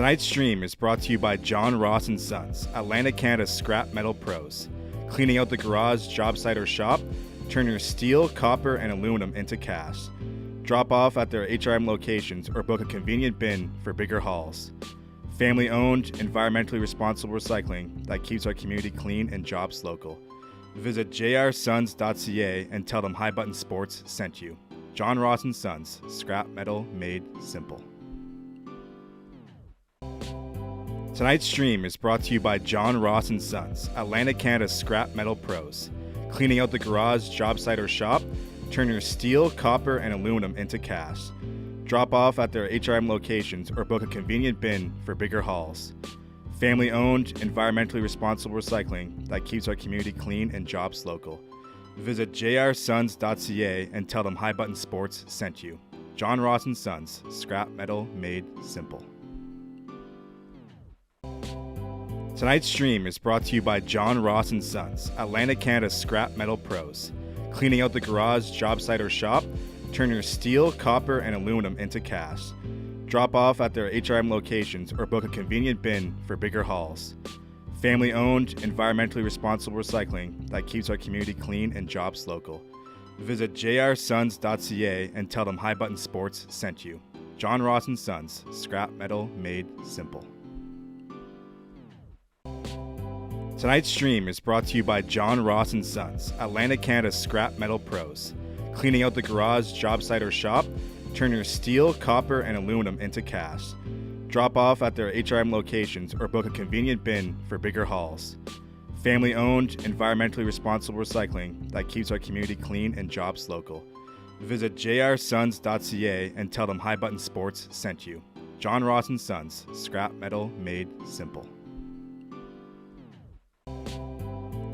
Tonight's stream is brought to you by John Ross & Sons, Atlantic Canada's scrap metal pros. Cleaning out the garage, job site, or shop, turn your steel, copper, and aluminum into cash. Drop off at their HRM locations or book a convenient bin for bigger hauls. Family-owned, environmentally responsible recycling that keeps our community clean and jobs local. Visit jrsons.ca and tell them High Button Sports sent you. John Ross & Sons, scrap metal made simple. Tonight's stream is brought to you by John Ross & Sons, Atlantic Canada's scrap metal pros. Cleaning out the garage, job site, or shop, turn your steel, copper, and aluminum into cash. Drop off at their HRM locations or book a convenient bin for bigger hauls. Family-owned, environmentally responsible recycling that keeps our community clean and jobs local. Visit jrsons.ca and tell them High Button Sports sent you. John Ross & Sons, scrap metal made simple. Tonight's stream is brought to you by John Ross & Sons, Atlantic Canada's scrap metal pros. Cleaning out the garage, job site, or shop, turn your steel, copper, and aluminum into cash. Drop off at their HRM locations or book a convenient bin for bigger hauls. Family-owned, environmentally responsible recycling that keeps our community clean and jobs local. Visit jrsons.ca and tell them High Button Sports sent you. John Ross & Sons, scrap metal made simple. Tonight's stream is brought to you by John Ross & Sons, Atlantic Canada's scrap metal pros. Cleaning out the garage, job site, or shop, turn your steel, copper, and aluminum into cash. Drop off at their HRM locations or book a convenient bin for bigger hauls. Family-owned, environmentally responsible recycling that keeps our community clean and jobs local. Visit jrsons.ca and tell them High Button Sports sent you. John Ross & Sons, scrap metal made simple.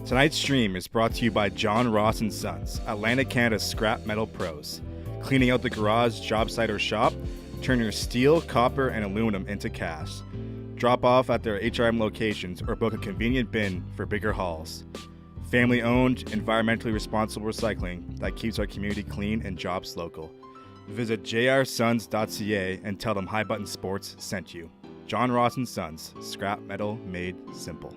Tonight's stream is brought to you by John Ross & Sons, Atlantic Canada's scrap metal pros. Cleaning out the garage, job site, or shop, turn your steel, copper, and aluminum into cash. Drop off at their HRM locations or book a convenient bin for bigger hauls. Family-owned, environmentally responsible recycling that keeps our community clean and jobs local. Visit jrsons.ca and tell them High Button Sports sent you. John Ross & Sons, scrap metal made simple.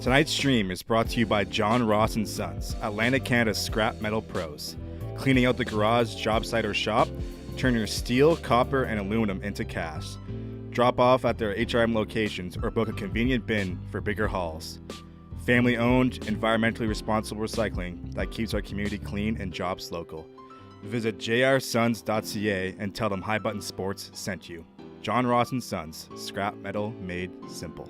Tonight's stream is brought to you by John Ross & Sons, Atlantic, Canada's scrap metal pros. Cleaning out the garage, job site, or shop, turn your steel, copper, and aluminum into cash. Drop off at their HRM locations or book a convenient bin for bigger hauls. Family-owned, environmentally responsible recycling that keeps our community clean and jobs local. Visit jrsons.ca and tell them High Button Sports sent you. John Ross & Sons, scrap metal made simple.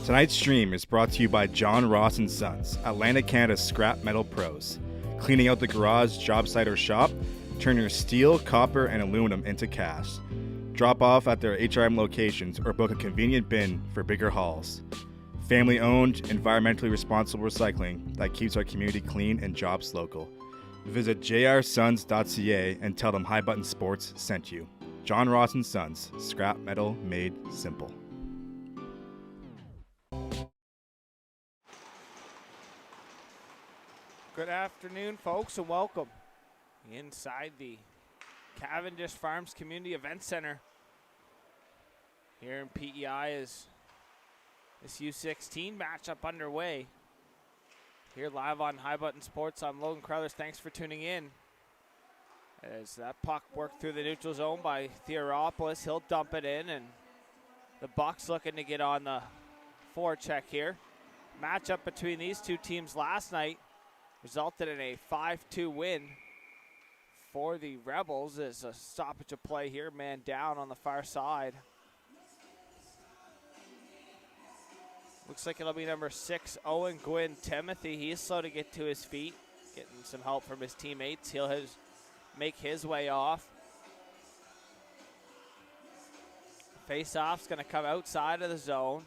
Tonight's stream is brought to you by John Ross & Sons, Atlantic Canada's scrap metal pros. Cleaning out the garage, job site, or shop, turn your steel, copper, and aluminum into cash. Drop off at their HRM locations or book a convenient bin for bigger hauls. Family-owned, environmentally responsible recycling that keeps our community clean and jobs local. Visit jrsons.ca and tell them High Button Sports sent you. John Ross & Sons, scrap metal made simple. Good afternoon, folks, and welcome inside the Cavendish Farms Community Event Center here in PEI as this U16 matchup underway. Here live on High Button Sports, I'm Logan Crowthers. Thanks for tuning in. As that puck worked through the neutral zone by Theoropoulos, he'll dump it in, and the Bucks looking to get on the forecheck here. Matchup between these two teams last night resulted in a 5-2 win for the Rebels. As a stoppage of play here, man down on the far side. Looks like it'll be number 6, Owen Gwynn Timothy. He's slow to get to his feet, getting some help from his teammates. He'll make his way off. Face-off's gonna come outside of the zone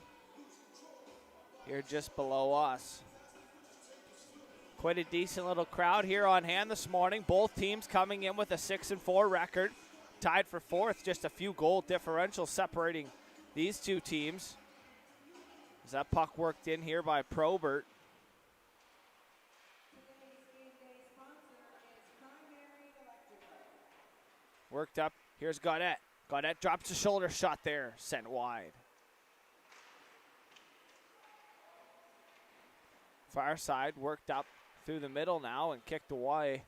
here just below us. Quite a decent little crowd here on hand this morning. Both teams coming in with a 6-4 record, tied for 4th. Just a few goal differential separating these two teams. As that puck worked in here by Probert. Worked up. Here's Gaudette. Gaudette drops a shoulder shot there, sent wide. Far side worked up through the middle now and kicked away.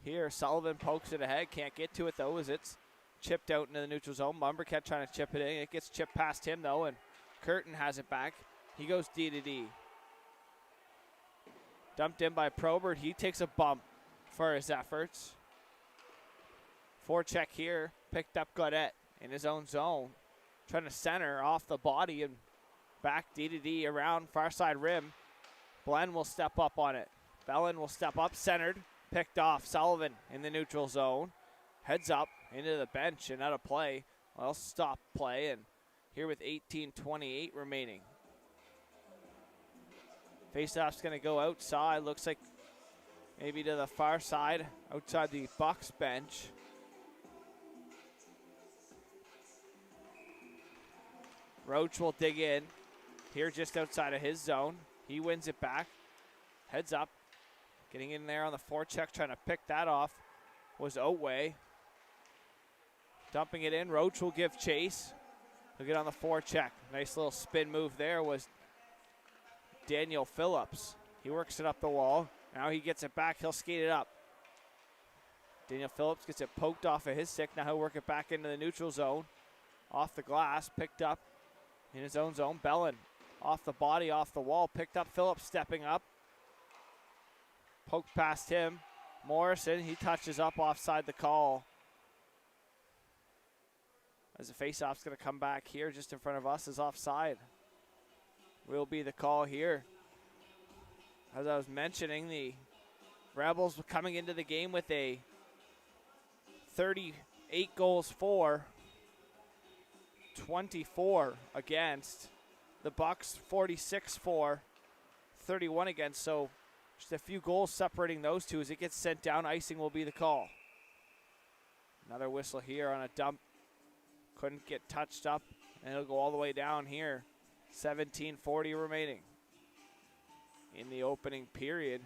Here, Sullivan pokes it ahead. Can't get to it, though, as it's chipped out into the neutral zone. Lumbercat trying to chip it in. It gets chipped past him, though, and Curtin has it back. He goes D to D. Dumped in by Probert. He takes a bump for his efforts. Forecheck here. Picked up Gaudette in his own zone. Trying to center off the body and back D to D around far side rim. Glenn will step up on it. Bellin will step up, centered, picked off. Sullivan in the neutral zone. Heads up into the bench and out of play. Well, stop play, and here with 18:28 remaining. Faceoff's going to go outside. Looks like maybe to the far side, outside the Bucks bench. Roach will dig in here just outside of his zone. He wins it back. Heads up. Getting in there on the forecheck, trying to pick that off was Otway. Dumping it in. Roach will give chase. He'll get on the forecheck. Nice little spin move there was Daniel Phillips. He works it up the wall. Now he gets it back. He'll skate it up. Daniel Phillips gets it poked off of his stick. Now he'll work it back into the neutral zone. Off the glass. Picked up in his own zone. Bellin off the body, off the wall. Picked up Phillips stepping up. Poked past him. Morrison, he touches up offside the call. As the faceoff's going to come back here just in front of us is offside. Will be the call here. As I was mentioning, the Rebels were coming into the game with a 38 goals for, 24 against. The Bucks 46 for, 31 against. So just a few goals separating those two. As it gets sent down, icing will be the call. Another whistle here on a dump. Couldn't get touched up, and it'll go all the way down here. 17:40 remaining in the opening period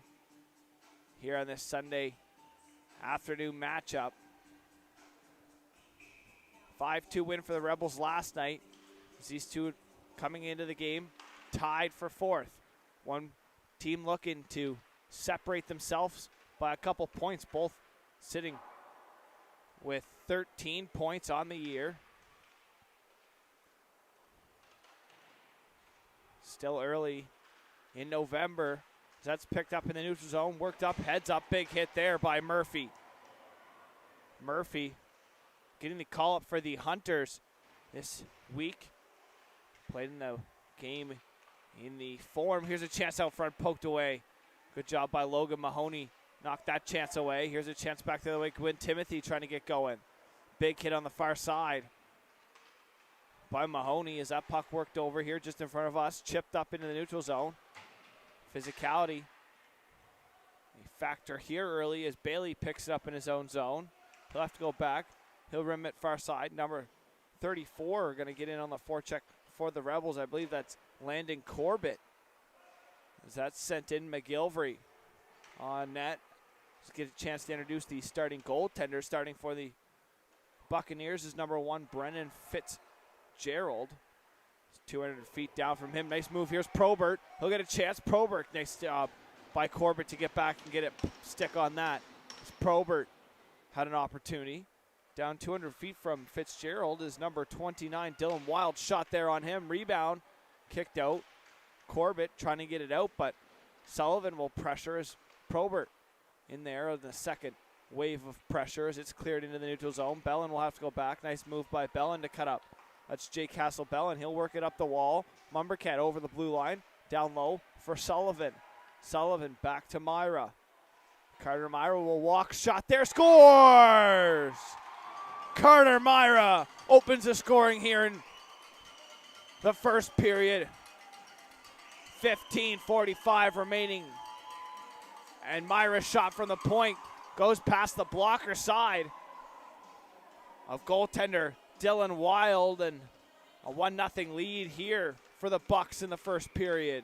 here on this Sunday afternoon matchup. 5-2 win for the Rebels last night. As these two coming into the game tied for 4th. One team looking to separate themselves by a couple points, both sitting with 13 points on the year. Still early in November. That's picked up in the neutral zone, worked up, heads up, big hit there by Murphy. Murphy getting the call up for the Hunters this week. Played in the game in the form. Here's a chance out front, poked away. Good job by Logan Mahoney. Knocked that chance away. Here's a chance back the other way. Gwyn Timothy trying to get going. Big hit on the far side by Mahoney as that puck worked over here just in front of us. Chipped up into the neutral zone. Physicality a factor here early as Bailey picks it up in his own zone. He'll have to go back. He'll rim it far side. Number 34 going to get in on the forecheck for the Rebels. I believe that's Landon Corbett. As that's sent in McGilvery on net. Let's get a chance to introduce the starting goaltender. Starting for the Buccaneers is number 1, Brennan Fitzgerald. 200 feet down from him. Nice move. Here's Probert. He'll get a chance. Probert, nice job by Corbett to get back and get it stick on that. Probert had an opportunity. Down 200 feet from Fitzgerald is number 29, Dylan Wild. Shot there on him. Rebound. Kicked out. Corbett trying to get it out, but Sullivan will pressure as Probert in there of the second wave of pressure as it's cleared into the neutral zone. Bellin will have to go back. Nice move by Bellin to cut up. That's Jake Castle-Bellin. He'll work it up the wall. Mumbercat over the blue line. Down low for Sullivan. Sullivan back to Myra. Carter Myra will walk. Shot there. Scores! Carter Myra opens the scoring here in the first period. 15:45 remaining. And Myra's shot from the point goes past the blocker side of goaltender Dylan Wild, and a 1-0 lead here for the Bucks in the first period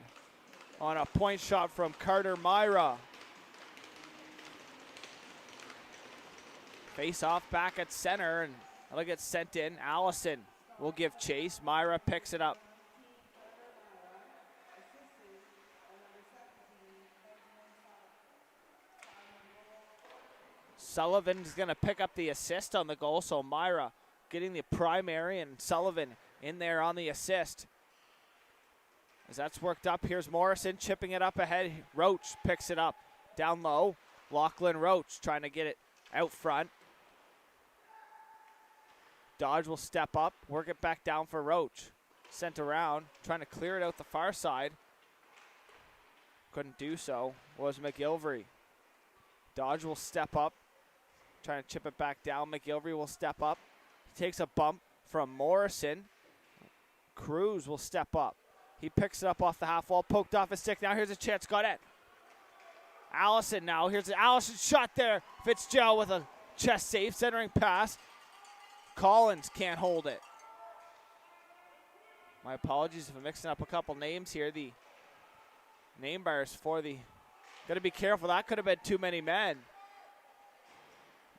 on a point shot from Carter Myra. Face off back at center, and it'll get sent in. Allison will give chase. Myra picks it up. Sullivan's going to pick up the assist on the goal, so Myra getting the primary and Sullivan in there on the assist. As that's worked up, here's Morrison chipping it up ahead. Roach picks it up down low. Lachlan Roach trying to get it out front. Dodge will step up, work it back down for Roach. Sent around, trying to clear it out the far side. Couldn't do so, was McGilvery. Dodge will step up, trying to chip it back down. McGilvery will step up. He takes a bump from Morrison. Cruz will step up. He picks it up off the half wall, poked off his stick. Now here's a chance, got it. Allison now, here's an Allison shot there. Fitzgerald with a chest save, centering pass. Collins can't hold it. My apologies if I'm mixing up a couple names here. The name bars for the, gotta be careful, that could have been too many men.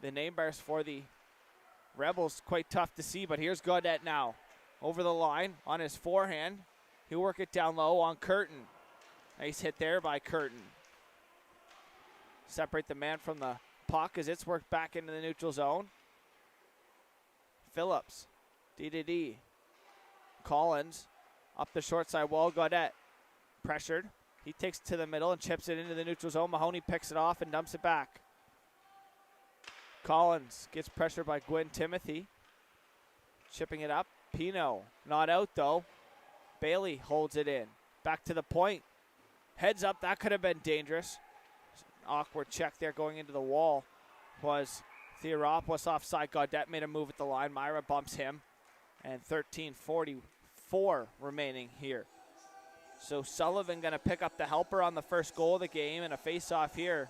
The name bars for the Rebels, quite tough to see, but here's Gaudette now. Over the line on his forehand. He'll work it down low on Curtin. Nice hit there by Curtin. Separate the man from the puck as it's worked back into the neutral zone. Phillips, D. Collins, up the short side wall. Gaudette, pressured. He takes it to the middle and chips it into the neutral zone. Mahoney picks it off and dumps it back. Collins gets pressured by Gwyn Timothy. Chipping it up. Pino, not out though. Bailey holds it in. Back to the point. Heads up, that could have been dangerous. Awkward check there going into the wall. Was Theoropoulos offside. Gaudette made a move at the line. Myra bumps him. And 13:44 remaining here. So Sullivan going to pick up the helper on the first goal of the game, and a face-off here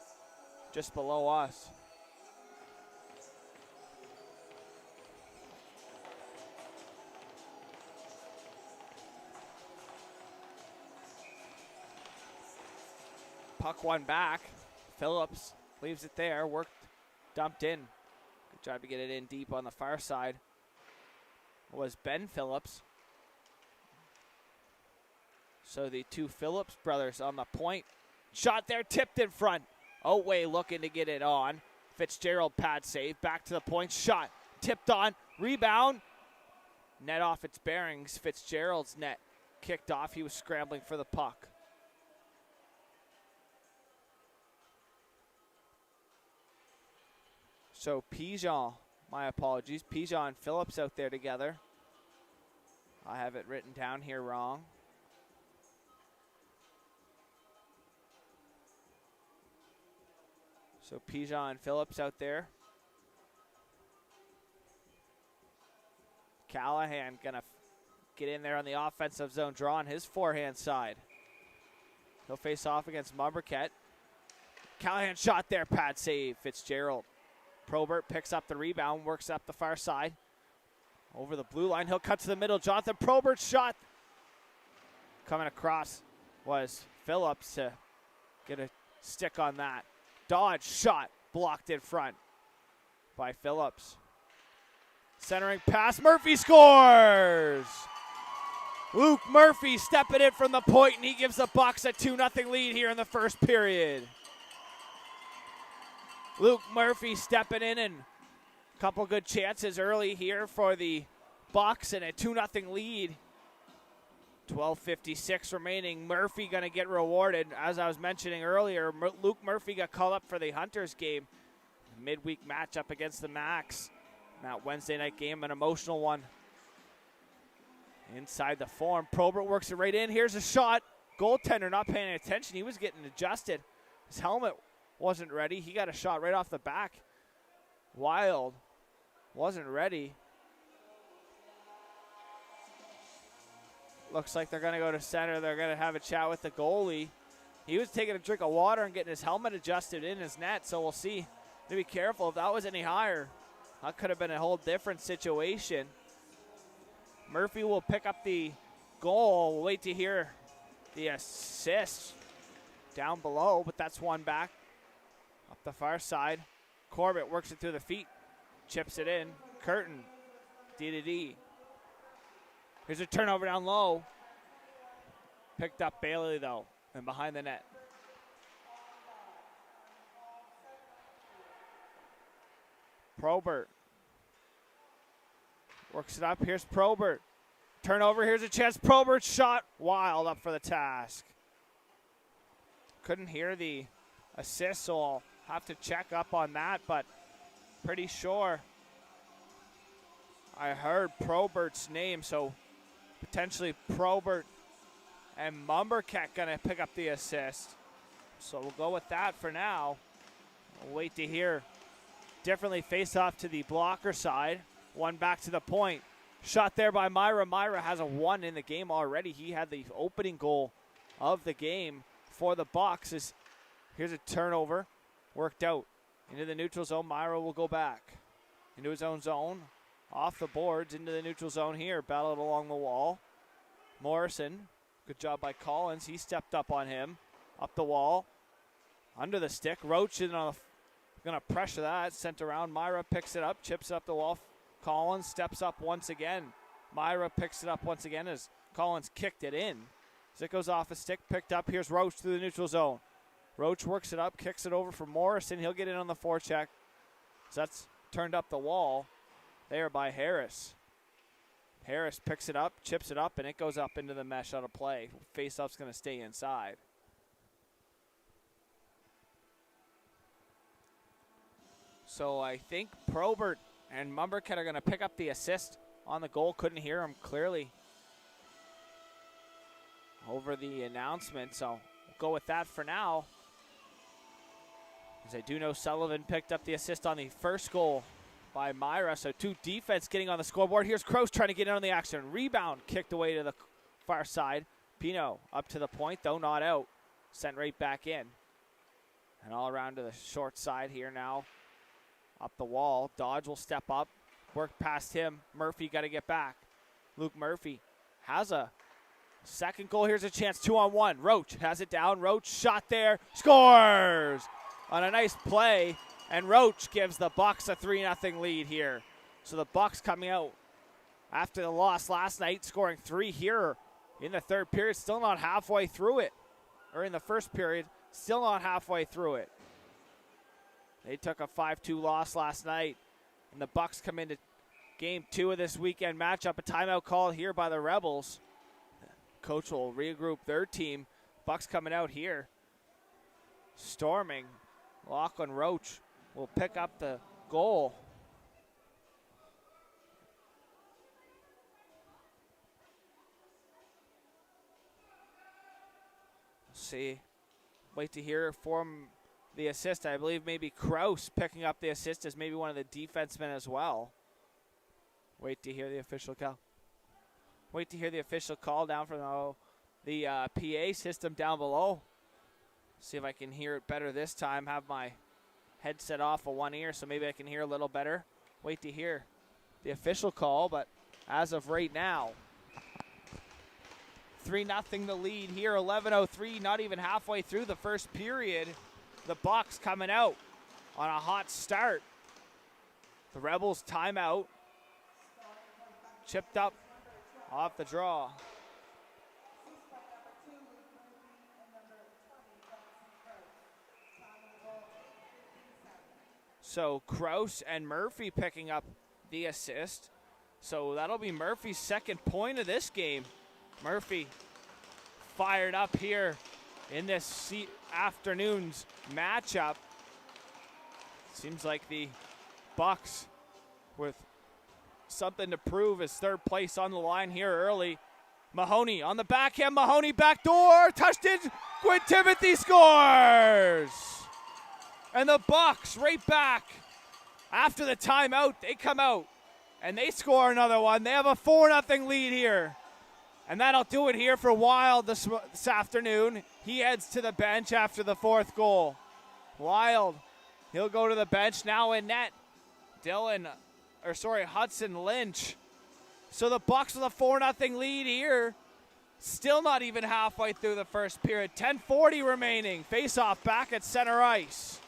just below us. Puck one back. Phillips leaves it there. Worked, dumped in. Good job to get it in deep on the far side. Was Ben Phillips. So the two Phillips brothers on the point. Shot there, tipped in front. Otway looking to get it on. Fitzgerald pad save. Back to the point. Shot. Tipped on. Rebound. Net off its bearings. Fitzgerald's net kicked off. He was scrambling for the puck. So Pigeon, my apologies. Pigeon and Phillips out there together. I have it written down here wrong. So Pijon and Phillips out there. Callahan gonna get in there on the offensive zone, draw on his forehand side. He'll face off against Mumberket. Callahan shot there, pad save, Fitzgerald. Probert picks up the rebound, works up the far side. Over the blue line, he'll cut to the middle. Jonathan Probert's shot coming across was Phillips to get a stick on that. Dodge shot blocked in front by Phillips. Centering pass, Murphy scores! Luke Murphy stepping in from the point, and he gives the Bucks a 2-0 lead here in the first period. Luke Murphy stepping in, and a couple good chances early here for the Bucks, and a 2-0 lead. 12:56 remaining. Murphy going to get rewarded. As I was mentioning earlier, Luke Murphy got called up for the Hunters game. Midweek matchup against the Max. That Wednesday night game, an emotional one. Inside the form, Probert works it right in. Here's a shot. Goaltender not paying attention. He was getting adjusted. His helmet wasn't ready. He got a shot right off the back. Wild wasn't ready. Looks like they're going to go to center. They're going to have a chat with the goalie. He was taking a drink of water and getting his helmet adjusted in his net, so we'll see. To be careful if that was any higher. That could have been a whole different situation. Murphy will pick up the goal. We'll wait to hear the assist down below, but that's one back. Up the far side. Corbett works it through the feet. Chips it in. Curtin. D-to-D. Here's a turnover down low. Picked up Bailey, though, and behind the net. Probert. Works it up. Here's Probert. Turnover. Here's a chance. Probert shot. Wild up for the task. Couldn't hear the assist, so I'll have to check up on that, but pretty sure I heard Probert's name, so potentially Probert and Mumberket going to pick up the assist. So we'll go with that for now. We'll wait to hear. Differently face off to the blocker side. One back to the point. Shot there by Myra. Myra has a 1 in the game already. He had the opening goal of the game for the Bucks. Here's a turnover. Worked out. Into the neutral zone. Myra will go back. Into his own zone. Off the boards. Into the neutral zone here. Battled along the wall. Morrison. Good job by Collins. He stepped up on him. Up the wall. Under the stick. Roach is going to pressure that. Sent around. Myra picks it up. Chips it up the wall. Collins steps up once again. Myra picks it up once again as Collins kicked it in. As it goes off a stick, picked up. Here's Roach through the neutral zone. Roach works it up, kicks it over for Morrison. He'll get in on the forecheck. So that's turned up the wall there by Harris. Harris picks it up, chips it up, and it goes up into the mesh out of play. Face-off's going to stay inside. So I think Probert and Mumberket are going to pick up the assist on the goal. Couldn't hear him clearly over the announcement, so we'll go with that for now. As I do know Sullivan picked up the assist on the first goal by Myra, so 2 defense getting on the scoreboard. Here's Kroos trying to get in on the action. Rebound kicked away to the far side. Pino up to the point, though not out. Sent right back in. And all around to the short side here now. Up the wall. Dodge will step up. Work past him. Murphy got to get back. Luke Murphy has a second goal. Here's a chance. 2-on-1. Roach has it down. Roach shot there. Scores on a nice play. And Roach gives the Bucks a 3-0 lead here. So the Bucks coming out after the loss last night, scoring 3 here in the third period. Still not halfway through it. Or in the first period. Still not halfway through it. They took a 5-2 loss last night, and the Bucks come into game 2 of this weekend matchup. A timeout call here by the Rebels. Coach will regroup their team. Bucks coming out here. Storming. Lachlan Roach will pick up the goal. See. Wait to hear from the assist. I believe maybe Kraus picking up the assist as maybe one of the defensemen as well. Wait to hear the official call. Wait to hear the official call down from the PA system down below. See if I can hear it better this time. Have my headset off of one ear so maybe I can hear a little better. Wait to hear the official call, but as of right now, 3-0 the lead here, 11:03, not even halfway through the first period. The Bucks coming out on a hot start. The Rebels timeout. Chipped up off the draw. So Kraus and Murphy picking up the assist. So that'll be Murphy's second point of this game. Murphy fired up here in this afternoon's matchup. Seems like the Bucks with something to prove is third place on the line here early. Mahoney on the backhand. Mahoney backdoor. Touched it. Quinn Timothy scores. And the Bucks right back. After the timeout, they come out and they score another one. They have a 4-0 lead here. And that'll do it here for Wild this afternoon. He heads to the bench after the fourth goal. Wild, he'll go to the bench now in net. Hudson Lynch. So the Bucks with a 4-0 lead here. Still not even halfway through the first period. 10:40 remaining. Face-off back at center ice.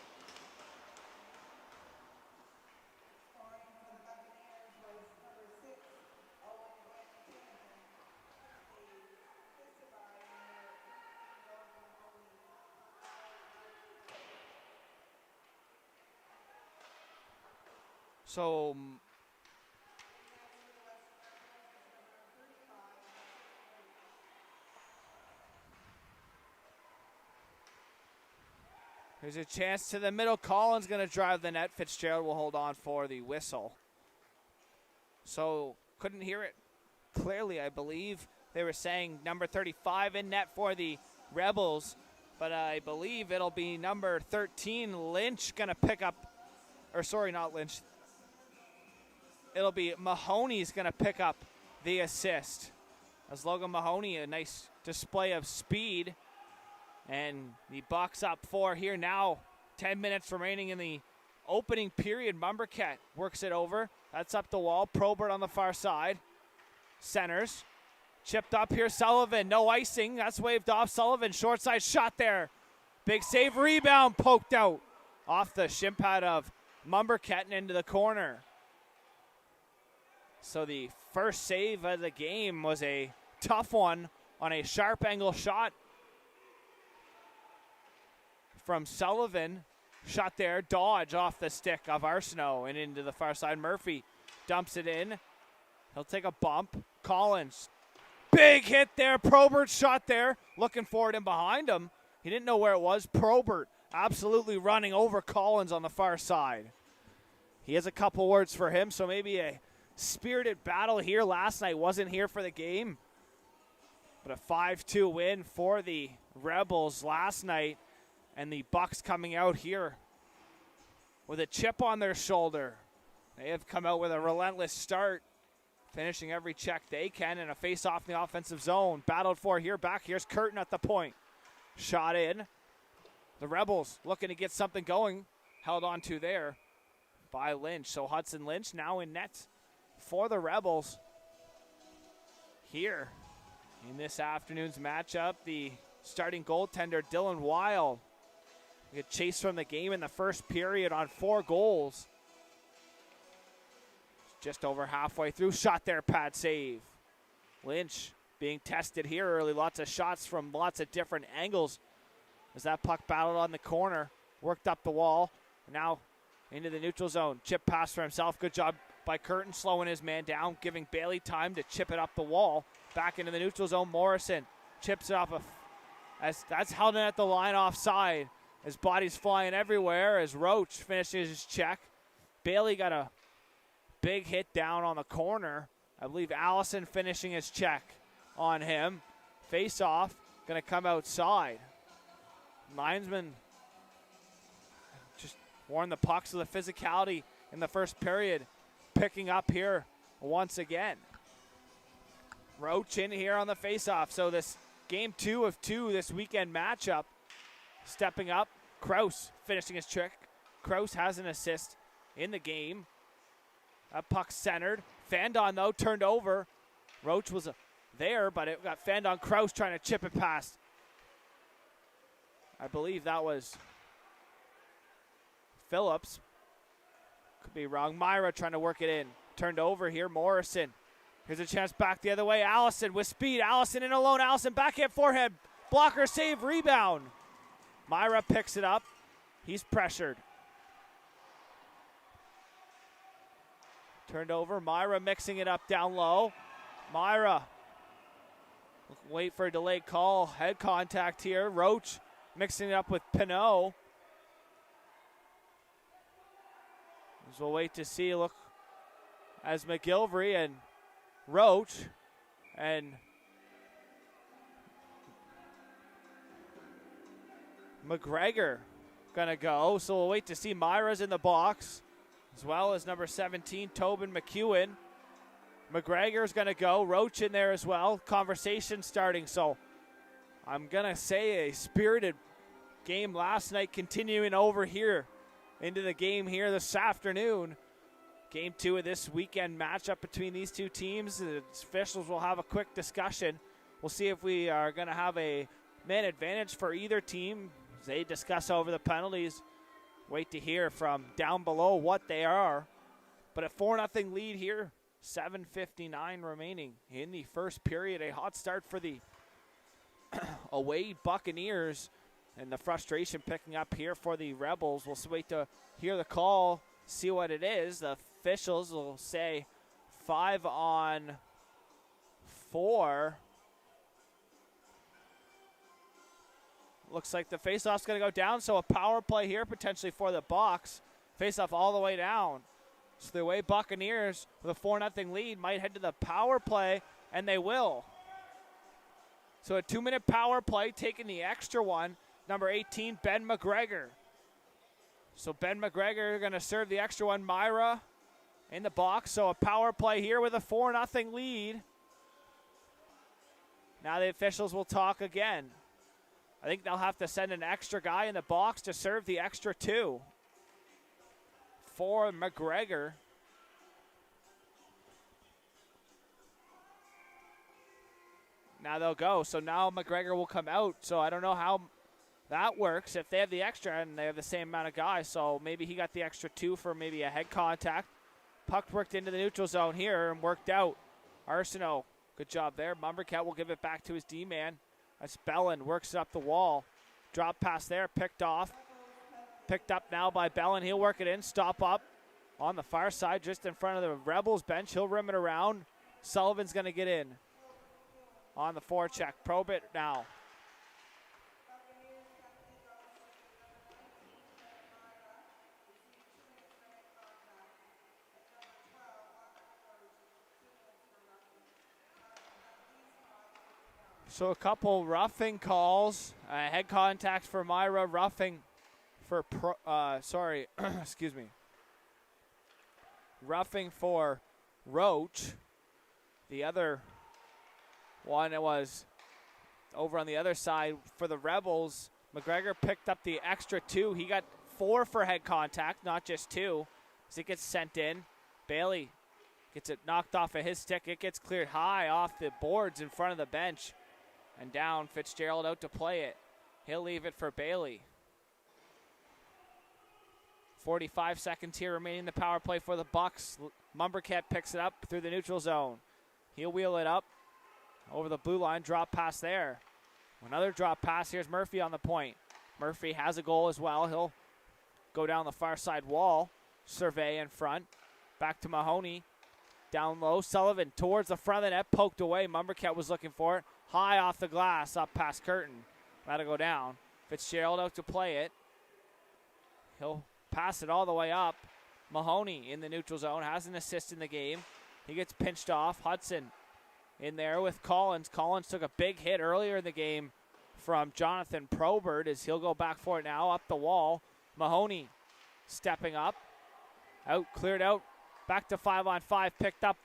So there's a chance to the middle. Collins going to drive the net. Fitzgerald will hold on for the whistle. So couldn't hear it clearly. I believe they were saying number 35 in net for the Rebels, but I believe it'll be number 13, Lynch, going to pick up, not Lynch. It'll be Mahoney's going to pick up the assist. As Logan Mahoney, a nice display of speed. And the Bucks up 4 here now. 10 minutes remaining in the opening period. Mumbercat works it over. That's up the wall. Probert on the far side. Centers. Chipped up here. Sullivan. No icing. That's waved off. Sullivan. Short side shot there. Big save. Rebound poked out. Off the shin pad of Mumbercat and into the corner. So the first save of the game was a tough one on a sharp angle shot from Sullivan. Shot there, dodge off the stick of Arsenault and into the far side. Murphy dumps it in. He'll take a bump. Collins, big hit there. Probert shot there, looking for it and behind him. He didn't know where it was. Probert absolutely running over Collins on the far side. He has a couple words for him, so maybe a spirited battle here last night. Wasn't here for the game, but a 5-2 win for the Rebels last night. And the Bucks coming out here with a chip on their shoulder. They have come out with a relentless start, finishing every check they can in a face-off in the offensive zone. Battled for here, back here's Curtin at the point. Shot in. The Rebels looking to get something going. Held on to there by Lynch. So Hudson Lynch now in net for the Rebels here in this afternoon's matchup. The starting goaltender, Dylan Weil, get chased from the game in the first period on 4 goals. Just over halfway through. Shot there, pad save. Lynch being tested here early. Lots of shots from lots of different angles as that puck battled on the corner. Worked up the wall. Now into the neutral zone. Chip pass for himself. Good job by Curtin, slowing his man down, giving Bailey time to chip it up the wall. Back into the neutral zone. Morrison chips it up. As that's held in at the line offside. His body's flying everywhere as Roach finishes his check. Bailey got a big hit down on the corner. I believe Allison finishing his check on him. Face off, going to come outside. Linesman Warren the pucks with the physicality in the first period, picking up here once again. Roach in here on the faceoff. So this game 2 of 2, this weekend matchup, stepping up. Kraus finishing his trick. Kraus has an assist in the game. That puck centered. Fandon, though, turned over. Roach was there, but it got Fandon. Kraus trying to chip it past. I believe that was Phillips. Could be wrong. Myra trying to work it in. Turned over here. Morrison. Here's a chance back the other way. Allison with speed. Allison in alone. Allison backhand forehand. Blocker save. Rebound. Myra picks it up. He's pressured. Turned over. Myra mixing it up down low. Myra. Wait for a delayed call. Head contact here. Roach mixing it up with Pinot. As we'll wait to see. Look as McGilvery and Roach and McGregor gonna go. So we'll wait to see. Myra's in the box, as well as number 17, Tobin McEwen. McGregor's gonna go. Roach in there as well. Conversation starting. So I'm gonna say a spirited game last night continuing over here into the game here this afternoon. Game 2 of this weekend matchup between these two teams. The officials will have a quick discussion. We'll see if we are going to have a man advantage for either team as they discuss over the penalties. Wait to hear from down below what they are. But a 4-0 lead here. 7:59 remaining in the first period. A hot start for the away Buccaneers. And the frustration picking up here for the Rebels. We'll wait to hear the call, see what it is. The officials will say 5-on-4. Looks like the faceoff's going to go down, so a power play here potentially for the Bucs. Faceoff all the way down. So the away Buccaneers with a 4-0 lead might head to the power play, and they will. So a 2-minute power play, taking the extra one. Number 18, Ben McGregor. So Ben McGregor going to serve the extra one. Myra in the box. So a power play here with a 4-0 lead. Now the officials will talk again. I think they'll have to send an extra guy in the box to serve the extra 2 for McGregor. Now they'll go. So now McGregor will come out. So I don't know how that works if they have the extra and they have the same amount of guys. So maybe he got the extra 2 for maybe a head contact. Puck worked into the neutral zone here and worked out. Arsenault, good job there. Mumbercat will give it back to his D-man. That's Bellin, works it up the wall. Drop pass there, picked off. Picked up now by Bellin. He'll work it in, stop up on the far side just in front of the Rebels bench. He'll rim it around. Sullivan's going to get in on the forecheck. Probe it now. So a couple roughing calls, head contact for Myra, roughing for, excuse me, roughing for Roach. The other one was over on the other side for the Rebels. McGregor picked up the extra 2. He got 4 for head contact, not just 2, as it gets sent in. Bailey gets it knocked off of his stick. It gets cleared high off the boards in front of the bench. And down, Fitzgerald out to play it. He'll leave it for Bailey. 45 seconds here remaining in the power play for the Bucs. Mumbercat picks it up through the neutral zone. He'll wheel it up over the blue line. Drop pass there. Another drop pass. Here's Murphy on the point. Murphy has a goal as well. He'll go down the far side wall. Survey in front. Back to Mahoney. Down low. Sullivan towards the front of the net. Poked away. Mumbercat was looking for it. High off the glass, up past Curtin. That'll go down. Fitzgerald out to play it. He'll pass it all the way up. Mahoney in the neutral zone, has an assist in the game. He gets pinched off. Hudson in there with Collins. Collins took a big hit earlier in the game from Jonathan Probert as he'll go back for it now, up the wall. Mahoney stepping up. Cleared out. Back to 5-on-5. Picked up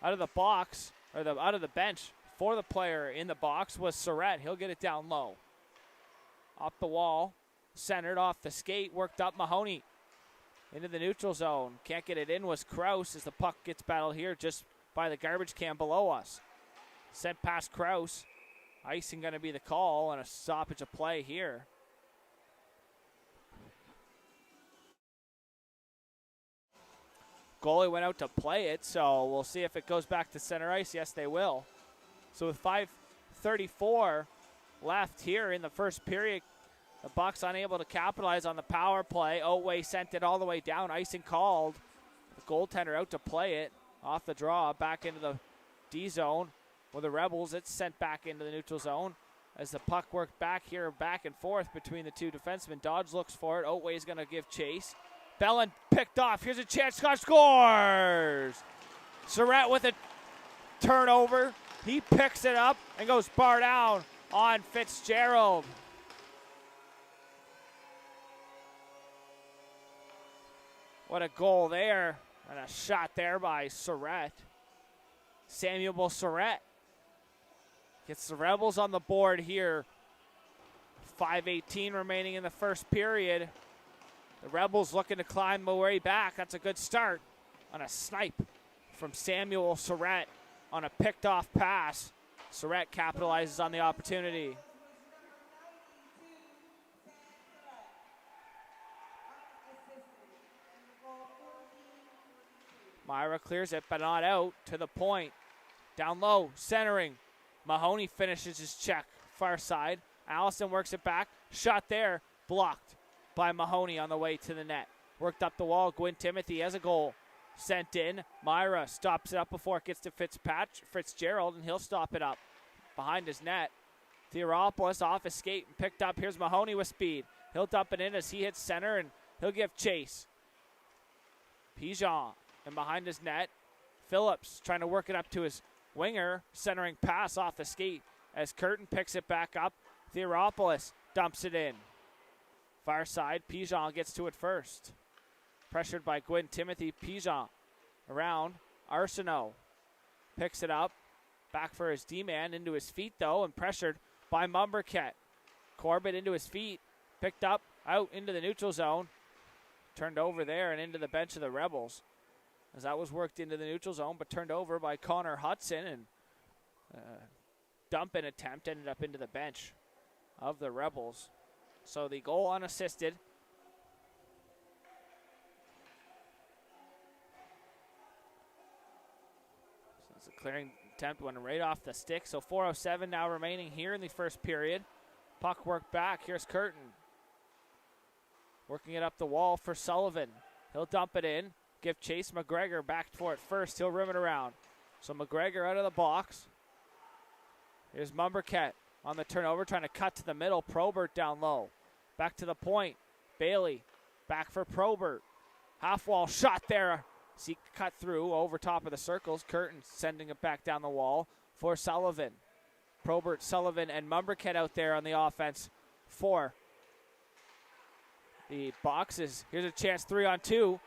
out of the box, or out of the bench for the player in the box was Surratt. He'll get it down low. Up the wall. Centered off the skate. Worked up Mahoney into the neutral zone. Can't get it in was Kraus as the puck gets battled here just by the garbage can below us. Sent past Kraus. Icing going to be the call and a stoppage of play here. Goalie went out to play it, so we'll see if it goes back to center ice. Yes, they will. So with 5:34 left here in the first period, the Bucs unable to capitalize on the power play. Otway sent it all the way down. Icing called. The goaltender out to play it. Off the draw, back into the D zone. With the Rebels, it's sent back into the neutral zone. As the puck worked back here, back and forth between the two defensemen. Dodge looks for it. Otway is going to give chase. Bellin picked off. Here's a chance. Scott scores! Surratt with a turnover. He picks it up and goes bar down on Fitzgerald. What a goal there. And a shot there by Surratt. Samuel Surratt gets the Rebels on the board here. 5:18 remaining in the first period. The Rebels looking to climb the way back. That's a good start on a snipe from Samuel Surratt on a picked off pass. Surratt capitalizes on the opportunity. Myra clears it, but not out to the point. Down low, centering. Mahoney finishes his check, far side. Allison works it back. Shot there, blocked by Mahoney on the way to the net. Worked up the wall. Gwyn Timothy has a goal. Sent in. Myra stops it up before it gets to Fitzgerald, and he'll stop it up behind his net. Theoropoulos off his skate and picked up. Here's Mahoney with speed. He'll dump it in as he hits center, and he'll give chase. Pigeon. And behind his net, Phillips trying to work it up to his winger, centering pass off the skate as Curtin picks it back up. Theoropoulos dumps it in. Far side, Pigeon gets to it first. Pressured by Gwyn Timothy. Pigeon around. Arsenault picks it up. Back for his D-man, into his feet though, and pressured by Mumberket. Corbett into his feet, picked up, out into the neutral zone. Turned over there and into the bench of the Rebels. As that was worked into the neutral zone, but turned over by Connor Hudson, and dump and attempt ended up into the bench of the Rebels. So the goal unassisted. So it's a clearing attempt, went right off the stick. So 4:07 now remaining here in the first period. Puck work back. Here's Curtin. Working it up the wall for Sullivan. He'll dump it in. Give chase. McGregor back for it first. He'll rim it around. So McGregor out of the box. Here's Mumberket on the turnover, trying to cut to the middle. Probert down low. Back to the point. Bailey back for Probert. Half wall shot there. See, cut through over top of the circles. Curtin sending it back down the wall for Sullivan. Probert, Sullivan, and Mumberket out there on the offense for the boxes. Here's a chance 3-on-2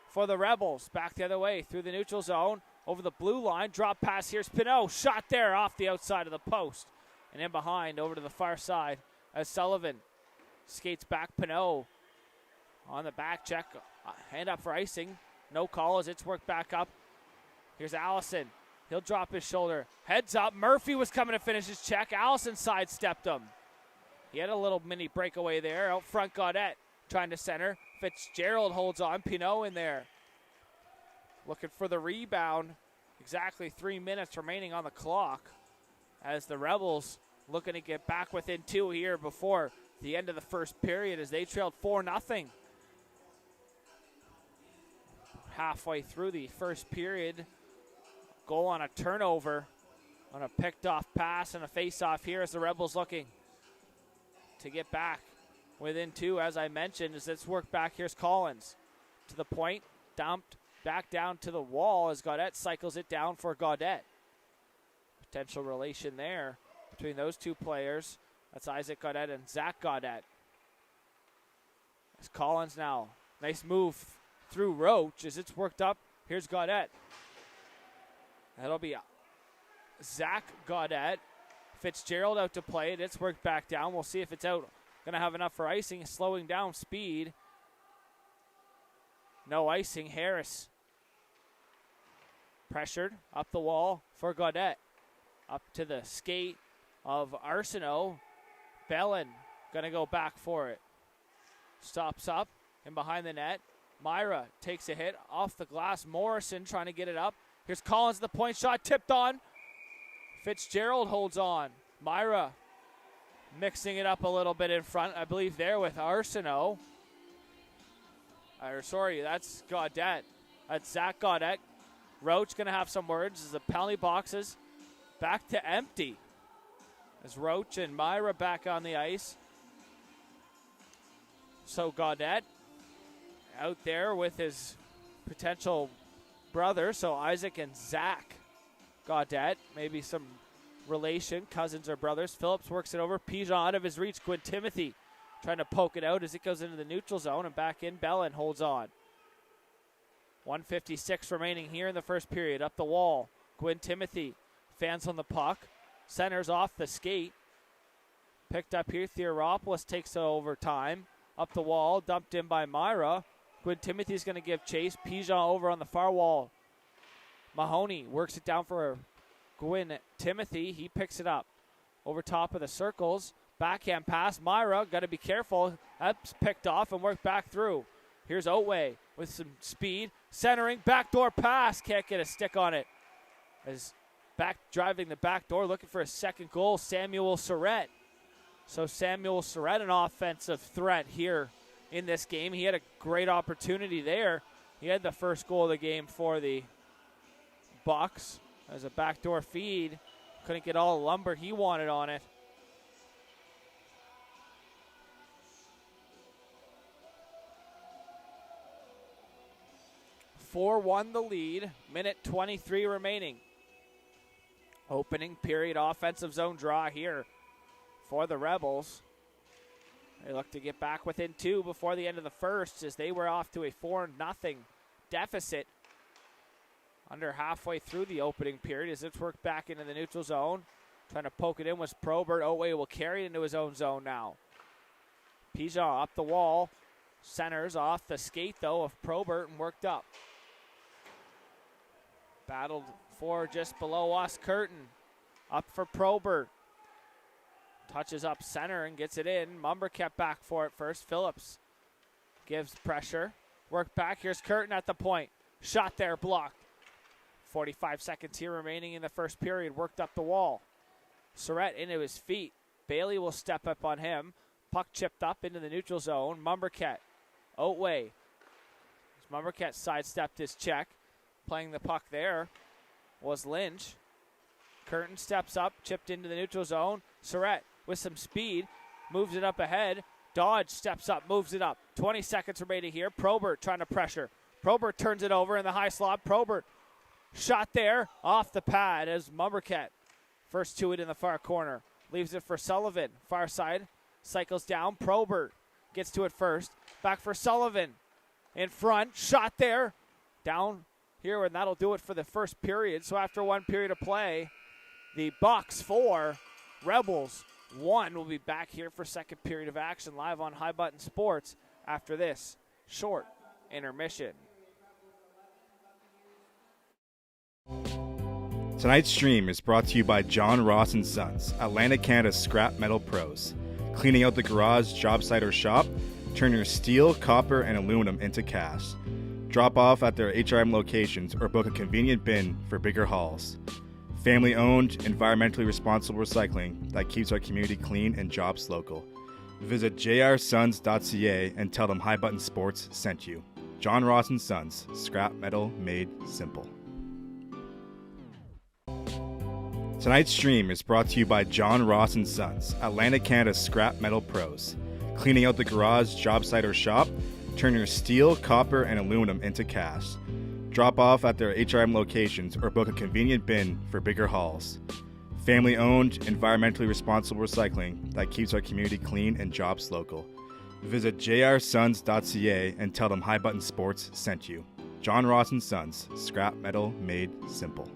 for the Rebels. Back the other way through the neutral zone. Over the blue line. Drop pass. Here's Pinot. Shot there off the outside of the post. And in behind over to the far side as Sullivan skates back. Pinot on the back check. Hand up for icing. No call as it's worked back up. Here's Allison. He'll drop his shoulder. Heads up. Murphy was coming to finish his check. Allison sidestepped him. He had a little mini breakaway there. Out front, Gaudette trying to center. Fitzgerald holds on. Pinot in there. Looking for the rebound. Exactly 3 minutes remaining on the clock as the Rebels looking to get back within 2 here before the end of the first period as they trailed 4-0. Halfway through the first period. Goal on a turnover on a picked off pass and a face off here as the Rebels looking to get back within 2, as I mentioned, as it's worked back. Here's Collins to the point, dumped back down to the wall as Gaudette cycles it down for Gaudette. Potential relation there between those two players. That's Isaac Gaudette and Zach Gaudette. As Collins now Nice move through Roach as it's worked up. Here's Gaudette. That'll be Zach Gaudette. Fitzgerald out to play it. It's worked back down. We'll see if it's out. Going to have enough for icing. Slowing down speed. No icing. Harris pressured up the wall for Gaudette. Up to the skate of Arsenault. Bellin going to go back for it. Stops up and behind the net. Myra takes a hit off the glass. Morrison trying to get it up. Here's Collins, the point shot tipped on. Fitzgerald holds on. Myra mixing it up a little bit in front, I believe there with Arsenault. That's Gaudette. That's Zach Gaudette. Roach going to have some words as the penalty boxes back to empty. As Roach and Myra back on the ice. So Gaudette out there with his potential brother. So Isaac and Zach Gaudette, maybe some relation, cousins or brothers. Phillips works it over. Pigeon out of his reach. Quinn Timothy trying to poke it out as it goes into the neutral zone and back in. Bellin holds on. 1:56 remaining here in the first period. Up the wall. Quinn Timothy fans on the puck. Centers off the skate. Picked up here. Theoropoulos takes over time. Up the wall. Dumped in by Myra. Quinn Timothy's going to give chase. Pigeon over on the far wall. Mahoney works it down for Quinn Timothy. He picks it up. Over top of the circles. Backhand pass. Myra, got to be careful. That's picked off and worked back through. Here's Otway with some speed. Centering. Backdoor pass. Can't get a stick on it. As back driving the back door, looking for a second goal, Samuel Surrett. So Samuel Surrett, an offensive threat here in this game. He had a great opportunity there. He had the first goal of the game for the Bucks as a backdoor feed. Couldn't get all the lumber he wanted on it. (4-1) the lead. Minute 23 remaining. Opening period offensive zone draw here for the Rebels. They look to get back within 2 before the end of the first as they were off to a 4-0 deficit. Under halfway through the opening period as it's worked back into the neutral zone. Trying to poke it in was Probert. Otway will carry it into his own zone now. Pigeon up the wall. Centers off the skate, though, of Probert and worked up. Battled for just below us. Curtin up for Probert. Touches up center and gets it in. Mumber kept back for it first. Phillips gives pressure. Work back. Here's Curtin at the point. Shot there, blocked. 45 seconds here remaining in the first period. Worked up the wall. Surrett into his feet. Bailey will step up on him. Puck chipped up into the neutral zone. Mumberket. Otway. Mumberket sidestepped his check. Playing the puck there was Lynch. Curtin steps up. Chipped into the neutral zone. Surrett with some speed. Moves it up ahead. Dodge steps up. Moves it up. 20 seconds remaining here. Probert trying to pressure. Probert turns it over in the high slot. Probert shot there off the pad as Mumberket first to it in the far corner. Leaves it for Sullivan. Far side. Cycles down. Probert gets to it first. Back for Sullivan. In front. Shot there. Down here, and that'll do it for the first period. So after 1 period of play, the Bucks 4, Rebels 1 will be back here for second period of action live on High Button Sports after this short intermission. Tonight's stream is brought to you by John Ross & Sons, Atlantic Canada's scrap metal pros. Cleaning out the garage, job site, or shop, turn your steel, copper, and aluminum into cash. Drop off at their HRM locations or book a convenient bin for bigger hauls. Family-owned, environmentally responsible recycling that keeps our community clean and jobs local. Visit jrsons.ca and tell them High Button Sports sent you. John Ross & Sons, scrap metal made simple. Tonight's stream is brought to you by John Ross & Sons, Atlantic Canada's scrap metal pros. Cleaning out the garage, job site, or shop, turn your steel, copper, and aluminum into cash. Drop off at their HRM locations or book a convenient bin for bigger hauls. Family-owned, environmentally responsible recycling that keeps our community clean and jobs local. Visit jrsons.ca and tell them High Button Sports sent you. John Ross & Sons, scrap metal made simple.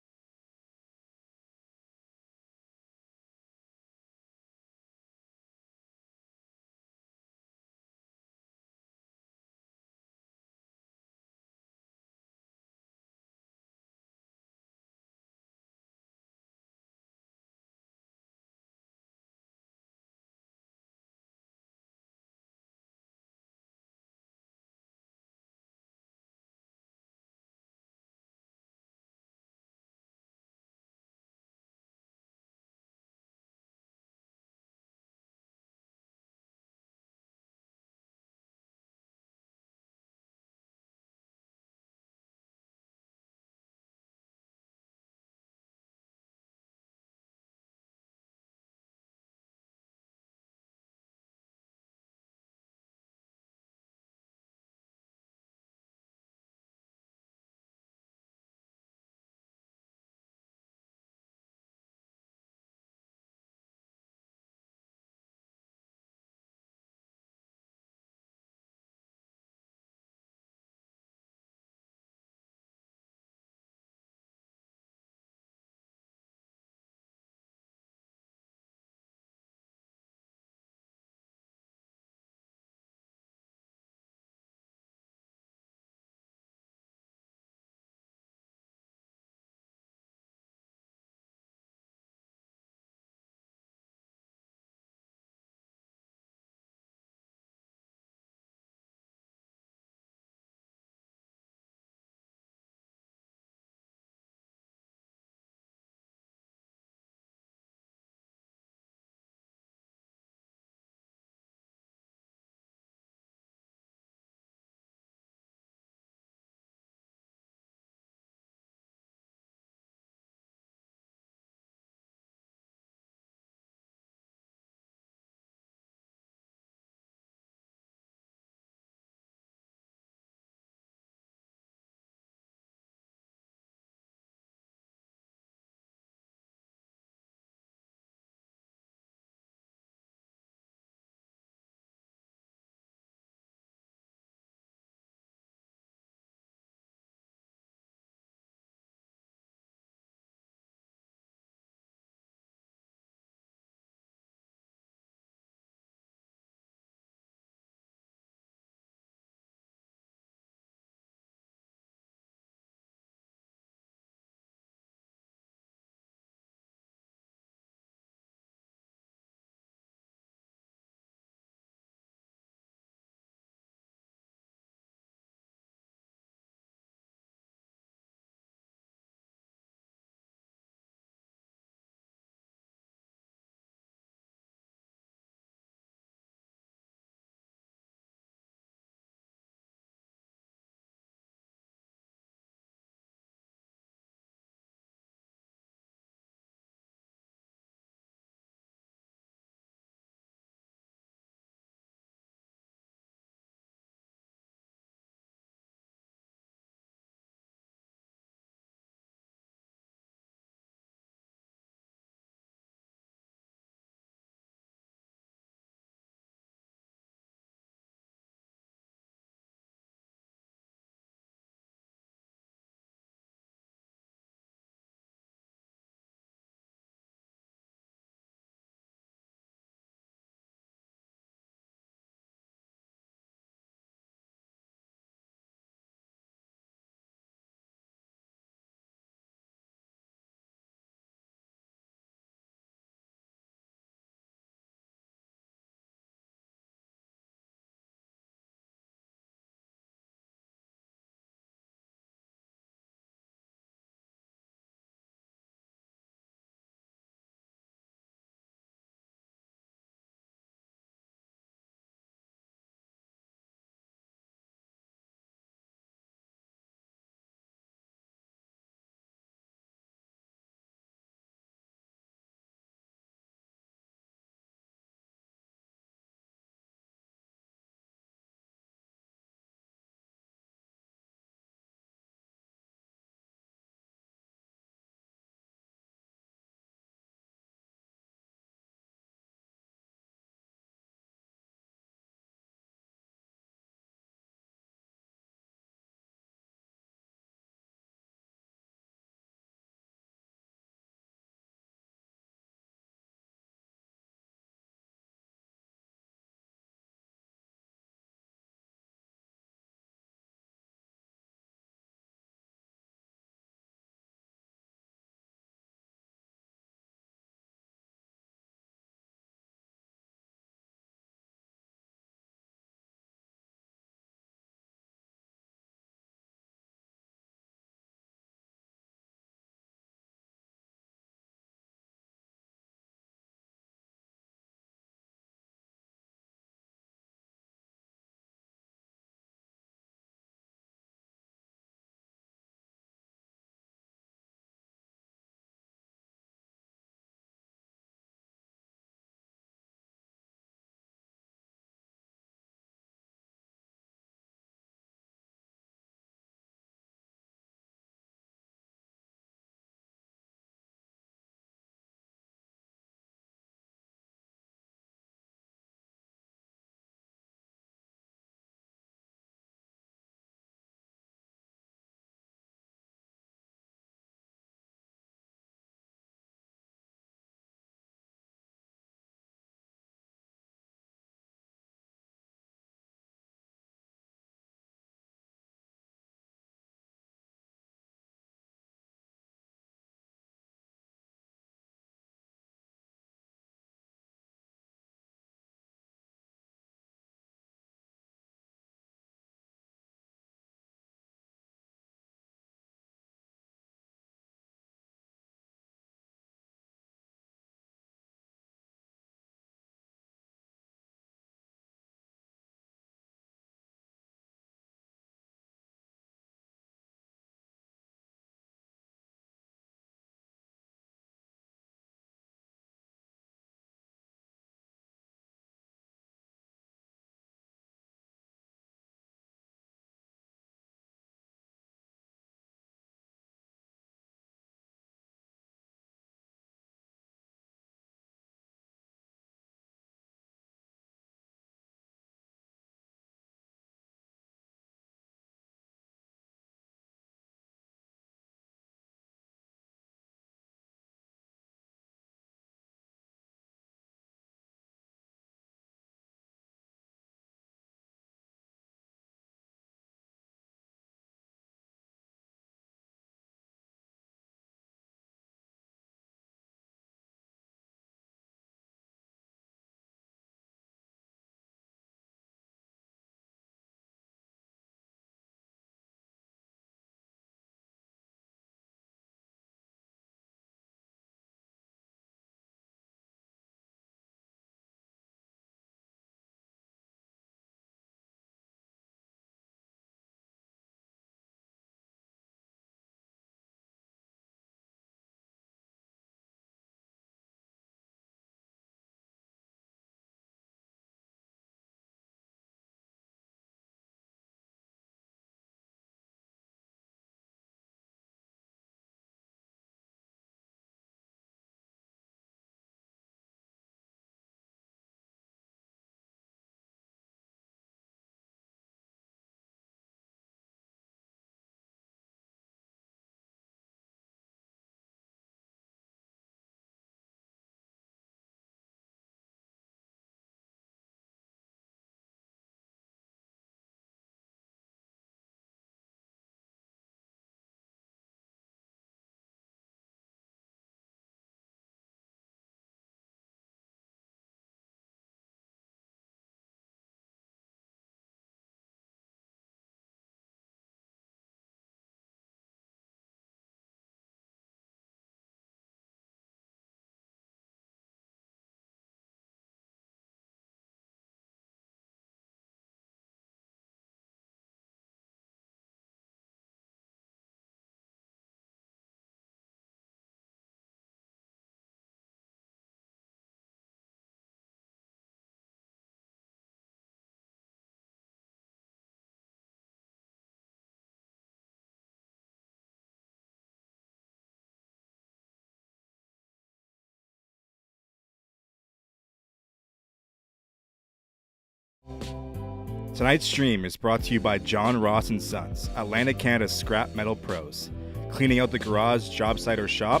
Tonight's stream is brought to you by John Ross & Sons, Atlantic Canada's scrap metal pros. Cleaning out the garage, job site, or shop,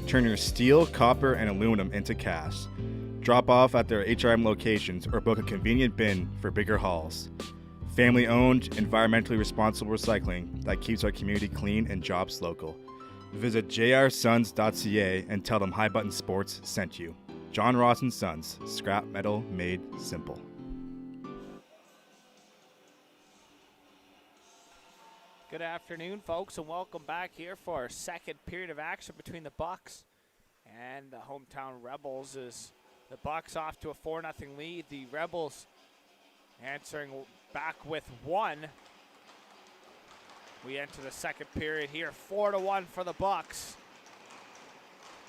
turn your steel, copper, and aluminum into cash. Drop off at their HRM locations or book a convenient bin for bigger hauls. Family-owned, environmentally responsible recycling that keeps our community clean and jobs local. Visit jrsons.ca and tell them High Button Sports sent you. John Ross & Sons, scrap metal made simple. Good afternoon, folks, and welcome back here for our second period of action between the Bucks and the hometown Rebels. As the Bucks off to a 4-0 lead, the Rebels answering back with one. We enter the second period here, 4-1 for the Bucks.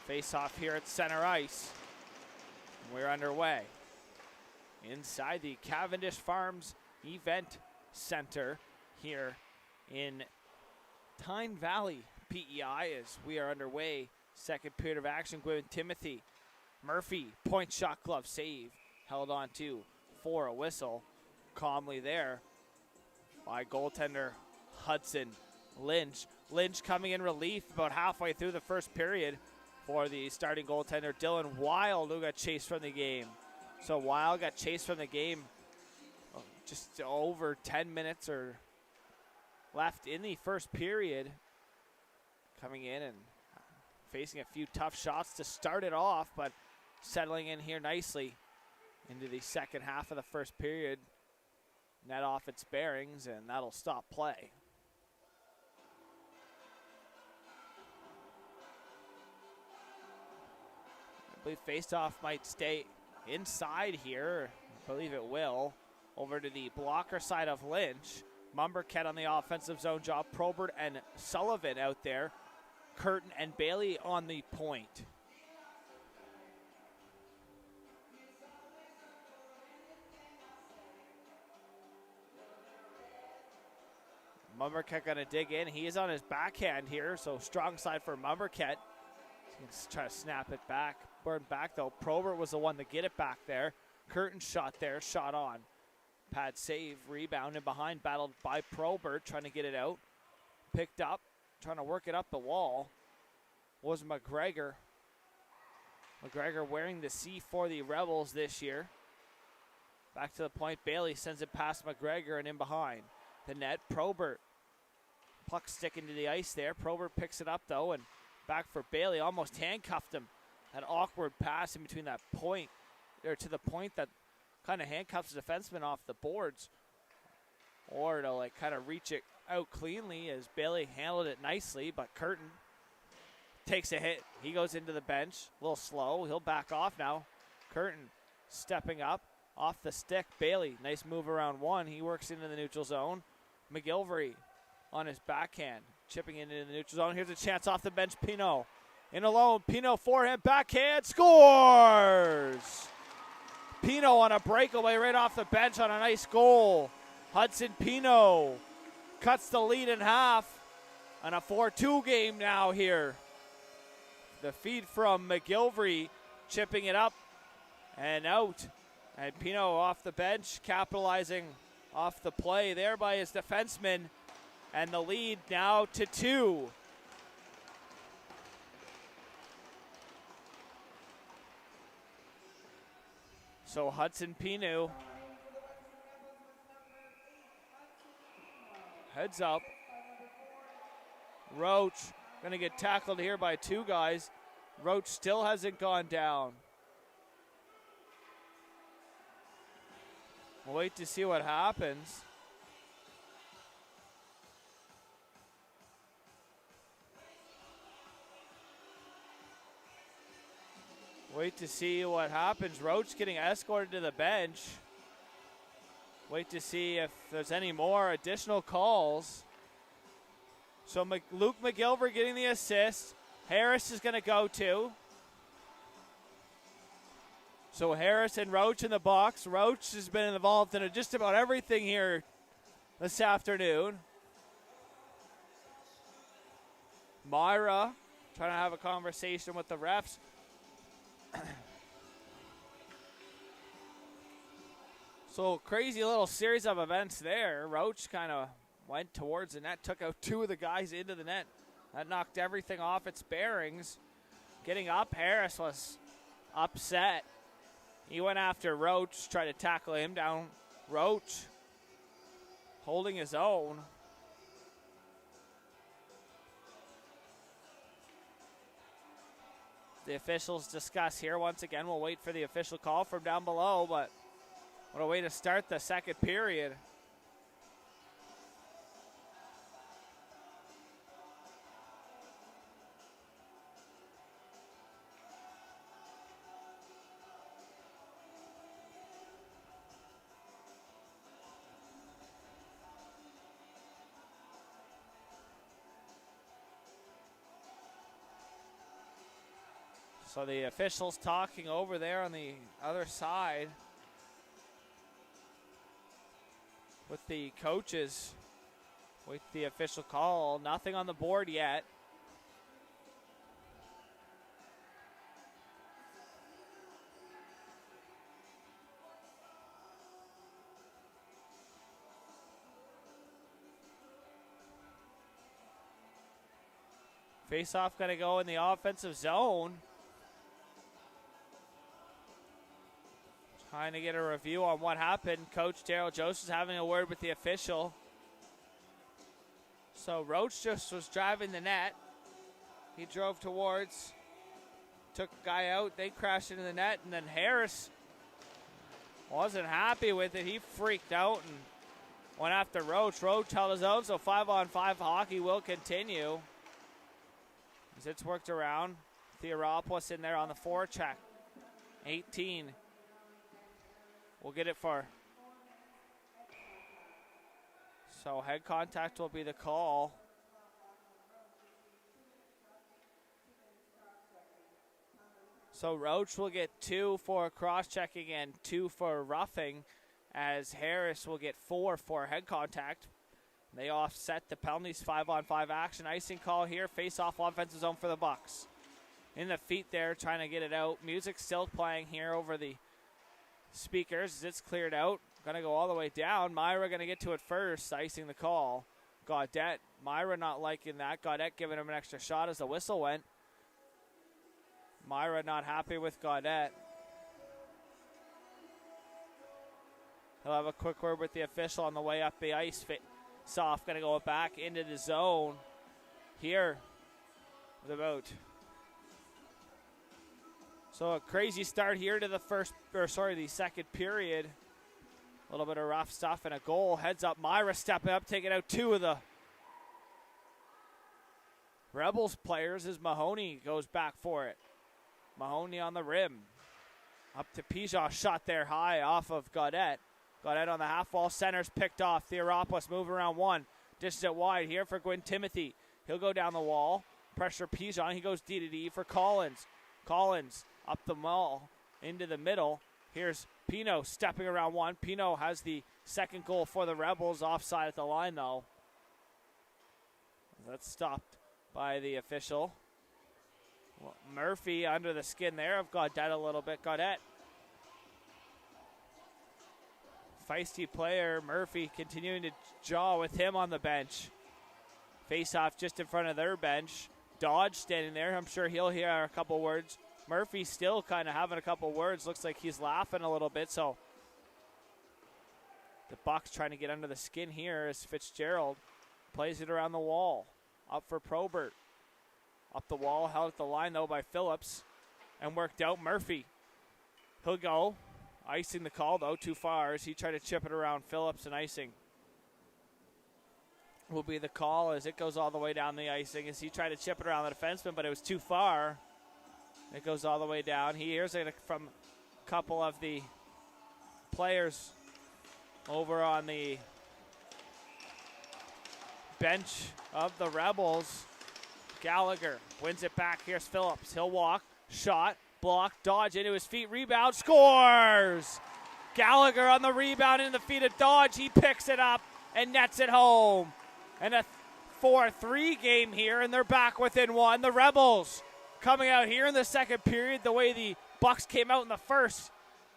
Face off here at center ice. We're underway inside the Cavendish Farms Event Center here in Tyne Valley, PEI, as we are underway. Second period of action. Gwyn Timothy Murphy, point shot glove save, held on to for a whistle. Calmly there by goaltender Hudson Lynch. Lynch coming in relief about halfway through the first period for the starting goaltender Dylan Wild, who got chased from the game. So Wild got chased from the game just over 10 minutes or left in the first period, coming in and facing a few tough shots to start it off, but settling in here nicely into the second half of the first period. Net off its bearings, and that'll stop play. I believe faceoff might stay inside here. I believe it will. Over to the blocker side of Lynch. Mumberket on the offensive zone job. Probert and Sullivan out there. Curtin and Bailey on the point. Mumberket going to dig in. He is on his backhand here, so strong side for Mumberket. He's going to try to snap it back. Burn back, though. Probert was the one to get it back there. Curtin shot there, shot on. Pad save, rebound, and behind, battled by Probert, trying to get it out. Picked up, trying to work it up the wall, was McGregor. McGregor wearing the C for the Rebels this year. Back to the point, Bailey sends it past McGregor and in behind. The net, Probert. Puck sticking to the ice there. Probert picks it up, though, and back for Bailey. Almost handcuffed him. That awkward pass in between that point, or to the point that kind of handcuffs the defenseman off the boards, or to like kind of reach it out cleanly, as Bailey handled it nicely, but Curtin takes a hit. He goes into the bench, a little slow. He'll back off now. Curtin stepping up off the stick. Bailey, nice move around one. He works into the neutral zone. McGilvery on his backhand, chipping into the neutral zone. Here's a chance off the bench. Pino in alone. Pino forehand, backhand, scores! Pino on a breakaway right off the bench on a nice goal. Hudson Pino cuts the lead in half on a 4-2 game now here. The feed from McGilvery, chipping it up and out. And Pino off the bench, capitalizing off the play there by his defenseman. And the lead now to 2. So Hudson Pino heads up. Roach going to get tackled here by two guys. Roach still hasn't gone down. We'll wait to see what happens. Wait to see what happens. Roach getting escorted to the bench. Wait to see if there's any more additional calls. So Luke McGilvery getting the assist. Harris is going to go too. So Harris and Roach in the box. Roach has been involved in just about everything here this afternoon. Myra trying to have a conversation with the refs. So crazy little series of events there. Roach kind of went towards the net, took out two of the guys into the net. That knocked everything off its bearings. Getting up, Harris was upset. He went after Roach, tried to tackle him down. Roach holding his own. The officials discuss here once again. We'll wait for the official call from down below, but what a way to start the second period. So the officials talking over there on the other side with the coaches. Wait the official call. Nothing on the board yet. Face-off going to go in the offensive zone. Trying to get a review on what happened. Coach Daryl Joseph's having a word with the official. So Roach just was driving the net. He drove towards, took a guy out. They crashed into the net, and then Harris wasn't happy with it. He freaked out and went after Roach. Roach held his own, so 5-on-5 hockey will continue. As it's worked around. Theoropoulos in there on the forecheck. 18. We'll get it for. So head contact will be the call. So Roach will get 2 for cross-checking and 2 for roughing, as Harris will get 4 for head contact. They offset the penalties. 5-on-5 action. Icing call here. Face-off offensive zone for the Bucks. In the feet there, trying to get it out. Music still playing here over the speakers as it's cleared out. Going to go all the way down. Myra going to get to it first, icing the call. Gaudette, Myra not liking that. Gaudette giving him an extra shot as the whistle went. Myra not happy with Gaudette. He'll have a quick word with the official on the way up the ice. Soft going to go back into the zone here with about. So a crazy start here to the second period. A little bit of rough stuff and a goal. Heads up, Myra stepping up, taking out 2 of the Rebels players as Mahoney goes back for it. Mahoney on the rim. Up to Pigeon, shot there high off of Gaudette. Gaudette on the half wall, center's picked off. Theoropoulos moving around 1. Dishes it wide here for Gwyn Timothy. He'll go down the wall. Pressure Pigeon, he goes D-to-D for Collins. Collins up the wall into the middle. Here's Pino stepping around 1. Pino has the second goal for the Rebels. Offside at the line, though. That's stopped by the official. Well, Murphy under the skin there of Gaudette a little bit. Gaudette. Feisty player. Murphy continuing to jaw with him on the bench. Face-off just in front of their bench. Dodge standing there. I'm sure he'll hear a couple words. Murphy still kind of having a couple words. Looks like he's laughing a little bit. So the Bucks trying to get under the skin here as Fitzgerald plays it around the wall. Up for Probert. Up the wall, held at the line though by Phillips. And worked out Murphy. He'll go. Icing the call though, too far as he tried to chip it around Phillips, and icing will be the call as it goes all the way down the icing as he tried to chip it around the defenseman, but it was too far. It goes all the way down. He hears it from a couple of the players over on the bench of the Rebels. Gallagher wins it back. Here's Phillips. He'll walk. Shot. Block. Dodge into his feet. Rebound. Scores! Gallagher on the rebound in the feet of Dodge. He picks it up and nets it home. And a 4-3 game here, and they're back within 1. The Rebels coming out here in the second period the way the Bucks came out in the first.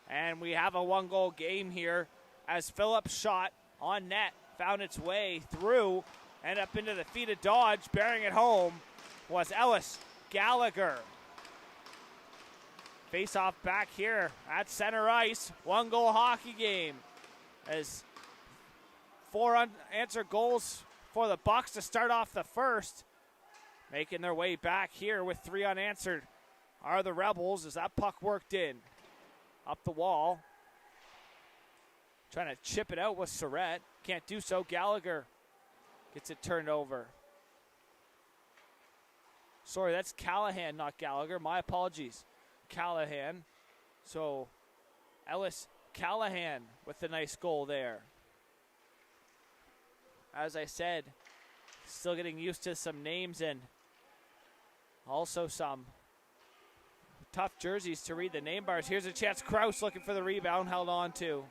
And we have a 1-goal game here as Phillips' shot on net found its way through and up into the feet of Dodge. Bearing it home was Ellis Gallagher. Face off back here at center ice. 1-goal hockey game as 4 unanswered goals for the Bucks to start off the first. Making their way back here with 3 unanswered are the Rebels as that puck worked in. Up the wall. Trying to chip it out with Surratt. Can't do so. Gallagher gets it turned over. Sorry, that's Callahan, not Gallagher. My apologies. Callahan. So Ellis Callahan with the nice goal there. As I said, still getting used to some names and also some tough jerseys to read the name bars. Here's a chance. Krause looking for the rebound, held on to.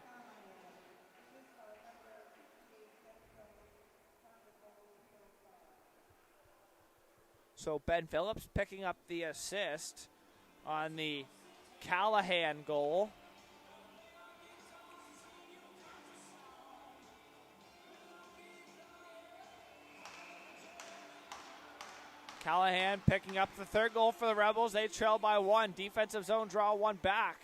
So Ben Phillips picking up the assist on the Callahan goal. Callahan picking up the 3rd goal for the Rebels. They trail by 1. Defensive zone draw 1 back.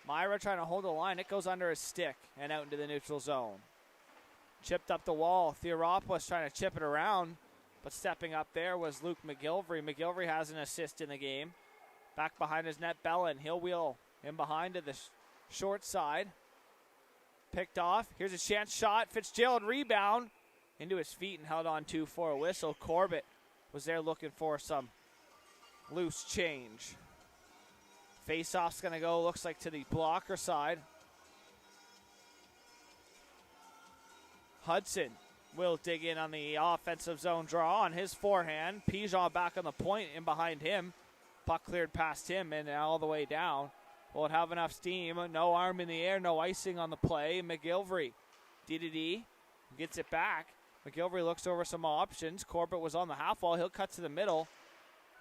Myra trying to hold the line. It goes under his stick and out into the neutral zone. Chipped up the wall. Theoropoulos trying to chip it around, but stepping up there was Luke McGilvery. McGilvery has an assist in the game. Back behind his net, Bellin. He'll wheel in behind to the short side. Picked off. Here's a chance shot. Fitzgerald rebound into his feet and held on to for a whistle. Corbett was there looking for some loose change. Face-off's going to go, looks like, to the blocker side. Hudson will dig in on the offensive zone draw on his forehand. Pigeon back on the point and behind him. Puck cleared past him and all the way down. Will it have enough steam? No arm in the air, no icing on the play. McGilvery, D gets it back. McGilvery looks over some options. Corbett was on the half wall. He'll cut to the middle.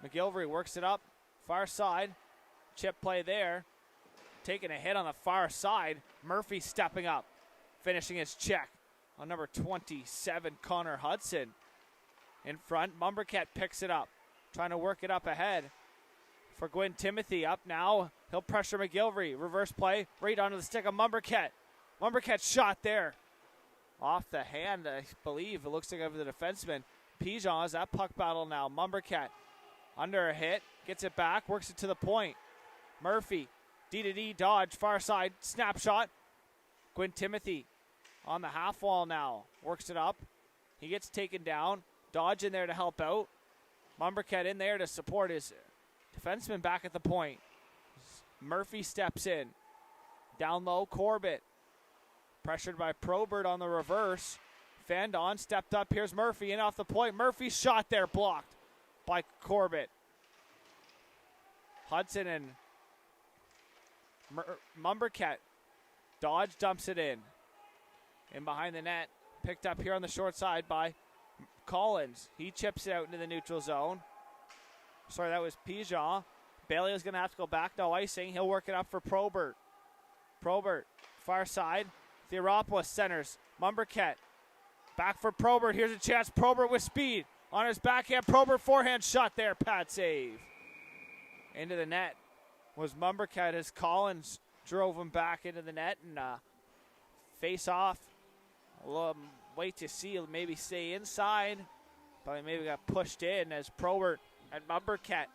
McGilvery works it up. Far side. Chip play there. Taking a hit on the far side. Murphy stepping up. Finishing his check on number 27, Connor Hudson. In front, Mumbercat picks it up. Trying to work it up ahead for Gwyn Timothy. Up now. He'll pressure McGilvery. Reverse play. Right onto the stick of Mumbercat. Mumbercat's shot there. Off the hand, I believe. It looks like over the defenseman. Pigeon is that puck battle now. Mumbercat under a hit. Gets it back. Works it to the point. Murphy. D dodge. Far side. Snapshot. Gwyn Timothy on the half wall now. Works it up. He gets taken down. Dodge in there to help out. Mumbercat in there to support his defenseman back at the point. Murphy steps in. Down low, Corbett. Pressured by Probert on the reverse. Fandon stepped up. Here's Murphy in off the point. Murphy's shot there blocked by Corbett. Hudson and Mumbercat. Dodge dumps it in. In behind the net. Picked up here on the short side by Collins. He chips it out into the neutral zone. Sorry, that was Pigeon. Bailey is going to have to go back. No icing. He'll work it up for Probert. Probert, far side. Theoropoulos centers. Mumbercat. Back for Probert. Here's a chance. Probert with speed. On his backhand. Probert forehand shot there. Pad save. Into the net was Mumbercat as Collins drove him back into the net. And face off. We'll wait to see. Maybe stay inside. But maybe got pushed in as Probert and Mumbercat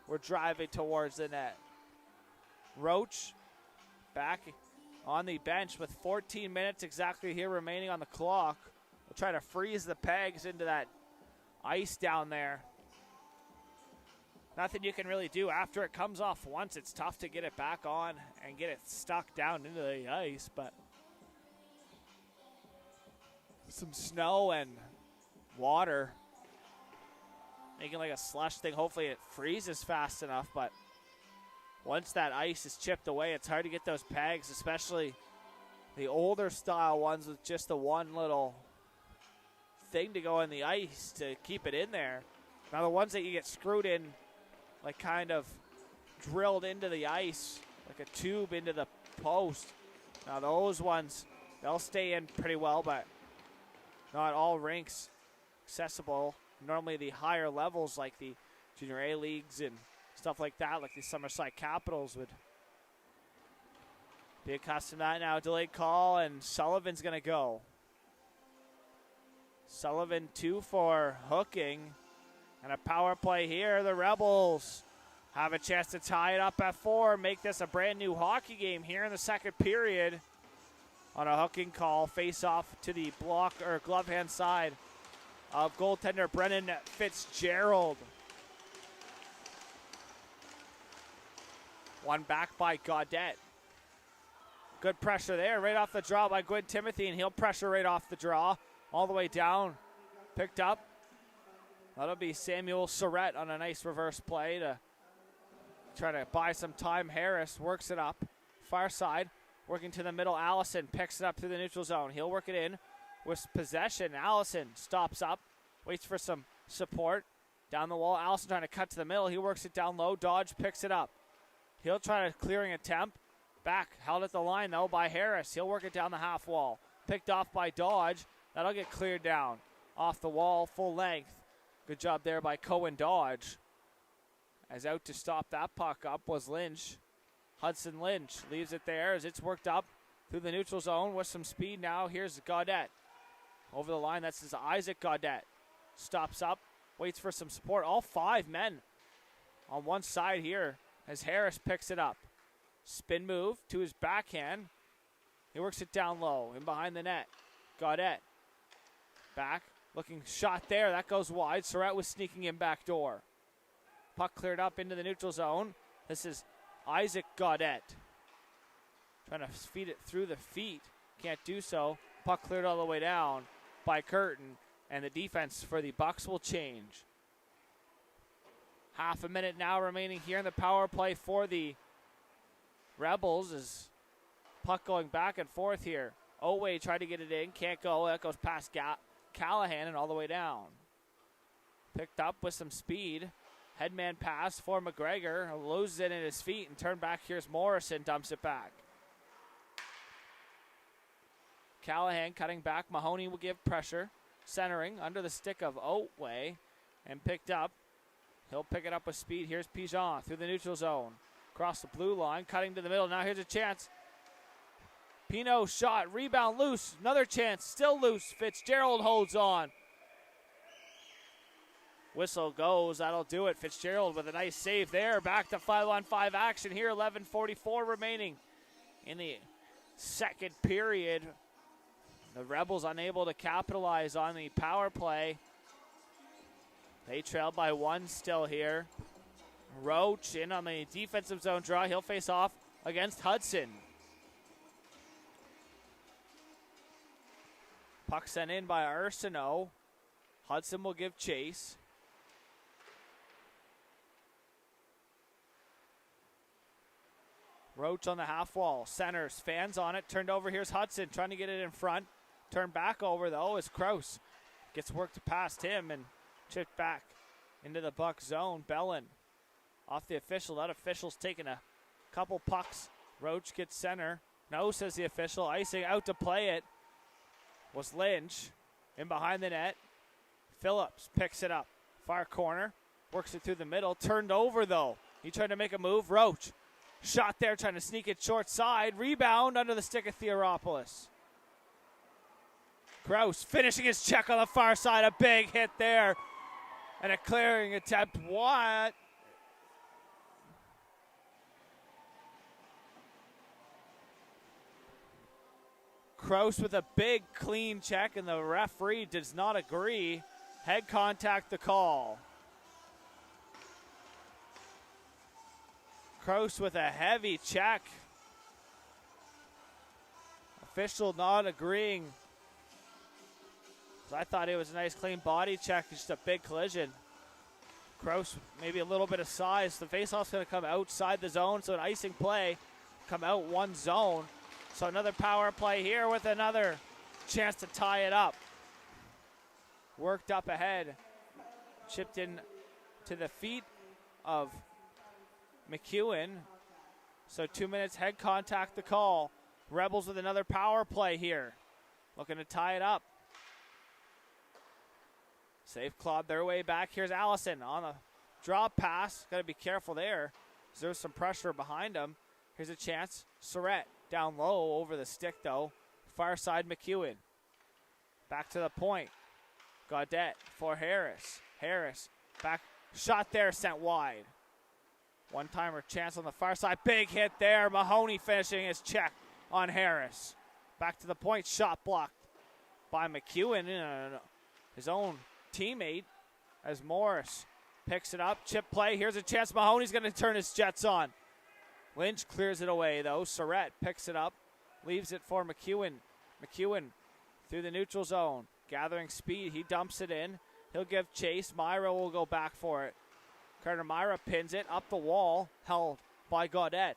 were driving towards the net. Roach back on the bench with 14 minutes exactly here remaining on the clock. We'll try to freeze the pegs into that ice down there. Nothing you can really do after it comes off once. It's tough to get it back on and get it stuck down into the ice, but some snow and water making like a slush thing. Hopefully it freezes fast enough, but once that ice is chipped away, it's hard to get those pegs, especially the older style ones with just the one little thing to go in the ice to keep it in there. Now the ones that you get screwed in, like kind of drilled into the ice, like a tube into the post. Now those ones, they'll stay in pretty well, but not all rinks accessible. Normally the higher levels like the Junior A leagues and stuff like that, like the Summerside Capitals would be accustomed to that. Now delayed call, and Sullivan's going to go. Sullivan 2 for hooking, and a power play here. The Rebels have a chance to tie it up at 4, make this a brand new hockey game here in the second period on a hooking call. Face off to the block or glove hand side of goaltender Brennan Fitzgerald. One back by Gaudette. Good pressure there, right off the draw by Gwyn Timothy, and he'll pressure right off the draw, all the way down. Picked up. That'll be Samuel Surrett on a nice reverse play to try to buy some time. Harris works it up. Far side, working to the middle. Allison picks it up through the neutral zone. He'll work it in with possession. Allison stops up, waits for some support. Down the wall, Allison trying to cut to the middle. He works it down low. Dodge picks it up. He'll try to clearing attempt. Back, held at the line, though, by Harris. He'll work it down the half wall. Picked off by Dodge. That'll get cleared down. Off the wall, full length. Good job there by Cohen Dodge. As out to stop that puck up was Lynch. Hudson Lynch leaves it there as it's worked up through the neutral zone with some speed now. Here's Gaudette. Over the line, that's Isaac Gaudette. Stops up, waits for some support. All 5 men on one side here as Harris picks it up. Spin move to his backhand. He works it down low and behind the net. Gaudette back, looking shot there. That goes wide. Surratt was sneaking in back door. Puck cleared up into the neutral zone. This is Isaac Gaudette. Trying to feed it through the feet. Can't do so. Puck cleared all the way down by Curtin. And the defense for the Bucks will change. Half a minute now remaining here in the power play for the Rebels. Is puck going back and forth here. Oway tried to get it in. Can't go. That goes past Callahan and all the way down. Picked up with some speed. Headman pass for McGregor. Loses it in his feet and turned back. Here's Morrison. Dumps it back. Callahan cutting back. Mahoney will give pressure. Centering under the stick of Otway and picked up. He'll pick it up with speed. Here's Pigeon through the neutral zone. Across the blue line. Cutting to the middle. Now here's a chance. Pino shot. Rebound loose. Another chance. Still loose. Fitzgerald holds on. Whistle goes. That'll do it. Fitzgerald with a nice save there. Back to 5-on-5 action here. 11:44 remaining in the second period. The Rebels unable to capitalize on the power play. They trail by 1 still here. Roach in on the defensive zone draw. He'll face off against Hudson. Puck sent in by Arsenault. Hudson will give chase. Roach on the half wall. Centers. Fans on it. Turned over. Here's Hudson trying to get it in front. Turned back over, though, as Kraus gets worked past him and chipped back into the Buck zone. Bellin off the official. That official's taking a couple pucks. Roach gets center. No, says the official. Icing out to play it was Lynch. In behind the net. Phillips picks it up. Far corner. Works it through the middle. Turned over, though. He tried to make a move. Roach. Shot there, trying to sneak it short side. Rebound under the stick of Theoropoulos. Kraus finishing his check on the far side. A big hit there. And a clearing attempt. What? Kraus with a big clean check, and the referee does not agree. Head contact the call. Kraus with a heavy check. Official not agreeing. I thought it was a nice clean body check, just a big collision. Kraus, maybe a little bit of size. The faceoff's going to come outside the zone, so an icing play, come out one zone. So another power play here with another chance to tie it up. Worked up ahead. Chipped in to the feet of McEwen. So 2 minutes, head contact the call. Rebels with another power play here. Looking to tie it up. Safe clawed their way back. Here's Allison on a drop pass. Got to be careful there. There's some pressure behind him. Here's a chance. Surratt down low over the stick, though. Far side McEwen. Back to the point. Gaudette for Harris. Harris back. Shot there, sent wide. One-timer chance on the far side. Big hit there. Mahoney finishing his check on Harris. Back to the point. Shot blocked by McEwen. His own teammate as Morris picks it up. Chip play. Here's a chance. Mahoney's going to turn his Jets on. Lynch clears it away, though. Surratt picks it up. Leaves it for McEwen. McEwen through the neutral zone. Gathering speed. He dumps it in. He'll give chase. Myra will go back for it. Carter Myra pins it up the wall. Held by Gaudette.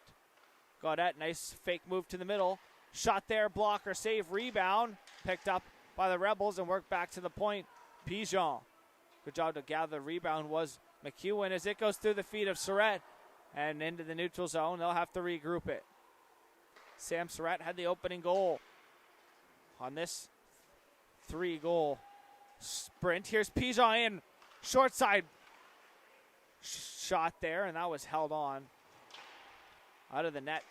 Gaudette, nice fake move to the middle. Shot there. Blocker save. Rebound. Picked up by the Rebels and worked back to the point. Pigeon. Good job to gather the rebound was McEwen as it goes through the feet of Surratt and into the neutral zone. They'll have to regroup it. Sam Surratt had the opening goal on this 3-goal sprint. Here's Pigeon in. Short side shot there, and that was held on out of the net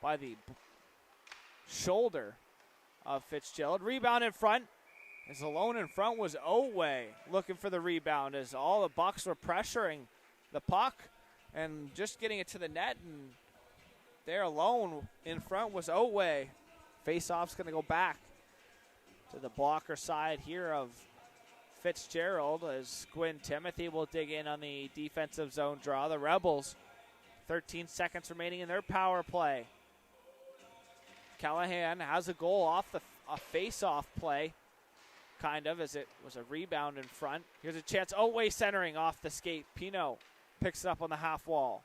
by the shoulder of Fitzgerald. Rebound in front. As alone in front was Oway looking for the rebound as all the Bucks were pressuring the puck and just getting it to the net, and there alone in front was Oway. Face-off's going to go back to the blocker side here of Fitzgerald as Gwynn Timothy will dig in on the defensive zone draw. The Rebels, 13 seconds remaining in their power play. Callahan has a goal off a face-off play, kind of, as it was a rebound in front. Here's a chance. Oway centering off the skate. Pino picks it up on the half wall.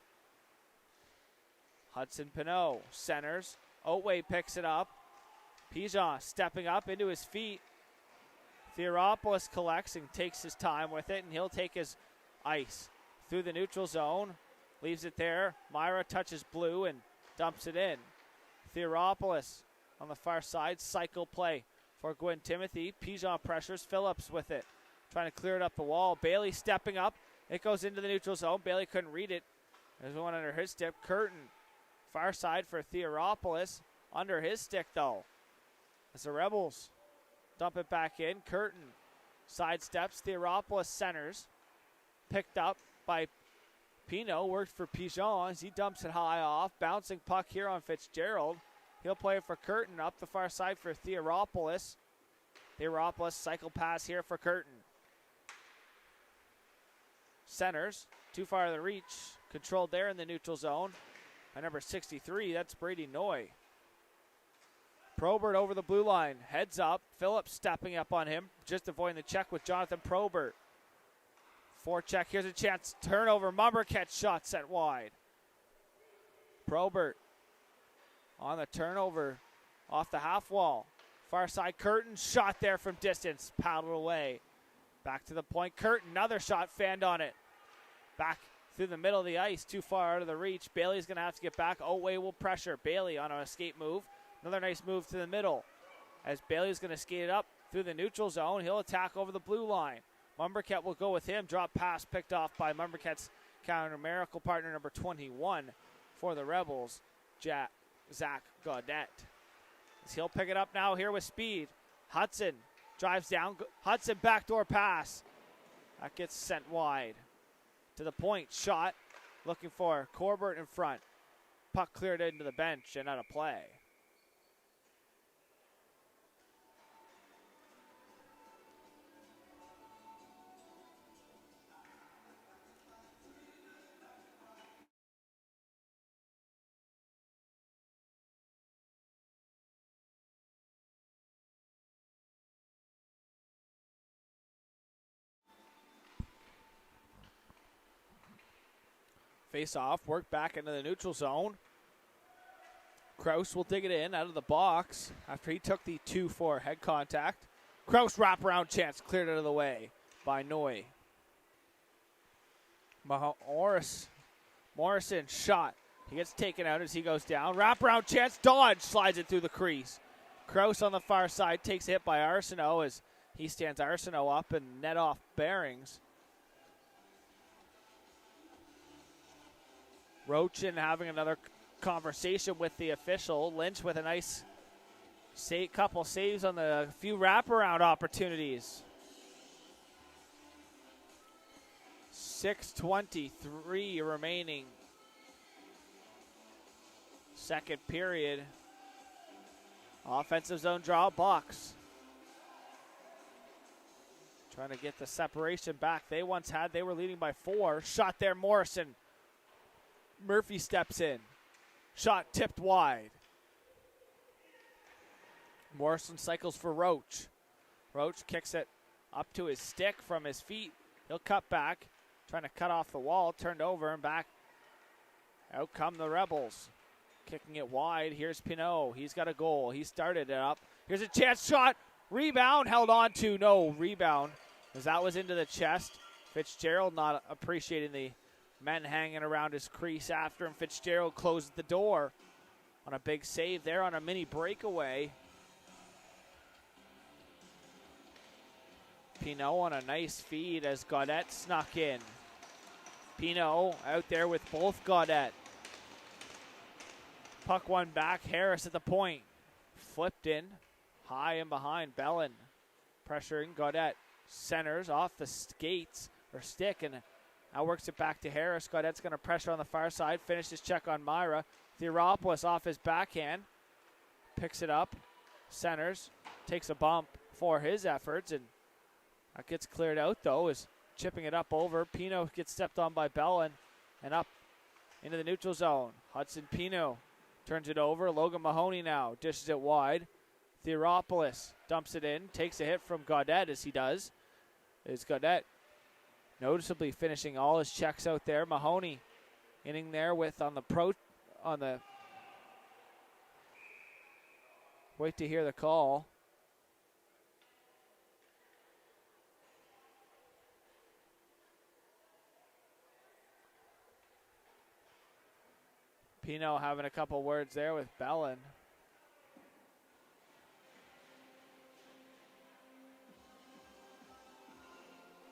Hudson Pinot centers. Oway picks it up. Pigeon stepping up into his feet. Theoropoulos collects and takes his time with it, and he'll take his ice through the neutral zone. Leaves it there. Myra touches blue and dumps it in. Theoropoulos on the far side. Cycle play for Gwynn Timothy. Pigeon pressures. Phillips with it. Trying to clear it up the wall. Bailey stepping up. It goes into the neutral zone. Bailey couldn't read it. There's one under his stick. Curtin. Far side for Theoropoulos. Under his stick, though. As the Rebels dump it back in. Curtin sidesteps. Theoropoulos centers. Picked up by Pino. Worked for Pigeon as he dumps it high off. Bouncing puck here on Fitzgerald. He'll play it for Curtin. Up the far side for Theoropoulos. Theoropoulos cycle pass here for Curtin. Centers. Too far to the reach. Controlled there in the neutral zone. By number 63, that's Brady Noy. Probert over the blue line. Heads up. Phillips stepping up on him. Just avoiding the check with Jonathan Probert. Forecheck. Here's a chance. Turnover. Mumberket shot set wide. Probert on the turnover off the half wall. Far side Curtin. Shot there from distance. Paddled away. Back to the point. Curtin. Another shot fanned on it. Back through the middle of the ice. Too far out of the reach. Bailey's going to have to get back. Oway will pressure. Bailey on an escape move. Another nice move to the middle. As Bailey's going to skate it up through the neutral zone. He'll attack over the blue line. Mumberket will go with him. Drop pass picked off by Mumberket's counter-numerical partner number 21 for the Rebels, Zach Gaudette. As he'll pick it up now here with speed. Hudson drives down. Hudson backdoor pass. That gets sent wide. To the point. Shot. Looking for Corbett in front. Puck cleared into the bench and out of play. Face off, work back into the neutral zone. Kraus will dig it in out of the box after he took the 2-4 head contact. Kraus wraparound chance cleared out of the way by Noy. Morrison shot He gets taken out as he goes down. Wraparound chance. Dodge slides it through the crease. Kraus on the far side takes a hit by Arsenault as he stands Arsenault up and net off bearings. Rochin having another conversation with the official. Lynch with a nice couple saves on the few wraparound opportunities. 6:23 remaining. Second period. Offensive zone draw, Bucks. Trying to get the separation back they once had. They were leading by 4. Shot there, Morrison. Murphy steps in. Shot tipped wide. Morrison cycles for Roach. Roach kicks it up to his stick from his feet. He'll cut back. Trying to cut off the wall. Turned over and back. Out come the Rebels. Kicking it wide. Here's Pinot. He's got a goal. He started it up. Here's a chance shot. Rebound held on to. No rebound as that was into the chest. Fitzgerald not appreciating the men hanging around his crease after him. Fitzgerald closed the door on a big save there on a mini breakaway. Pinot on a nice feed as Gaudette snuck in. Pinot out there with both Gaudette. Puck one back. Harris at the point. Flipped in. High and behind. Bellin pressuring Gaudette. Centers off the skates or stick and now works it back to Harris. Gaudette's going to pressure on the far side. Finished his check on Myra. Theoropoulos off his backhand. Picks it up. Centers. Takes a bump for his efforts and that gets cleared out though as chipping it up over. Pino gets stepped on by Bellin and up into the neutral zone. Hudson Pino turns it over. Logan Mahoney now dishes it wide. Theoropoulos dumps it in. Takes a hit from Gaudette as he does. Is Gaudette noticeably finishing all his checks out there. Mahoney inning there with on the wait to hear the call. Pino having a couple words there with Bellin.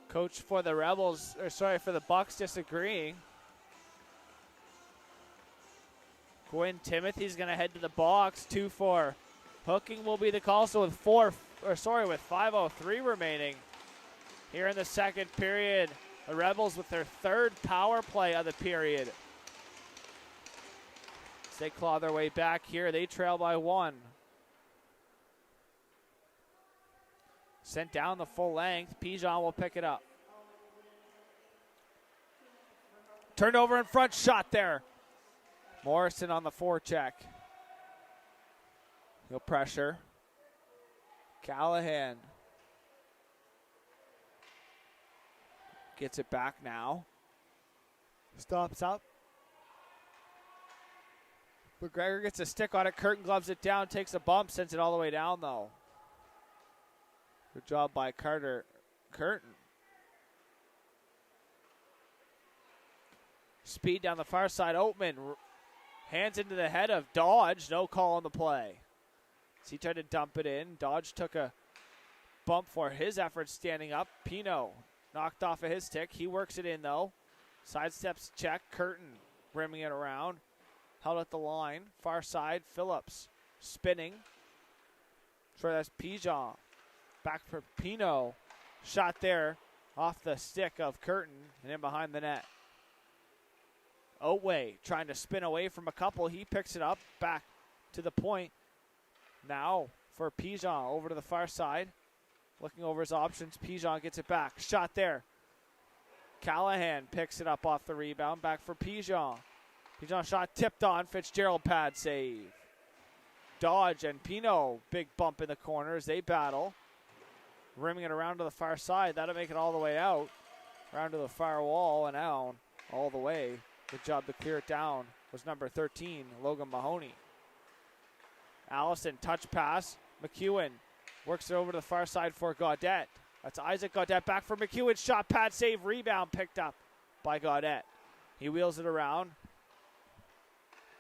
Coach for the Rebels, or sorry, for the Bucks disagreeing. Gwyn Timothy's going to head to the box. 2-4. Hooking will be the call. So with 5:03 remaining here in the second period, the Rebels with their third power play of the period. As they claw their way back here, they trail by 1. Sent down the full length. Pigeon will pick it up. Turned over in front, shot there. Morrison on the forecheck. He'll pressure. Callahan gets it back now. Stops up. McGregor gets a stick on it. Curtin gloves it down, takes a bump, sends it all the way down though. Good job by Carter Curtin. Speed down the far side. Oatman hands into the head of Dodge. No call on the play. As he tried to dump it in. Dodge took a bump for his efforts standing up. Pino knocked off of his stick. He works it in though. Sidesteps check. Curtin rimming it around. Held at the line. Far side. Phillips spinning. Sure, that's Pigeon. Back for Pino. Shot there off the stick of Curtin and in behind the net. Otway trying to spin away from a couple. He picks it up back to the point. Now for Pigeon over to the far side. Looking over his options. Pigeon gets it back. Shot there. Callahan picks it up off the rebound. Back for Pigeon. Pigeon shot tipped on. Fitzgerald pad save. Dodge and Pino. Big bump in the corner as they battle. Rimming it around to the far side. That'll make it all the way out. Around to the far wall and down all the way. Good job to clear it down was number 13, Logan Mahoney. Allison, touch pass. McEwen works it over to the far side for Gaudette. That's Isaac Gaudette back for McEwen. Shot, pad, save, rebound picked up by Gaudette. He wheels it around.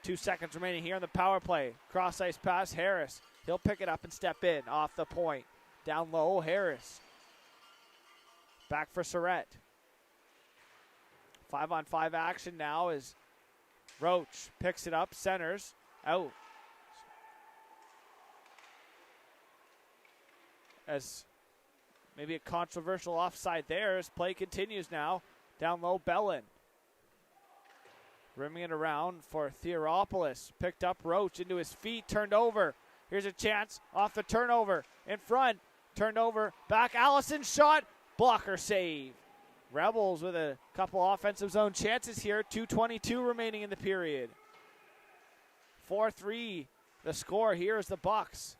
2 seconds remaining here on the power play. Cross ice pass, Harris. He'll pick it up and step in off the point. Down low, Harris. Back for Surratt. 5-on-5 action now as Roach picks it up, centers, out. As maybe a controversial offside there as play continues now. Down low, Bellin. Rimming it around for Theoropoulos. Picked up Roach into his feet, turned over. Here's a chance off the turnover. In front, turned over. Back, Allison shot. Blocker save. Rebels with a couple offensive zone chances here. 2:22 remaining in the period. 4-3 the score. Here's the Bucks.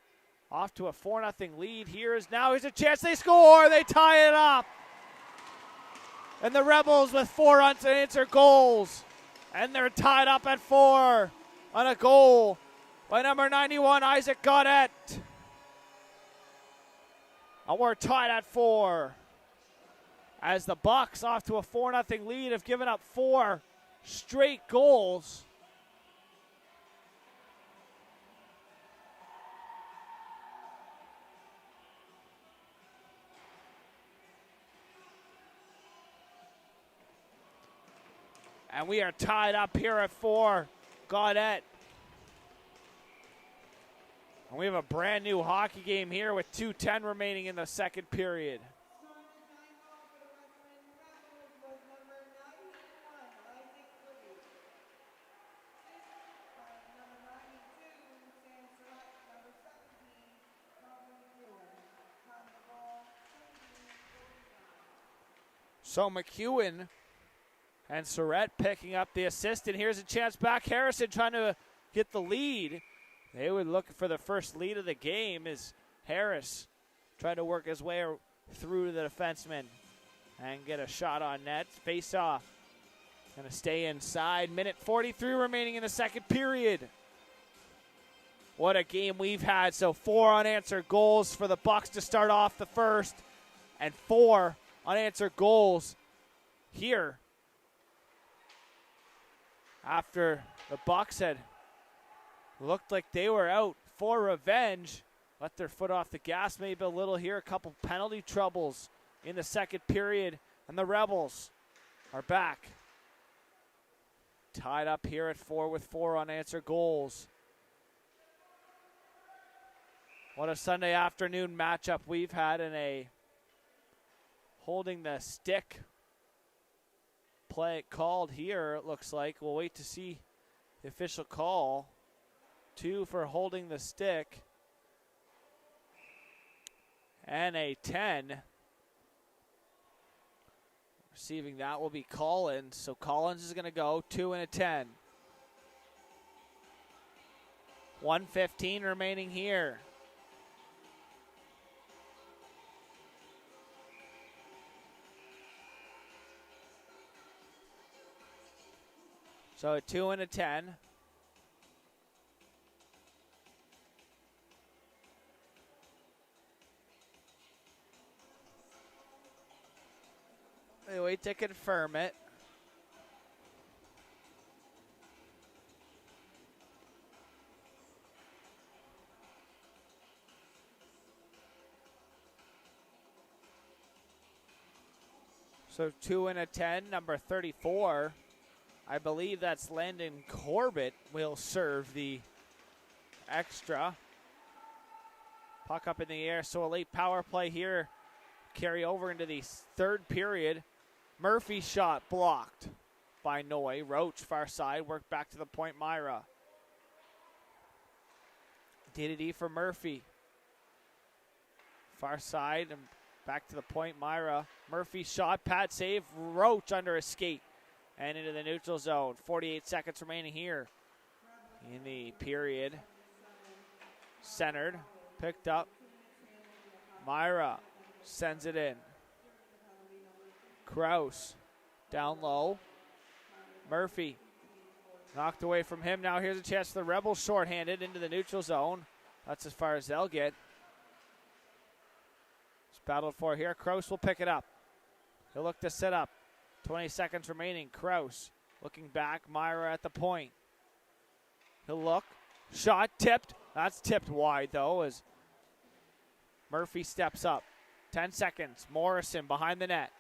Off to a 4-0 lead. Here's a chance. They score. They tie it up. And the Rebels with 4 unanswered goals. And they're tied up at 4 on a goal by number 91, Isaac Gaudette. And we're tied at 4. As the Bucks, off to a 4-0 lead, have given up 4 straight goals. And we are tied up here at 4. Gaudette. And we have a brand new hockey game here with 2:10 remaining in the second period. So McEwen and Surratt picking up the assist, and here's a chance back. Harrison trying to get the lead. They were looking for the first lead of the game as Harris tried to work his way through the defenseman and get a shot on net. Face off. Going to stay inside. Minute 43 remaining in the second period. What a game we've had. So 4 unanswered goals for the Bucks to start off the first, and 4 unanswered goals here after the Bucks had looked like they were out for revenge. Let their foot off the gas maybe a little here. A couple penalty troubles in the second period, and the Rebels are back. Tied up here at 4 with 4 unanswered goals. What a Sunday afternoon matchup we've had in a holding the stick play called here, it looks like. We'll wait to see the official call. 2 for holding the stick. And a 10. Receiving that will be Collins. So Collins is going to go 2 and a 10. 1:15 remaining here. So a 2 and a 10. They wait to confirm it. So 2 and a 10, number 34. I believe that's Landon Corbett will serve the extra. Puck up in the air, so a late power play here. Carry over into the third period. Murphy's shot blocked by Noy. Roach far side, work back to the point, Myra. DDD for Murphy. Far side and back to the point, Myra. Murphy's shot, pad save, Roach under a skate. And into the neutral zone. 48 seconds remaining here in the period. Centered. Picked up. Myra sends it in. Kraus down low. Murphy knocked away from him. Now here's a chance for the Rebels shorthanded into the neutral zone. That's as far as they'll get. It's battled for here. Kraus will pick it up. He'll look to set up. 20 seconds remaining. Kraus looking back. Myra at the point. He'll look. Shot tipped. That's tipped wide, though, as Murphy steps up. 10 seconds. Morrison behind the net.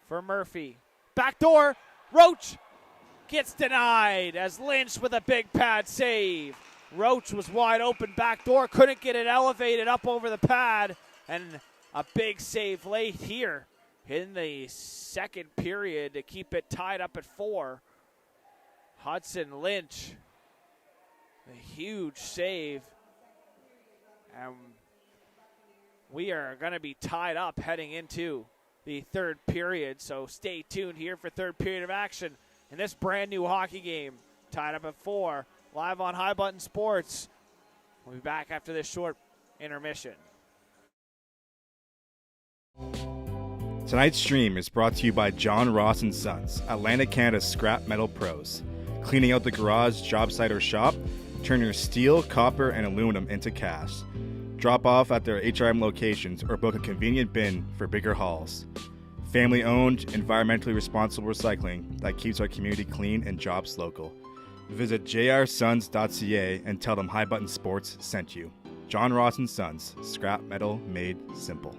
For Murphy. Back door. Roach gets denied as Lynch with a big pad save. Roach was wide open back door. Couldn't get it elevated up over the pad. And a big save late here in the second period to keep it tied up at 4. Hudson Lynch. A huge save. And we are going to be tied up heading into the third period. So stay tuned here for third period of action in this brand new hockey game. Tied up at 4. Live on High Button Sports. We'll be back after this short intermission. Tonight's stream is brought to you by John Ross & Sons, Atlantic Canada's scrap metal pros. Cleaning out the garage, job site, or shop, turn your steel, copper, and aluminum into cash. Drop off at their HRM locations or book a convenient bin for bigger hauls. Family-owned, environmentally responsible recycling that keeps our community clean and jobs local. Visit jrsons.ca and tell them High Button Sports sent you. John Ross & Sons, scrap metal made simple.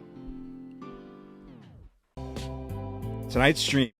Tonight's stream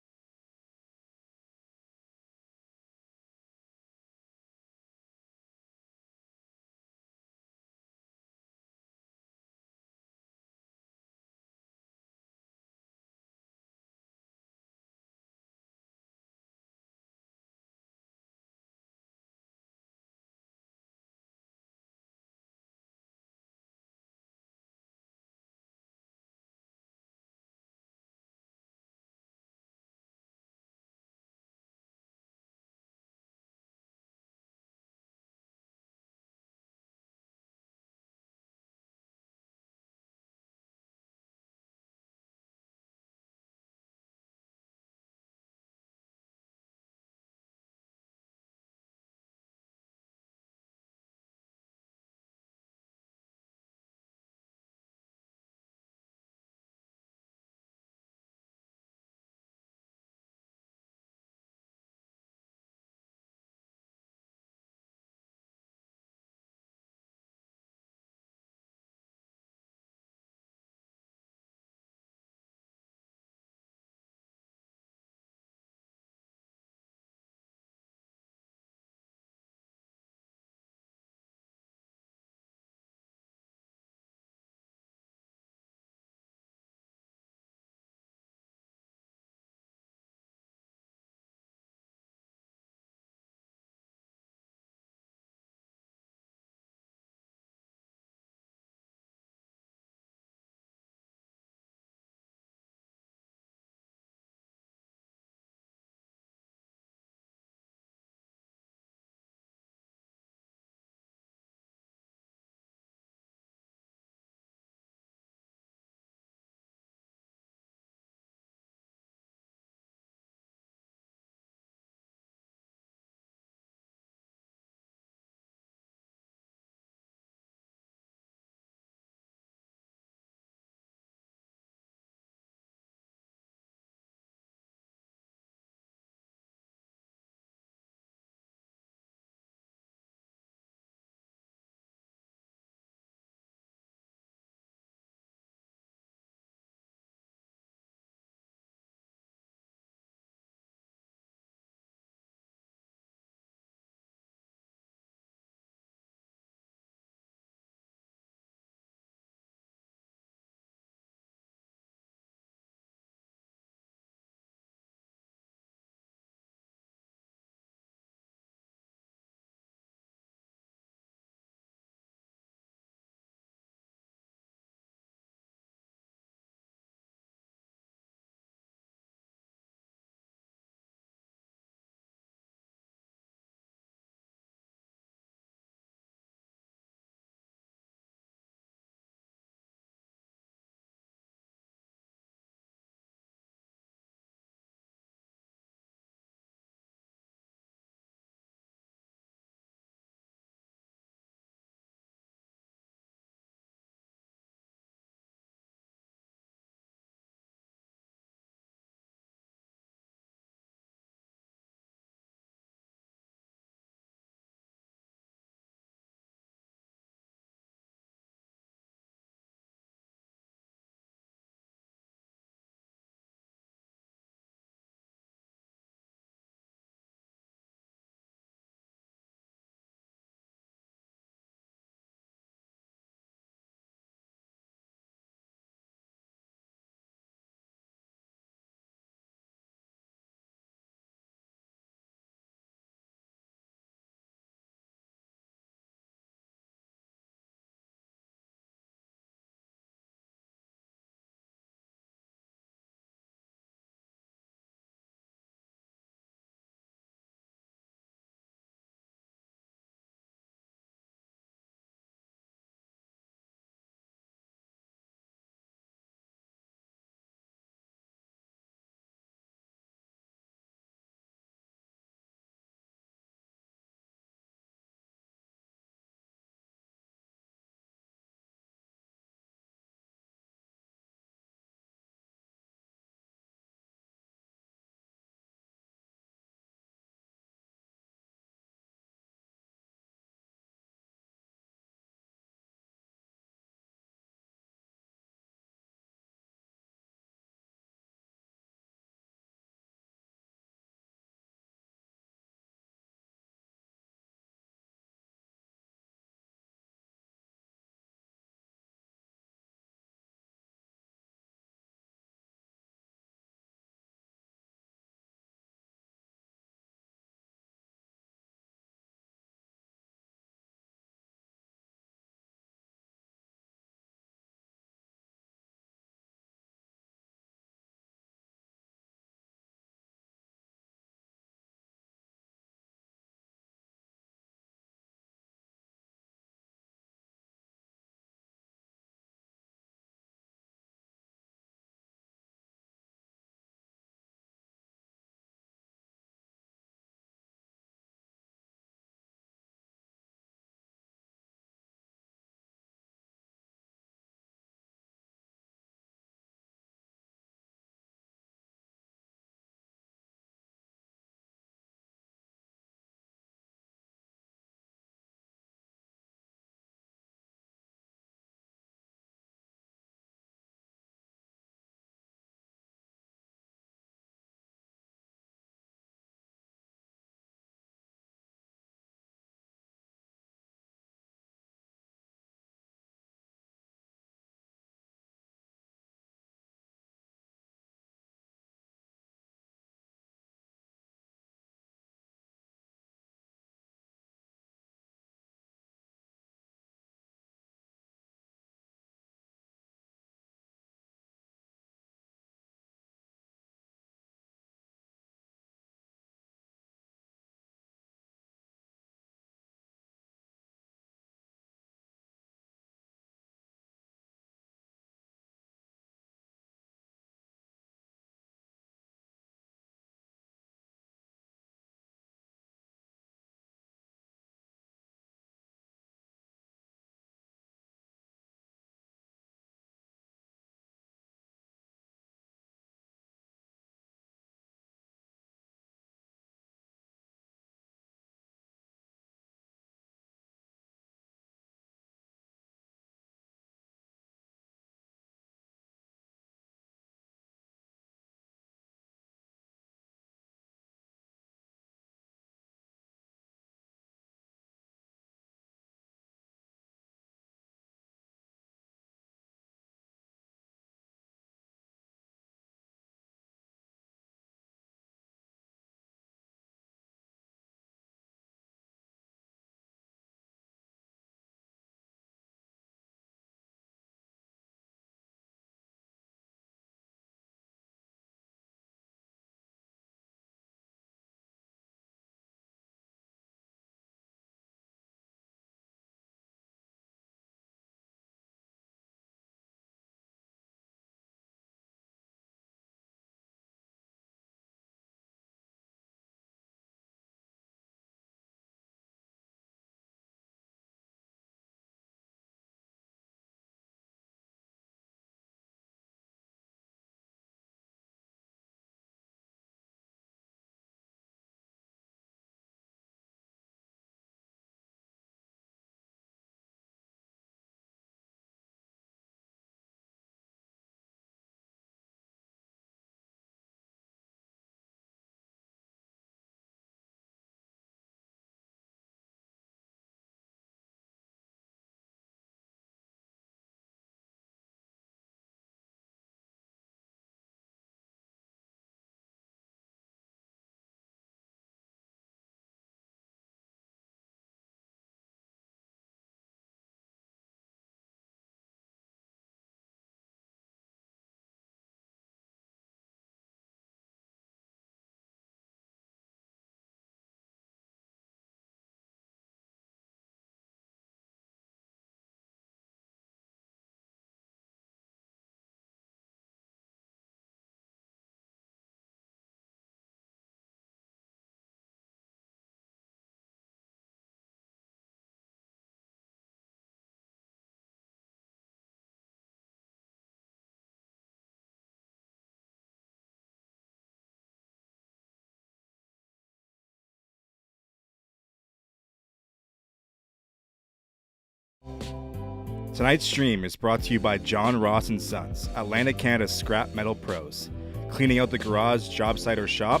Tonight's stream is brought to you by John Ross & Sons, Atlantic Canada's scrap metal pros. Cleaning out the garage, job site, or shop,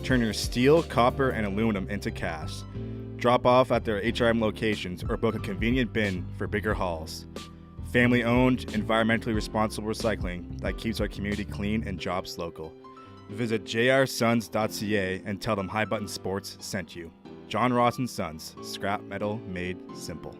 turn your steel, copper, and aluminum into cash. Drop off at their HRM locations or book a convenient bin for bigger hauls. Family-owned, environmentally responsible recycling that keeps our community clean and jobs local. Visit jrsons.ca and tell them High Button Sports sent you. John Ross & Sons, scrap metal made simple.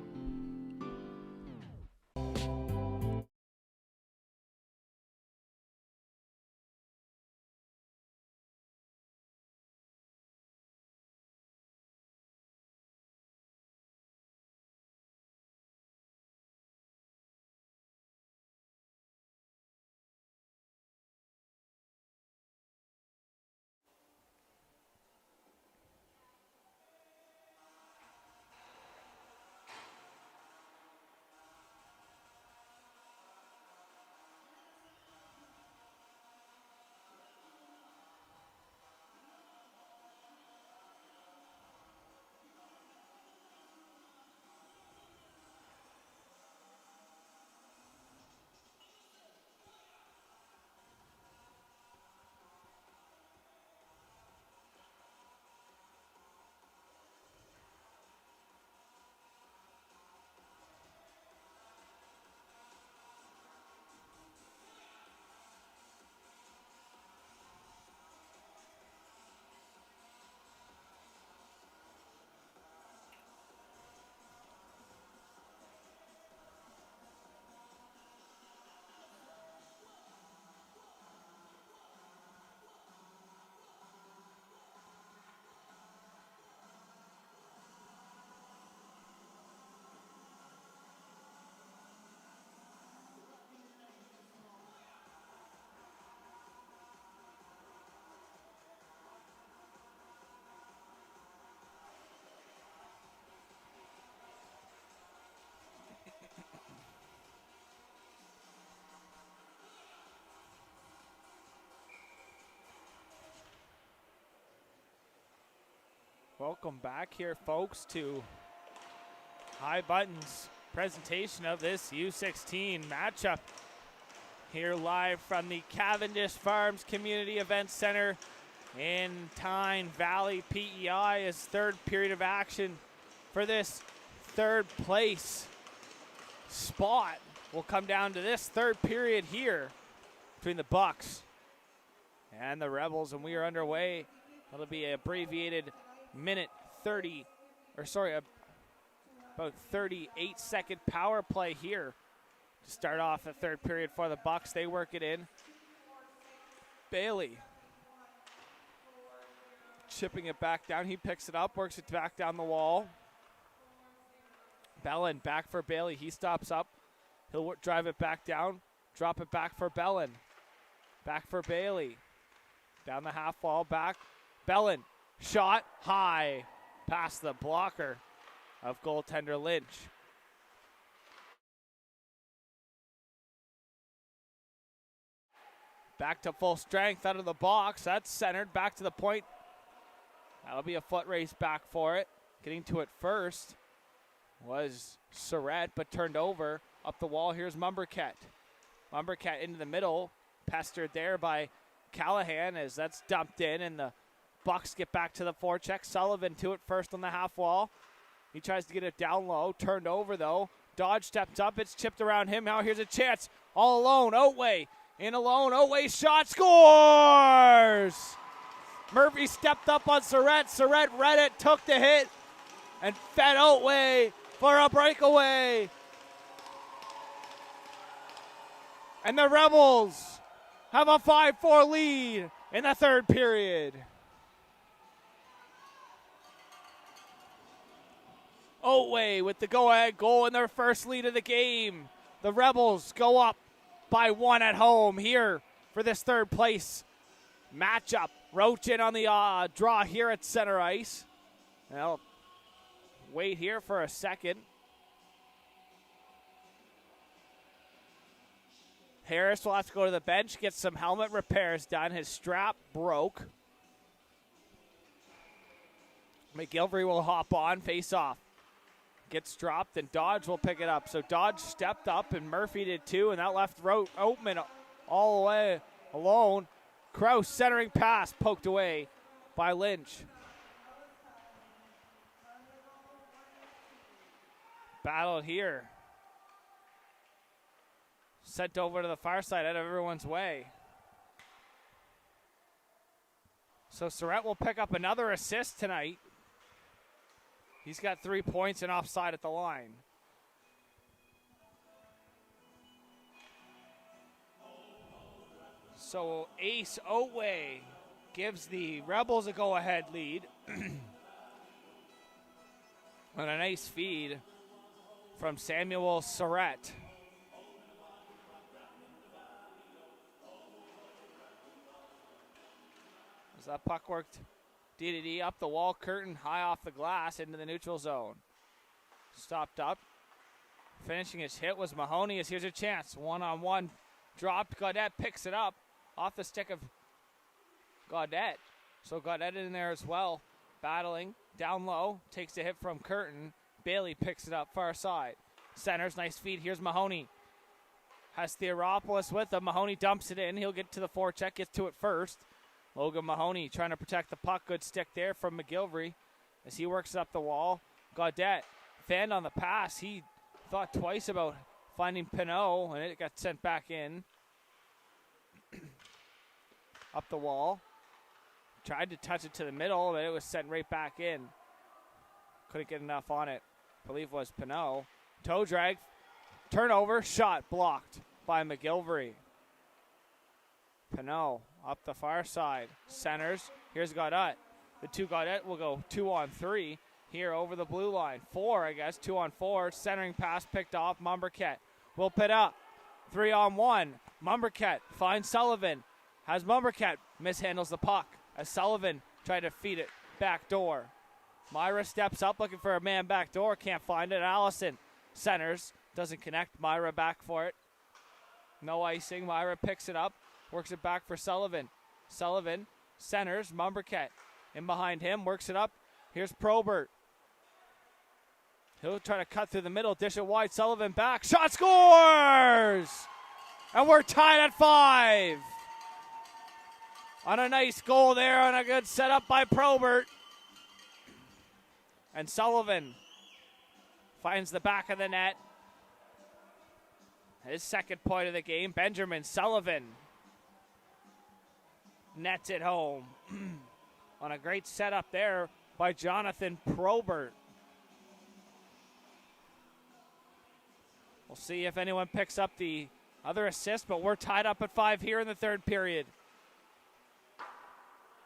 Welcome back here, folks, to High Button's presentation of this U16 matchup. Here live from the Cavendish Farms Community Event Center in Tyne Valley, PEI, is third period of action for this third place spot. Will come down to this third period here between the Bucks and the Rebels, and we are underway. That'll be an abbreviated minute 30, or sorry, about 38-second power play here to start off the third period for the Bucks. They work it in. Bailey chipping it back down. He picks it up, works it back down the wall. Bellin back for Bailey. He stops up. He'll drive it back down, drop it back for Bellin. Back for Bailey. Down the half wall, back. Bellin. Shot high past the blocker of goaltender Lynch. Back to full strength out of the box. That's centered back to the point. That'll be a foot race back for it. Getting to it first was Surratt, but turned over. Up the wall, here's Mumbercat. Mumbercat into the middle. Pestered there by Callahan as that's dumped in, and the Bucks get back to the forecheck. Sullivan to it first on the half wall. He tries to get it down low. Turned over, though. Dodge steps up. It's chipped around him. Now here's a chance. All alone. Otway. In alone. Otway shot. Scores! Murphy stepped up on Surratt. Surratt read it. Took the hit. And fed Otway for a breakaway. And the Rebels have a 5-4 lead in the third period. Otway with the go-ahead goal in their first lead of the game. The Rebels go up by one at home here for this third place matchup. Roach in on the draw here at center ice. They'll wait here for a second. Harris will have to go to the bench, get some helmet repairs done. His strap broke. McGilvery will hop on, face off. gets dropped, and Dodge will pick it up. So Dodge stepped up, and Murphy did too, and that left Oatman all the way alone. Kraus centering pass poked away by Lynch. Battle here. Sent over to the far side out of everyone's way. So Surratt will pick up another assist tonight. He's got 3 points and offside at the line. So Ace Otway gives the Rebels a go-ahead lead. On a nice feed from Samuel Surratt. As that puck worked D up the wall, Curtin high off the glass into the neutral zone. Stopped up. Finishing his hit was Mahoney as here's a chance. One-on-one dropped. Gaudette picks it up off the stick of Gaudette. So Gaudette in there as well. Battling down low. Takes the hit from Curtin. Bailey picks it up far side. Centers, nice feed. Here's Mahoney. Has Theoropoulos with him. Mahoney dumps it in. He'll get to the forecheck. Gets to it first. Logan Mahoney trying to protect the puck. Good stick there from McGilvery as he works up the wall. Gaudette fanned on the pass. He thought twice about finding Pinot, and it got sent back in. Up the wall. Tried to touch it to the middle, but it was sent right back in. Couldn't get enough on it. I believe it was Pinot. Toe drag. Turnover. Shot blocked by McGilvery. Pinot up the far side. Centers. Here's Gaudette. The two Gaudette will go 2-on-3 here over the blue line. 4, I guess. 2-on-4. Centering pass picked off. Mumberket will pit up. 3-on-1. Mumberket finds Sullivan. Has Mumberket mishandles the puck as Sullivan tried to feed it back door. Myra steps up looking for a man back door. Can't find it. Allison centers. Doesn't connect. Myra back for it. No icing. Myra picks it up. Works it back for Sullivan. Sullivan centers. Mumberket in behind him. Works it up. Here's Probert. He'll try to cut through the middle. Dish it wide. Sullivan back. Shot scores! And we're tied at 5. On a nice goal there. On a good setup by Probert. And Sullivan finds the back of the net. His second point of the game. Benjamin Sullivan nets it home. On a great setup there by Jonathan Probert. We'll see if anyone picks up the other assist, but we're tied up at 5 here in the third period.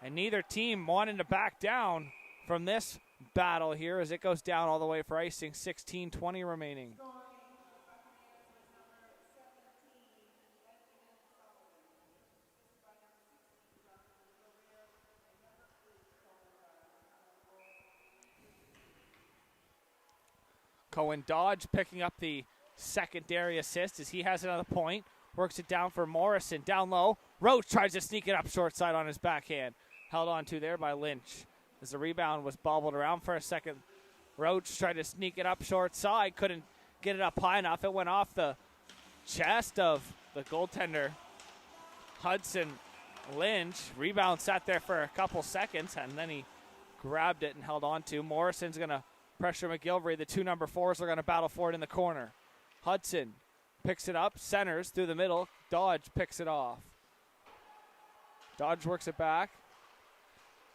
And neither team wanting to back down from this battle here as it goes down all the way for icing. 16:20 remaining. Cohen Dodge picking up the secondary assist as he has another point. Works it down for Morrison. Down low. Roach tries to sneak it up short side on his backhand. Held on to there by Lynch. As the rebound was bobbled around for a second. Roach tried to sneak it up short side. Couldn't get it up high enough. It went off the chest of the goaltender, Hudson Lynch. Rebound sat there for a couple seconds, and then he grabbed it and held on to. Morrison's going to pressure McGilvery. The two number 4s are going to battle for it in the corner. Hudson picks it up, centers through the middle. Dodge picks it off. Dodge works it back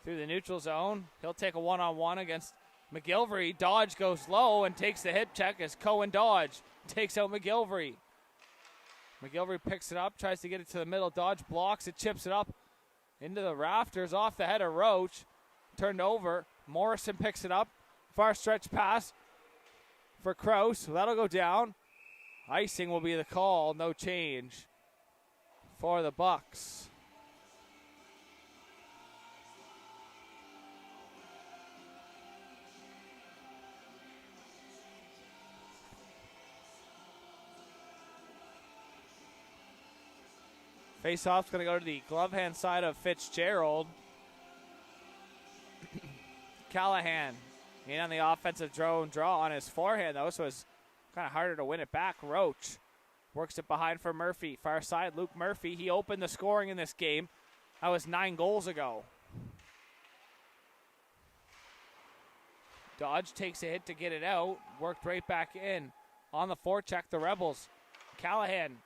through the neutral zone. He'll take a one-on-one against McGilvery. Dodge goes low and takes the hip check as Cohen Dodge takes out McGilvery. McGilvery picks it up, tries to get it to the middle. Dodge blocks it, chips it up into the rafters off the head of Roach. Turned over. Morrison picks it up. Far stretch pass for Kraus. So that'll go down. Icing will be the call. No change for the Bucks. Face-off's going to go to the glove hand side of Fitzgerald. Callahan In on the offensive drone draw on his forehand, though, so it's kind of harder to win it back. Roach works it behind for Murphy. Far side, Luke Murphy. He opened the scoring in this game. That was 9 goals ago. Dodge takes a hit to get it out. Worked right back in. On the forecheck, the Rebels. Callahan.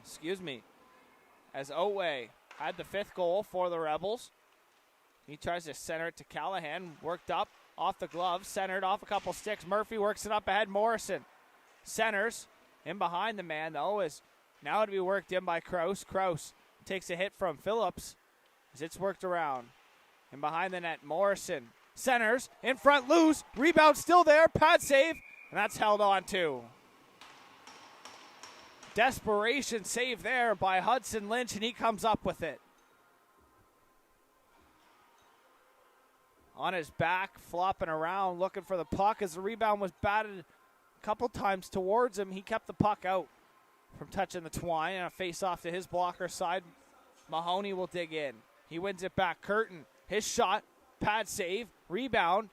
Excuse me. As Otway had the 5th goal for the Rebels. He tries to center it to Callahan. Worked up. Off the glove. Centered off a couple sticks. Murphy works it up ahead. Morrison. Centers. In behind the man, though, is now to be worked in by Kraus. Kraus takes a hit from Phillips as it's worked around. And behind the net, Morrison centers, in front, loose, rebound still there, pad save, and that's held on to. Desperation save there by Hudson Lynch, and he comes up with it. On his back, flopping around, looking for the puck as the rebound was batted a couple times towards him. He kept the puck out from touching the twine, and a face-off to his blocker side. Mahoney will dig in. He wins it back. Curtin. His shot, pad save, rebound.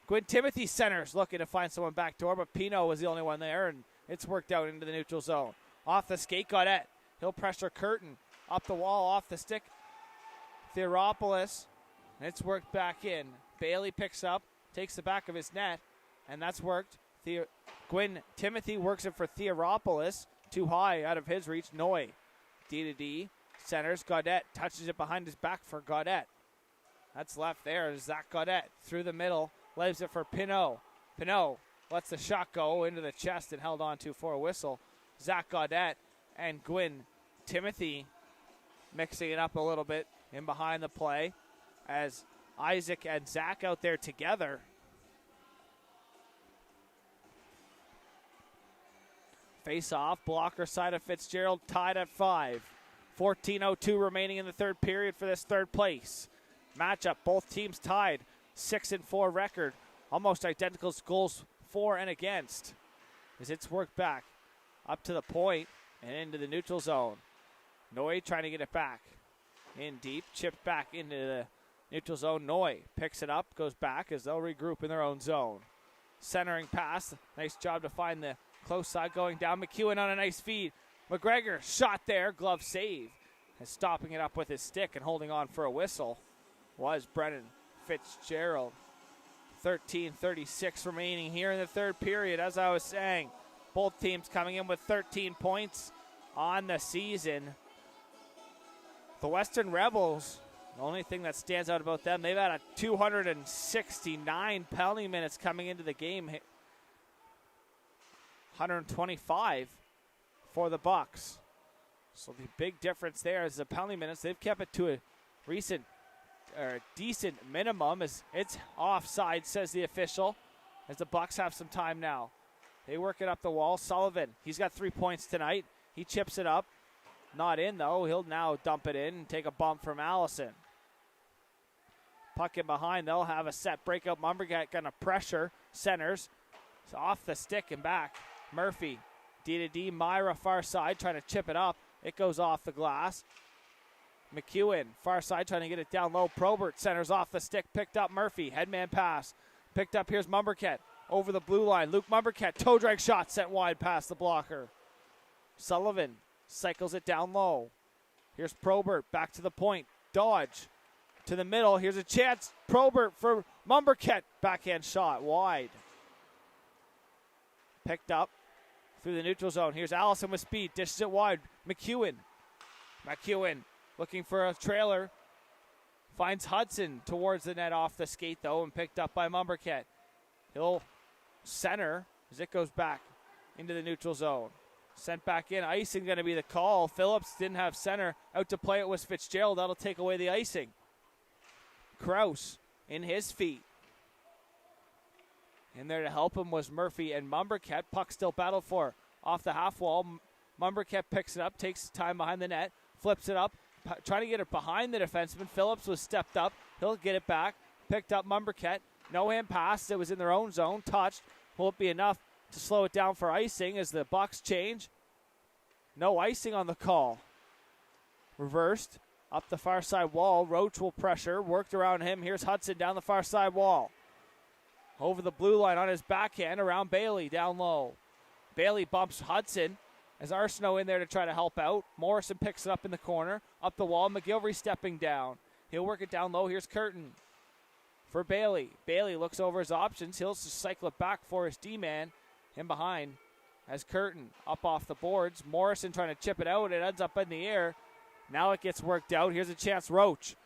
Gwyn Timothy centers, looking to find someone backdoor, but Pino was the only one there, and it's worked out into the neutral zone. Off the skate, Gaudette. He'll pressure Curtin. Up the wall, off the stick. Theoropoulos, and it's worked back in. Bailey picks up, takes the back of his net, and that's worked. Gwyn Timothy works it for Theoropoulos. Too high, out of his reach. Noy, D-to-D, centers. Gaudette touches it behind his back for Gaudette. That's left there. Zach Gaudette through the middle. Leaves it for Pinot. Pinot lets the shot go into the chest and held on to for a whistle. Zach Gaudette and Gwyn Timothy mixing it up a little bit in behind the play as Isaac and Zach out there together. Face off. Blocker side of Fitzgerald tied at 5. 14:02 remaining in the third period for this third place matchup. Both teams tied, 6-4 record, almost identical goals for and against. As it's worked back up to the point and into the neutral zone. Noy trying to get it back in deep, chipped back into the neutral zone. Noy picks it up, goes back as they'll regroup in their own zone. Centering pass, nice job to find the close side going down. McEwen on a nice feed. McGregor shot there, glove save, and stopping it up with his stick and holding on for a whistle was Brennan Fitzgerald. 13:36 remaining here in the third period. As I was saying, both teams coming in with 13 points on the season. The Western Rebels, the only thing that stands out about them, they've had a 269 penalty minutes coming into the game. 125 for the Bucks. So the big difference there is the penalty minutes. They've kept it to a decent minimum as it's offside, says the official, as the Bucks have some time now. They work it up the wall. Sullivan, he's got 3 points tonight. He chips it up. Not in, though. He'll now dump it in and take a bump from Allison. Puck in behind. They'll have a set breakout. Mumbergat going to pressure. Centers. It's off the stick and back. Murphy, D-to-D. Myra far side trying to chip it up. It goes off the glass. McEwen, far side, trying to get it down low. Probert centers off the stick, picked up Murphy. Headman pass. Picked up, here's Mumbercat over the blue line. Luke Mumbercat, toe drag shot sent wide past the blocker. Sullivan cycles it down low. Here's Probert, back to the point. Dodge to the middle. Here's a chance. Probert for Mumbercat. Backhand shot, wide. Picked up through the neutral zone. Here's Allison with speed, dishes it wide. McEwen looking for a trailer. Finds Hudson towards the net off the skate, though, and picked up by Mumbercat. He'll center as it goes back into the neutral zone. Sent back in. Icing going to be the call. Phillips didn't have center. Out to play it was Fitzgerald. That'll take away the icing. Kraus in his feet. In there to help him was Murphy and Mumbercat. Puck still battled for. Off the half wall. Mumbercat picks it up, takes time behind the net, flips it up, trying to get it behind the defenseman. Phillips was stepped up. He'll get it back. Picked up Mumbercat. No hand pass. It was in their own zone. Touched. Won't be enough to slow it down for icing as the Bucks change. No icing on the call. Reversed Up the far side wall. Roach will pressure. Worked around him. Here's Hudson down the far side wall. Over the blue line on his backhand around Bailey down low. Bailey bumps Hudson as Arsenault in there to try to help out. Morrison picks it up in the corner. Up the wall. McGilvery stepping down. He'll work it down low. Here's Curtin for Bailey. Bailey looks over his options. He'll just cycle it back for his D-man. In behind as Curtin up off the boards. Morrison trying to chip it out. It ends up in the air. Now it gets worked out. Here's a chance. Roach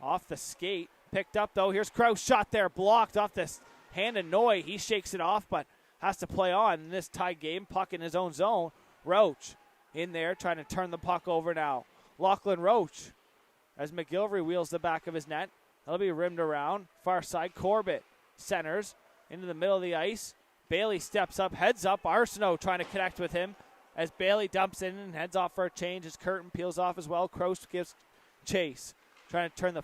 off the skate. Picked up, though. Here's Kraus. Shot there. Blocked off this hand of Noy. He shakes it off, but has to play on in this tie game. Puck in his own zone. Roach in there trying to turn the puck over now. Lachlan Roach as McGilvery wheels the back of his net. That'll be rimmed around. Far side. Corbett centers into the middle of the ice. Bailey steps up, heads up. Arsenault trying to connect with him as Bailey dumps in and heads off for a change as Curtin peels off as well. Kraus gives chase. Trying to turn the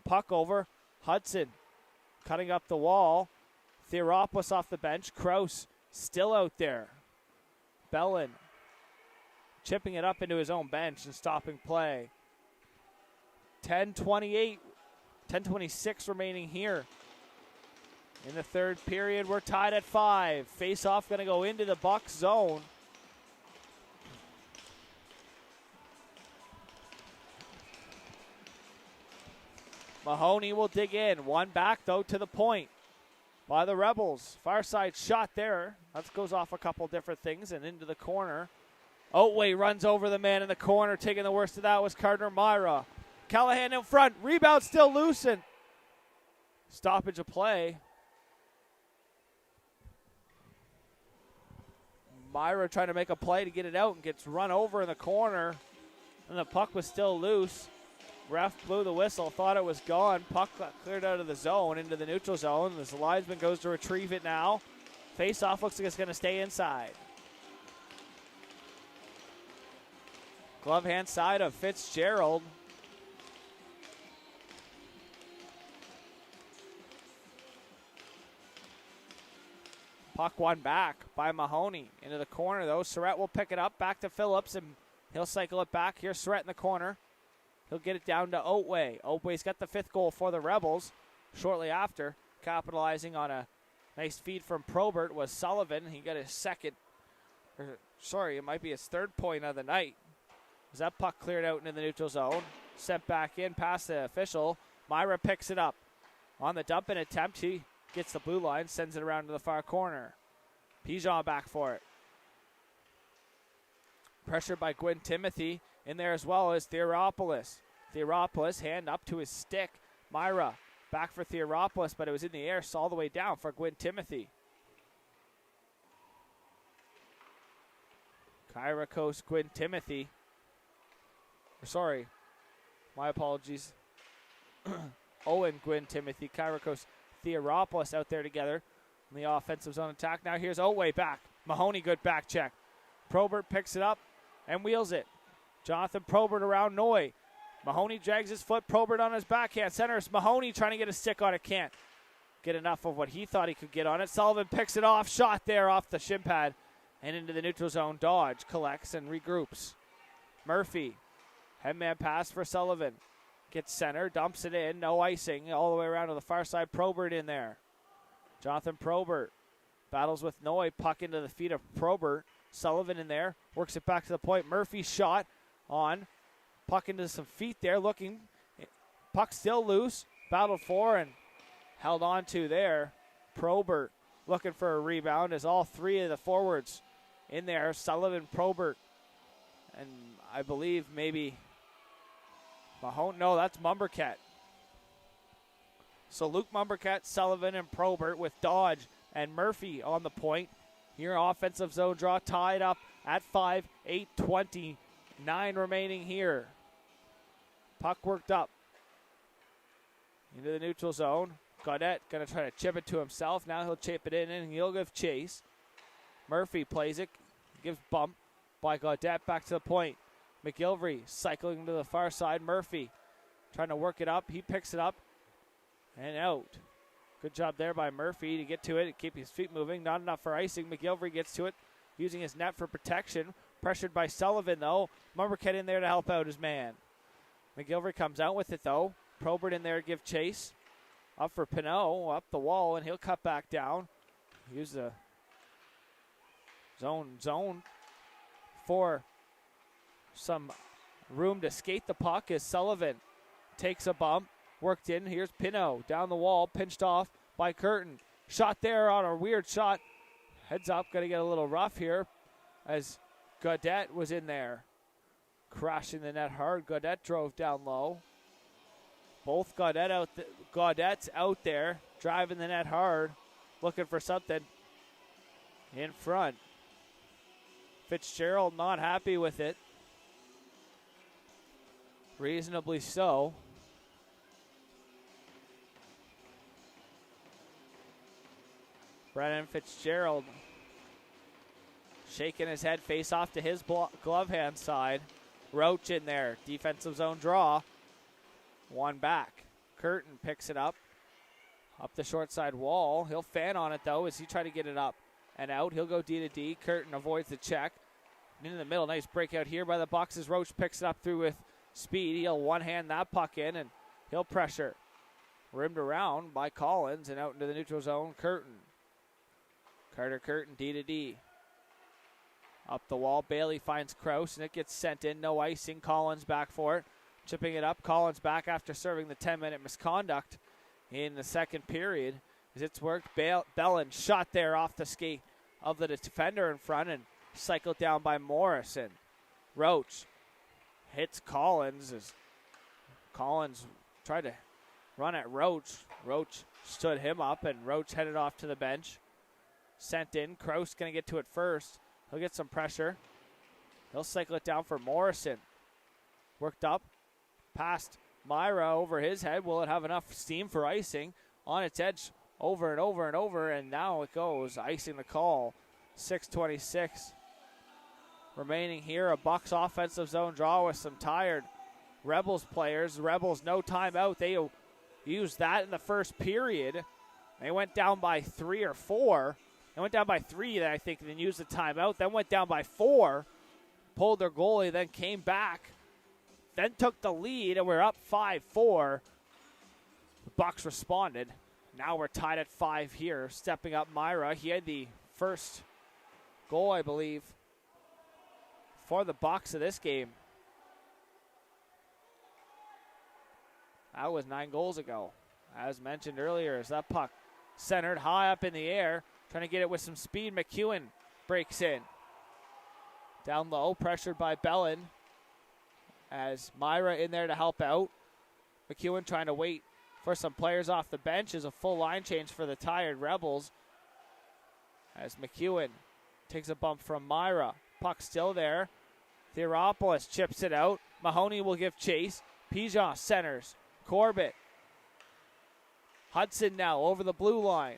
puck over. Hudson cutting up the wall. Theoropoulos off the bench. Kraus still out there. Bellin chipping it up into his own bench and stopping play. 10:26 remaining here. In the third period, we're tied at 5. Face-off going to go into the Bucs zone. Mahoney will dig in. One back, though, to the point by the Rebels. Far side shot there. That goes off a couple different things and into the corner. Otway runs over the man in the corner. Taking the worst of that was Gardner Myra. Callahan in front. Rebound still loosened. Stoppage of play. Myra trying to make a play to get it out and gets run over in the corner. And the puck was still loose. Ref blew the whistle, thought it was gone. Puck got cleared out of the zone into the neutral zone. The linesman goes to retrieve it now. Face-off looks like it's going to stay inside. Glove hand side of Fitzgerald. Puck one back by Mahoney. Into the corner, though. Surratt will pick it up. Back to Phillips, and he'll cycle it back. Here's Surratt in the corner. He'll get it down to Otway. Otway's got the 5th goal for the Rebels. Shortly after, capitalizing on a nice feed from Probert was Sullivan. He got his second, it might be his 3rd point of the night. As that puck cleared out into the neutral zone. Sent back in past the official. Myra picks it up. On the dump and attempt, he gets the blue line, sends it around to the far corner. Pigeon back for it. Pressured by Gwyn Timothy. In there as well as Theoropoulos. Theoropoulos, hand up to his stick. Myra back for Theoropoulos, but it was in the air, all the way down for Gwyn Timothy. Kyrakos, Gwyn Timothy. Sorry, my apologies. Owen, Gwyn Timothy, Kyrakos, Theoropoulos out there together in the offensive zone attack. Now here's Otway back. Mahoney, good back check. Probert picks it up and wheels it. Jonathan Probert around Noy. Mahoney drags his foot. Probert on his backhand. Centers. Mahoney trying to get a stick on it. Can't get enough of what he thought he could get on it. Sullivan picks it off. Shot there off the shin pad and into the neutral zone. Dodge collects and regroups. Murphy. Headman pass for Sullivan. Gets center. Dumps it in. No icing. All the way around to the far side. Probert in there. Jonathan Probert battles with Noy. Puck into the feet of Probert. Sullivan in there. Works it back to the point. Murphy shot on. Puck into some feet there. Looking. Puck still loose. Battled for and held on to there. Probert looking for a rebound as all 3 of the forwards in there. Sullivan, Probert, and I believe maybe Mahone. No, that's Mumbercat. So Luke Mumbercat, Sullivan, and Probert with Dodge and Murphy on the point. Here, offensive zone draw tied up at 5. 8:29 remaining here. Puck worked up into the neutral zone. Gaudette going to try to chip it to himself. Now he'll chip it in and he'll give chase. Murphy plays it. Gives bump by Gaudette back to the point. McGilvery cycling to the far side. Murphy trying to work it up. He picks it up and out. Good job there by Murphy to get to it and keep his feet moving. Not enough for icing. McGilvery gets to it, using his net for protection. Pressured by Sullivan, though. Mumbercat in there to help out his man. McGilvery comes out with it, though. Probert in there to give chase. Up for Pinot, up the wall, and he'll cut back down. Use the zone for some room to skate the puck as Sullivan takes a bump. Worked in. Here's Pinot down the wall, pinched off by Curtin. Shot there on a weird shot. Heads up, got to get a little rough here as Gaudette was in there. Crashing the net hard. Gaudette drove down low. Both Gaudette's out there, driving the net hard, looking for something in front. Fitzgerald not happy with it. Reasonably so. Brennan Fitzgerald shaking his head, face off to his glove hand side. Roach in there, defensive zone draw. One back. Curtin picks it up the short side wall. He'll fan on it, though, as he tries to get it up and out. He'll go D to D. Curtin avoids the check. Into the middle, nice breakout here by the boxes. Roach picks it up through with speed. He'll one-hand that puck in, and he'll pressure. Rimmed around by Collins and out into the neutral zone. Carter Curtin, D to D. Up the wall, Bailey finds Kraus, and it gets sent in. No icing. Collins back for it. Chipping it up. Collins back after serving the 10-minute misconduct in the second period. As it's worked, Bellin shot there off the skate of the defender in front and cycled down by Morrison. Roach hits Collins as Collins tried to run at Roach. Roach stood him up, and Roach headed off to the bench. Sent in. Kraus going to get to it first. He'll get some pressure. He'll cycle it down for Morrison. Worked up. Past Myra over his head. Will it have enough steam for icing? On its edge over and over and over, and now it goes. Icing the call. 6:26 remaining here. A Bucks offensive zone draw with some tired Rebels players. Rebels no timeout. They used that in the first period. They went down by 3 or 4. They went down by 3, I think, then used the timeout. Then went down by 4, pulled their goalie, then came back, then took the lead, and we're up 5-4. The Bucks responded. Now we're tied at 5 here. Stepping up Myra. He had the first goal, I believe, for the Bucks of this game. That was 9 goals ago. As mentioned earlier, as that puck centered high up in the air, trying to get it with some speed. McEwen breaks in. Down low, pressured by Bellin. As Myra in there to help out. McEwen trying to wait for some players off the bench as a full line change for the tired Rebels. As McEwen takes a bump from Myra. Puck still there. Theoropoulos chips it out. Mahoney will give chase. Pigeon centers. Corbett. Hudson now over the blue line.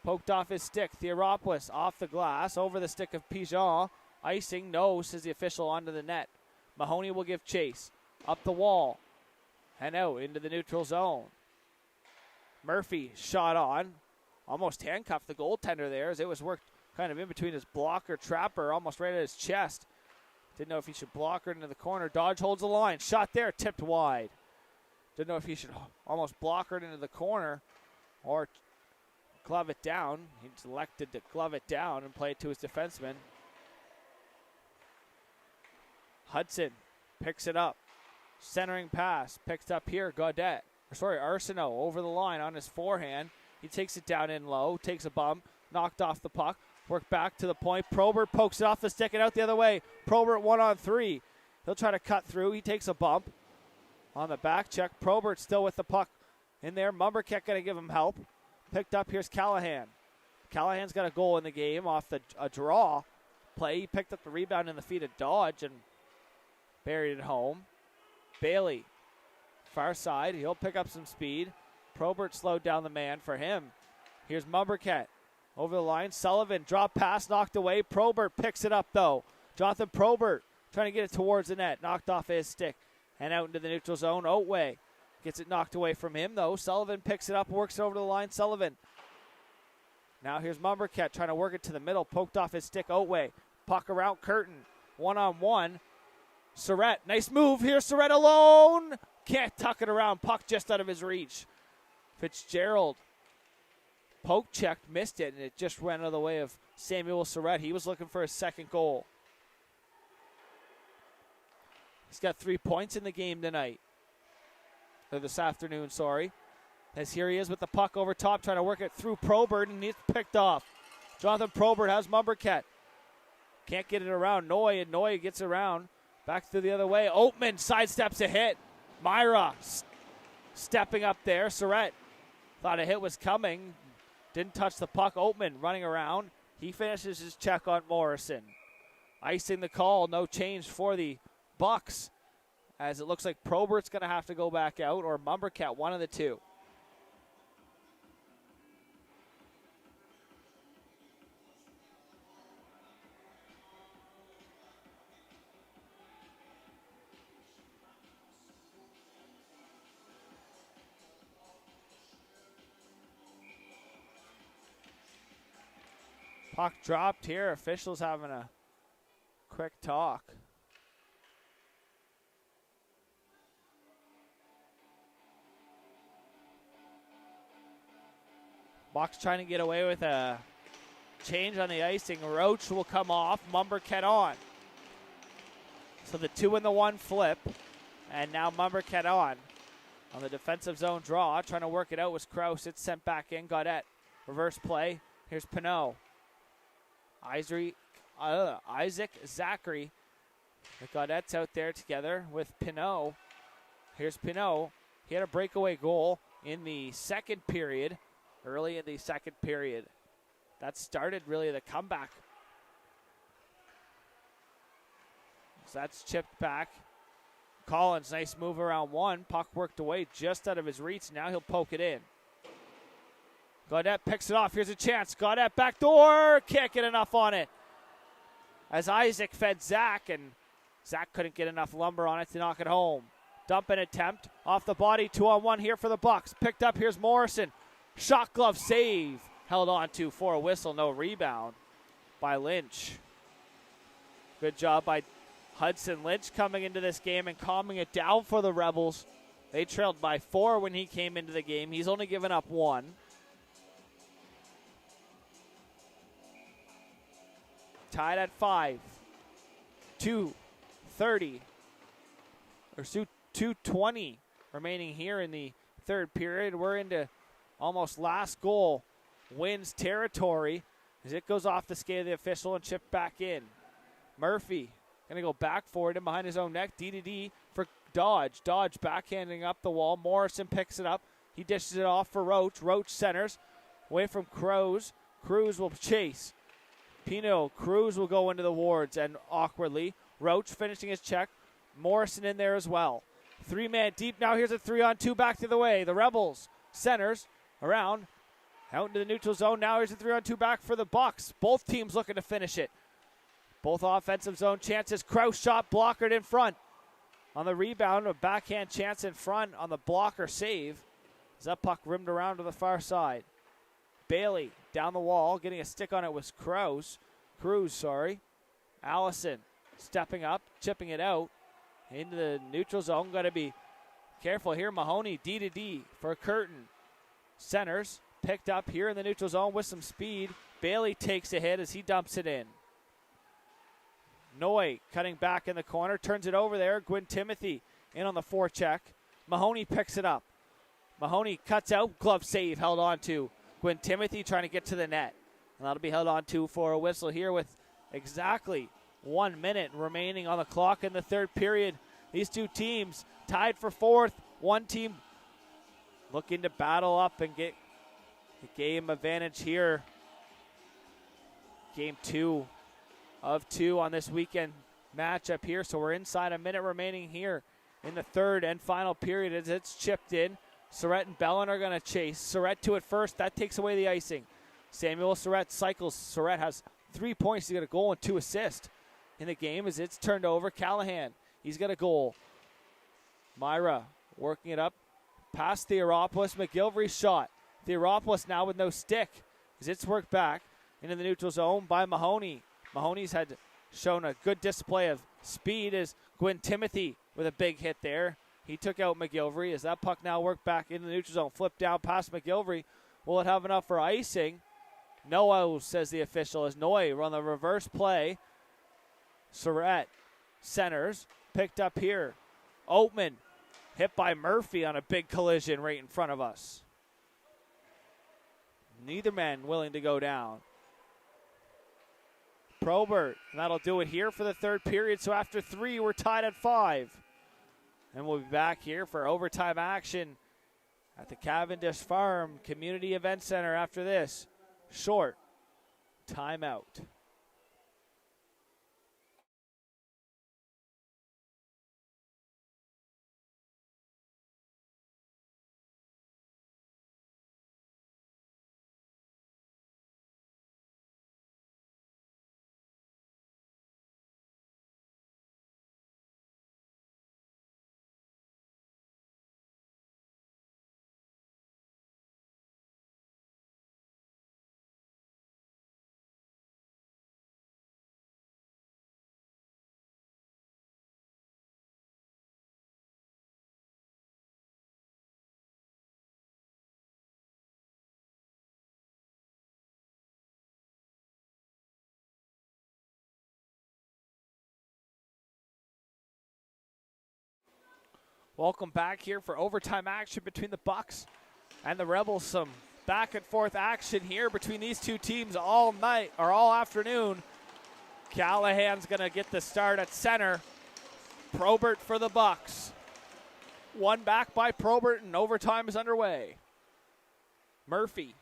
Poked off his stick. Theoropoulos off the glass. Over the stick of Pigeon. Icing. No, says the official, onto the net. Mahoney will give chase. Up the wall. And out into the neutral zone. Murphy shot on. Almost handcuffed the goaltender there as it was worked kind of in between his blocker, Trapper, almost right at his chest. Didn't know if he should block her into the corner. Dodge holds the line. Shot there, tipped wide. Didn't know if he should almost block her into the corner or glove it down. He elected to glove it down and play it to his defenseman. Hudson picks it up. Centering pass. Picked up here. Arsenault over the line on his forehand. He takes it down in low. Takes a bump. Knocked off the puck. Worked back to the point. Probert pokes it off the stick and out the other way. Probert 1-on-3. He'll try to cut through. He takes a bump on the back check. Probert still with the puck in there. Mumberket going to give him help. Picked up. Here's Callahan. Callahan's got a goal in the game off a draw play. He picked up the rebound in the feet of Dodge and buried it home. Bailey, far side. He'll pick up some speed. Probert slowed down the man for him. Here's Mumberket. Over the line. Sullivan, drop pass, knocked away. Probert picks it up, though. Jonathan Probert trying to get it towards the net. Knocked off his stick and out into the neutral zone. Otway gets it knocked away from him, though. Sullivan picks it up, works it over the line. Sullivan. Now here's Mumberket trying to work it to the middle. Poked off his stick. Otway. Puck around Curtin. 1-on-1. Surratt, nice move here. Surratt alone. Can't tuck it around. Puck just out of his reach. Fitzgerald poke checked, missed it, and it just went out of the way of Samuel Surratt. He was looking for his second goal. He's got 3 points in the game tonight. Or this afternoon, sorry. As here he is with the puck over top, trying to work it through Probert, and he's picked off. Jonathan Probert has Mumbercat. Can't get it around Noy, and Noy gets around. Back through the other way. Oatman sidesteps a hit. Myra stepping up there. Surratt thought a hit was coming. Didn't touch the puck. Oatman running around. He finishes his check on Morrison. Icing the call. No change for the Bucks, as it looks like Probert's going to have to go back out, or Mumbercat, one of the two. Puck dropped here. Officials having a quick talk. Bucks trying to get away with a change on the icing. Roach will come off. Mumbercat on. So the 2 and the 1 flip. And now Mumbercat on the defensive zone draw. Trying to work it out was Kraus. It's sent back in. Gaudette. Reverse play. Here's Pinot. Isaac Zachary. The Gaudette's out there together with Pinot. Here's Pinot. He had a breakaway goal in the second period. Early in the second period. That started really the comeback. So that's chipped back. Collins, nice move around one. Puck worked away just out of his reach. Now he'll poke it in. Gaudette picks it off. Here's a chance. Gaudette backdoor. Can't get enough on it. As Isaac fed Zach, and Zach couldn't get enough lumber on it to knock it home. Dump an attempt. Off the body. 2-on-1 here for the Bucks. Picked up. Here's Morrison. Shot glove save. Held on to for a whistle. No rebound by Lynch. Good job by Hudson Lynch coming into this game and calming it down for the Rebels. They trailed by 4 when he came into the game. He's only given up 1. Tied at 5. 2:30. Or 2:20 remaining here in the third period. We're into almost last goal wins territory as it goes off the skate of the official and chipped back in. Murphy going to go back for it and behind his own neck. D for Dodge. Dodge backhanding up the wall. Morrison picks it up. He dishes it off for Roach. Roach centers away from Cruz. Cruz will chase. Pino. Cruz will go into the wards and awkwardly. Roach finishing his check. Morrison in there as well. 3-man deep now. Here's a 3-on-2 back to the way. The Rebels centers around out into the neutral zone. Now here's a 3-on-2 back for the Bucks. Both teams looking to finish it. Both offensive zone chances. Kraus shot blockered in front. On the rebound, a backhand chance in front on the blocker save. As that puck rimmed around to the far side. Bailey down the wall. Getting a stick on it was Cruz. Allison stepping up, chipping it out into the neutral zone. Got to be careful here. Mahoney D for Curtin. Centers, picked up here in the neutral zone with some speed. Bailey takes a hit as he dumps it in. Noy cutting back in the corner, turns it over there. Gwyn Timothy in on the forecheck. Mahoney picks it up. Mahoney cuts out, glove save held on to. Gwyn Timothy trying to get to the net. And that'll be held on to for a whistle here with exactly 1 minute remaining on the clock in the third period. These two teams tied for fourth. One team looking to battle up and get the game advantage here. Game 2 of 2 on this weekend matchup here. So we're inside a minute remaining here in the third and final period as it's chipped in. Surratt and Bellin are going to chase. Surratt to it first. That takes away the icing. Samuel Surratt cycles. Surratt has 3 points. He's got a goal and 2 assists in the game as it's turned over. Callahan, he's got a goal. Myra working it up past Theoropoulos. McGilvery's shot. Theoropoulos now with no stick as it's worked back into the neutral zone by Mahoney. Mahoney's had shown a good display of speed is Gwyn Timothy with a big hit there. He took out McGilvery as that puck now worked back into the neutral zone. Flipped down past McGilvery. Will it have enough for icing? No, says the official, as Noy run the reverse play. Surratt centers. Picked up here. Oatman hit by Murphy on a big collision right in front of us. Neither man willing to go down. Probert, and that'll do it here for the third period. So after 3, we're tied at 5. And we'll be back here for overtime action at the Cavendish Farm Community Event Center after this short timeout. Welcome back here for overtime action between the Bucks and the Rebels. Some back and forth action here between these two teams all night or all afternoon. Callahan's going to get the start at center. Probert for the Bucks. One back by Probert and overtime is underway. Murphy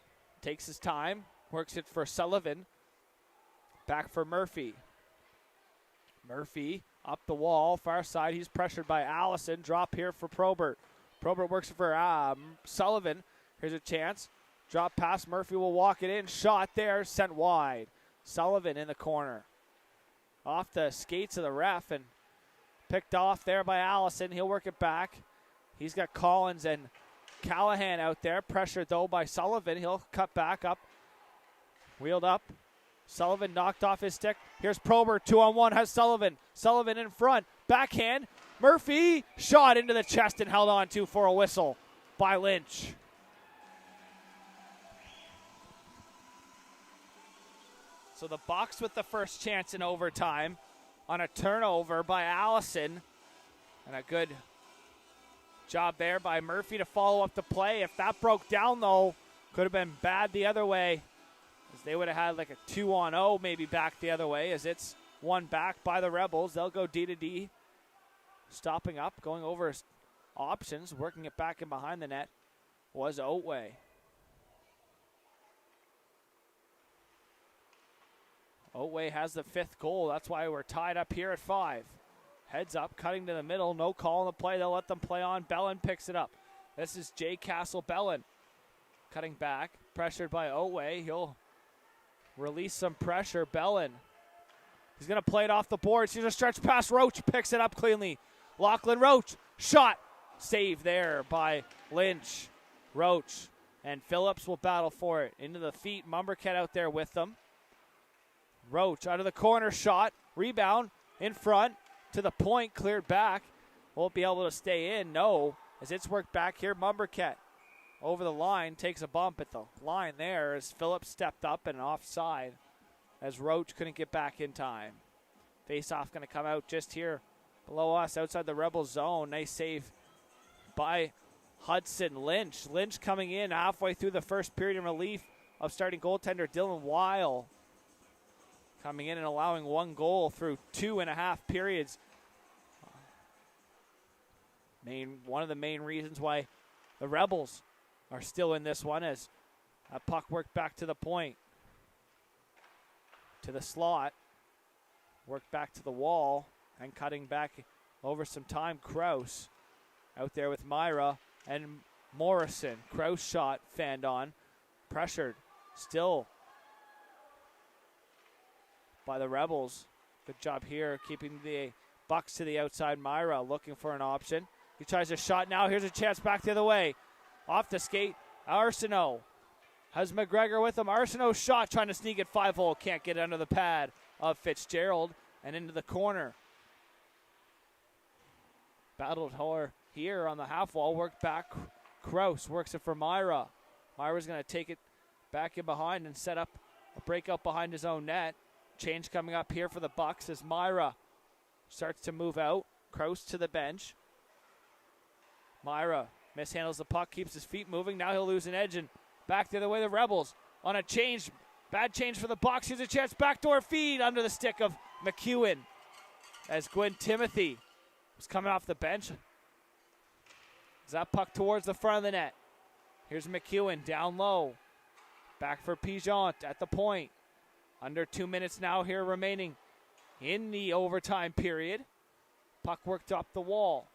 takes his time, works it for Sullivan. Back for Murphy. Murphy up the wall, far side. He's pressured by Allison. Drop here for Probert. Probert works for Sullivan. Here's a chance. Drop pass. Murphy will walk it in. Shot there. Sent wide. Sullivan in the corner. Off the skates of the ref and picked off there by Allison. He'll work it back. He's got Collins and Callahan out there. Pressured, though, by Sullivan. He'll cut back up. Wheeled up. Sullivan knocked off his stick. Here's Probert, 2-on-1, has Sullivan. Sullivan in front, backhand. Murphy, shot into the chest and held on to for a whistle by Lynch. So the Bucks with the first chance in overtime on a turnover by Allison. And a good job there by Murphy to follow up the play. If that broke down, though, could have been bad the other way. As they would have had like a 2-on-0 maybe back the other way, as it's one back by the Rebels. They'll go D to D. Stopping up, going over his options, working it back in behind the net was Otway. Otway has the 5th goal. That's why we're tied up here at 5. Heads up, cutting to the middle. No call on the play. They'll let them play on. Bellin picks it up. This is Jay Castle Bellin. Cutting back, pressured by Otway. He'll release some pressure. Bellin. He's going to play it off the boards. Here's a stretch pass. Roach picks it up cleanly. Lachlan Roach. Shot. Save there by Lynch. Roach. And Phillips will battle for it. Into the feet. Mumberket out there with them. Roach out of the corner. Shot. Rebound. In front. To the point. Cleared back. Won't be able to stay in. No. As it's worked back here. Mumberket. Over the line, takes a bump at the line there as Phillips stepped up and offside as Roach couldn't get back in time. Face-off going to come out just here below us outside the Rebel zone. Nice save by Hudson Lynch. Lynch coming in halfway through the first period in relief of starting goaltender Dylan Weil. Coming in and allowing 1 goal through 2.5 periods. One of the main reasons why the Rebels are still in this one as a puck worked back to the point. To the slot. Worked back to the wall. And cutting back over some time. Kraus out there with Myra and Morrison. Kraus shot fanned on. Pressured. Still by the Rebels. Good job here keeping the Bucks to the outside. Myra looking for an option. He tries a shot now. Here's a chance back the other way. Off the skate, Arsenault has McGregor with him. Arsenault shot, trying to sneak it 5-hole. Can't get under the pad of Fitzgerald. and into the corner. Battled her here on the half wall, worked back. Kraus works it for Myra. Myra's going to take it back in behind and set up a breakout behind his own net. Change coming up here for the Bucks as Myra starts to move out. Kraus to the bench. Myra mishandles the puck, keeps his feet moving. Now he'll lose an edge and back the other way. The Rebels on a change. Bad change for the Bucks. Here's a chance. Backdoor feed under the stick of McEwen as Gwen Timothy was coming off the bench. Is that puck towards the front of the net? Here's McEwen down low. Back for Pigeon at the point. Under 2 minutes now here remaining in the overtime period. Puck worked up the wall.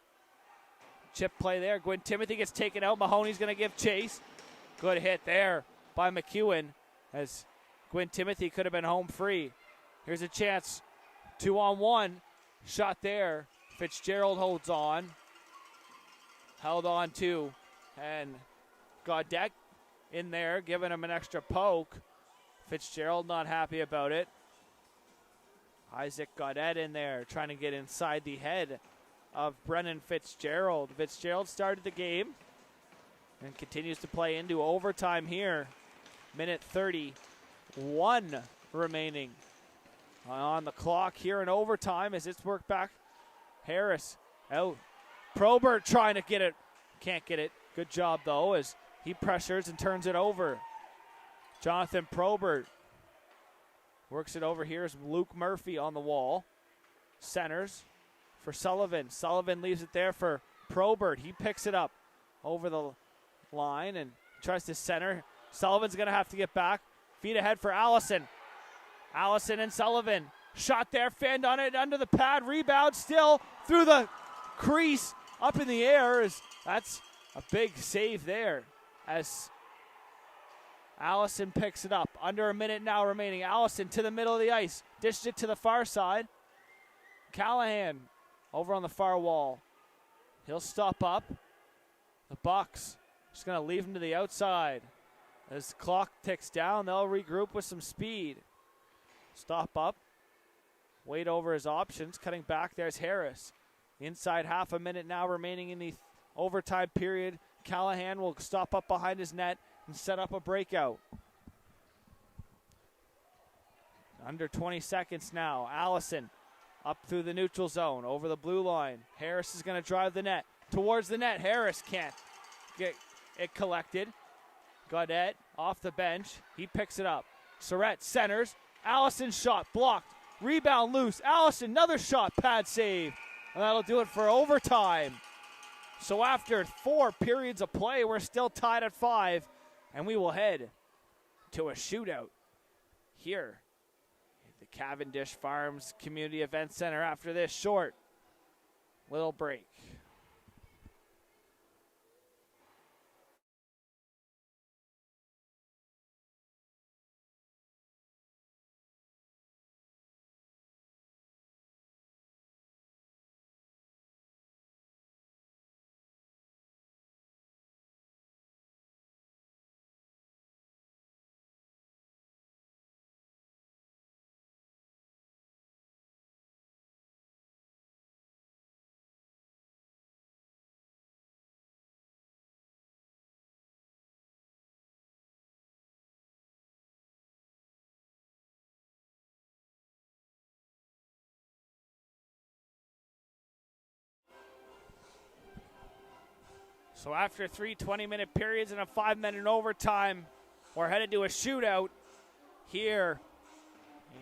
Chip play there. Gwen Timothy gets taken out. Mahoney's going to give chase. Good hit there by McEwen as Gwen Timothy could have been home free. Here's a chance. 2-on-1. Shot there. Fitzgerald holds on. Held on to. And Gaudette in there, giving him an extra poke. Fitzgerald not happy about it. Isaac Gaudette in there, trying to get inside the head of Brennan Fitzgerald. Fitzgerald started the game and continues to play into overtime here. Minute 31 remaining on the clock here in overtime as it's worked back. Harris out. Probert trying to get it. Can't get it. Good job, though, as he pressures and turns it over. Jonathan Probert works it over here as Luke Murphy on the wall. Centers for Sullivan. Sullivan leaves it there for Probert. He picks it up over the line and tries to center. Sullivan's going to have to get back. Feet ahead for Allison. Allison and Sullivan. Shot there, fanned on it, under the pad. Rebound still through the crease, up in the air. That's a big save there as Allison picks it up. Under a minute now remaining. Allison to the middle of the ice. Dished it to the far side. Callahan over on the far wall. He'll stop up. The Bucks just going to leave him to the outside. As the clock ticks down, they'll regroup with some speed. Stop up. Wait over his options. Cutting back, there's Harris. Inside half a minute now remaining in the overtime period. Callahan will stop up behind his net and set up a breakout. Under 20 seconds now. Allison up through the neutral zone, over the blue line. Harris is going to drive the net. Towards the net, Harris can't get it collected. Gaudette off the bench. He picks it up. Surratt centers. Allison shot blocked. Rebound loose. Allison, another shot, pad save. And that'll do it for overtime. So after 4 periods of play, we're still tied at 5. And we will head to a shootout here at the Cavendish Farms Community Event Center after this short little break. So after 3 20-minute periods and a 5-minute overtime, we're headed to a shootout here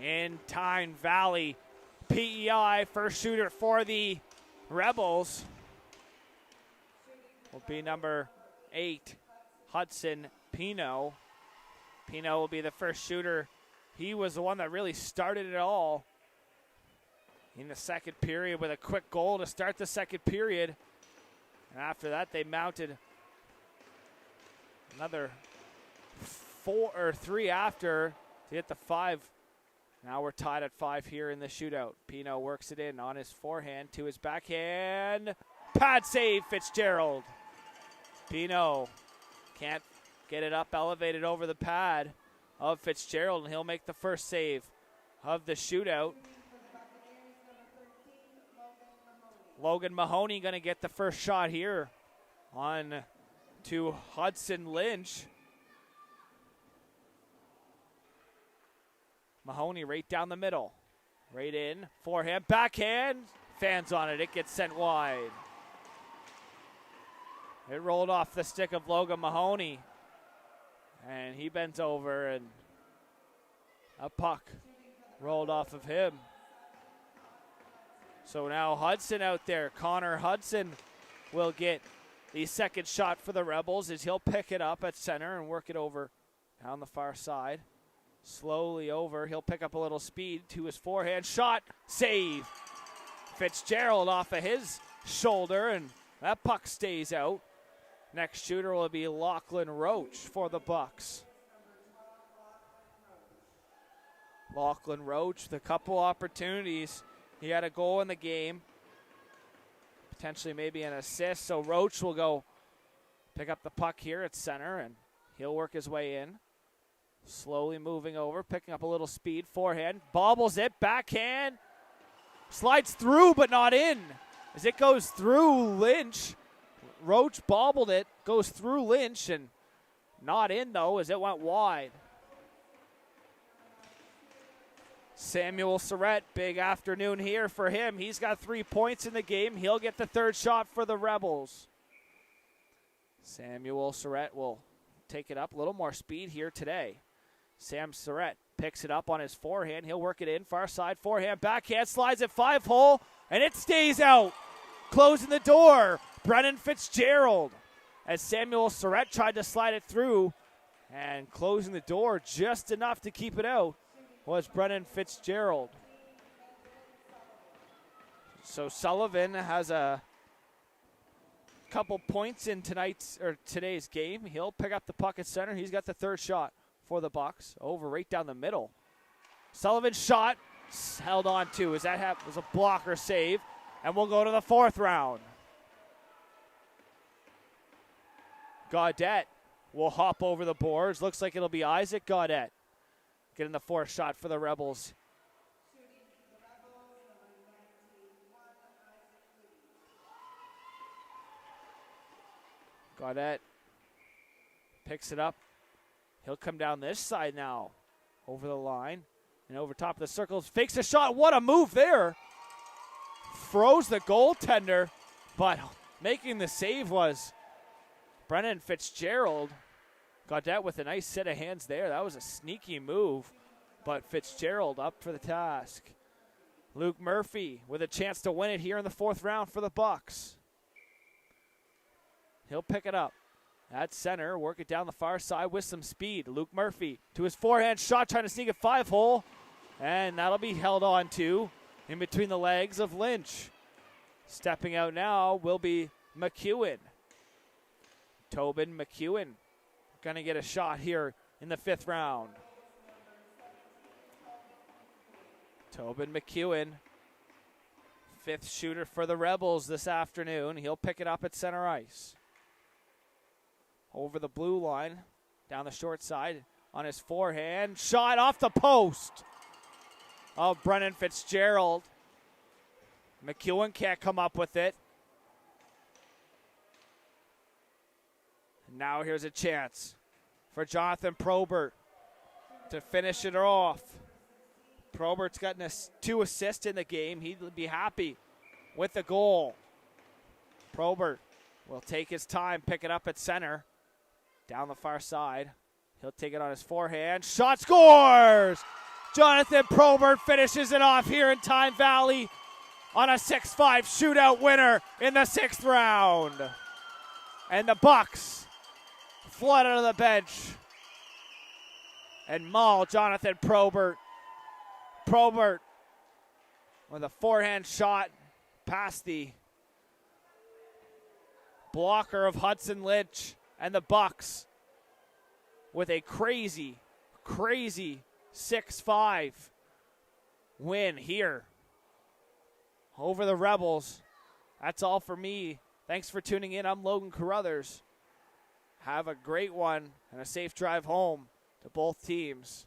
in Tyne Valley. PEI, first shooter for the Rebels, will be number 8, Hudson Pino. Pino will be the first shooter. He was the one that really started it all in the second period with a quick goal to start the second period. And after that, they mounted another 4 or 3 after to hit the 5. Now we're tied at 5 here in the shootout. Pino works it in on his forehand to his backhand. Pad save, Fitzgerald. Pino can't get it up, elevated over the pad of Fitzgerald, and he'll make the first save of the shootout. Logan Mahoney going to get the first shot here on to Hudson Lynch. Mahoney right down the middle. Right in. Forehand, backhand. Fans on it. It gets sent wide. It rolled off the stick of Logan Mahoney. And he bends over and a puck rolled off of him. So now Hudson out there. Connor Hudson will get the second shot for the Rebels as he'll pick it up at center and work it over down the far side. Slowly over. He'll pick up a little speed to his forehand. Shot. Save. Fitzgerald off of his shoulder, and that puck stays out. Next shooter will be Lachlan Roach for the Bucks. Lachlan Roach with a couple opportunities. He had a goal in the game. Potentially maybe an assist. So Roach will go pick up the puck here at center, and he'll work his way in. Slowly moving over, picking up a little speed. Forehand, bobbles it, backhand. Slides through, but not in. As it goes through Lynch. Roach bobbled it, goes through Lynch, and not in, though, as it went wide. Samuel Surratt, big afternoon here for him. He's got 3 points in the game. He'll get the third shot for the Rebels. Samuel Surratt will take it up. A little more speed here today. Sam Surratt picks it up on his forehand. He'll work it in, far side, forehand, backhand, slides it 5-hole, and it stays out. Closing the door, Brennan Fitzgerald. As Samuel Surratt tried to slide it through, and closing the door just enough to keep it out was Brennan Fitzgerald. So Sullivan has a couple points in today's game. He'll pick up the puck at center. He's got the third shot for the Bucks. Over right down the middle. Sullivan's shot held on to. As that was a blocker save. And we'll go to the fourth round. Gaudette will hop over the boards. Looks like it'll be Isaac Gaudette getting the fourth shot for the Rebels. Gaudette picks it up. He'll come down this side now. Over the line and over top of the circles. Fakes a shot. What a move there. Froze the goaltender, but making the save was Brennan Fitzgerald. Gaudette with a nice set of hands there. That was a sneaky move, but Fitzgerald up for the task. Luke Murphy with a chance to win it here in the fourth round for the Bucks. He'll pick it up at center, work it down the far side with some speed. Luke Murphy to his forehand shot, trying to sneak a 5-hole, and that'll be held on to in between the legs of Lynch. Stepping out now will be McEwen. Tobin McEwen going to get a shot here in the fifth round. Tobin McEwen, fifth shooter for the Rebels this afternoon. He'll pick it up at center ice. Over the blue line, down the short side, on his forehand. Shot off the post of Brennan Fitzgerald. McEwen can't come up with it. Now here's a chance for Jonathan Probert to finish it off. Probert's gotten 2 assists in the game. He'd be happy with the goal. Probert will take his time, pick it up at center. Down the far side. He'll take it on his forehand. Shot, scores! Jonathan Probert finishes it off here in Time Valley on a 6-5 shootout winner in the 6th round. And the Bucks flood out of the bench and maul Jonathan Probert. Probert with a forehand shot past the blocker of Hudson Lynch, and the Bucks with a crazy 6-5 win here over the Rebels. That's all for me. Thanks for tuning in. I'm Logan Carruthers. Have a great one and a safe drive home to both teams.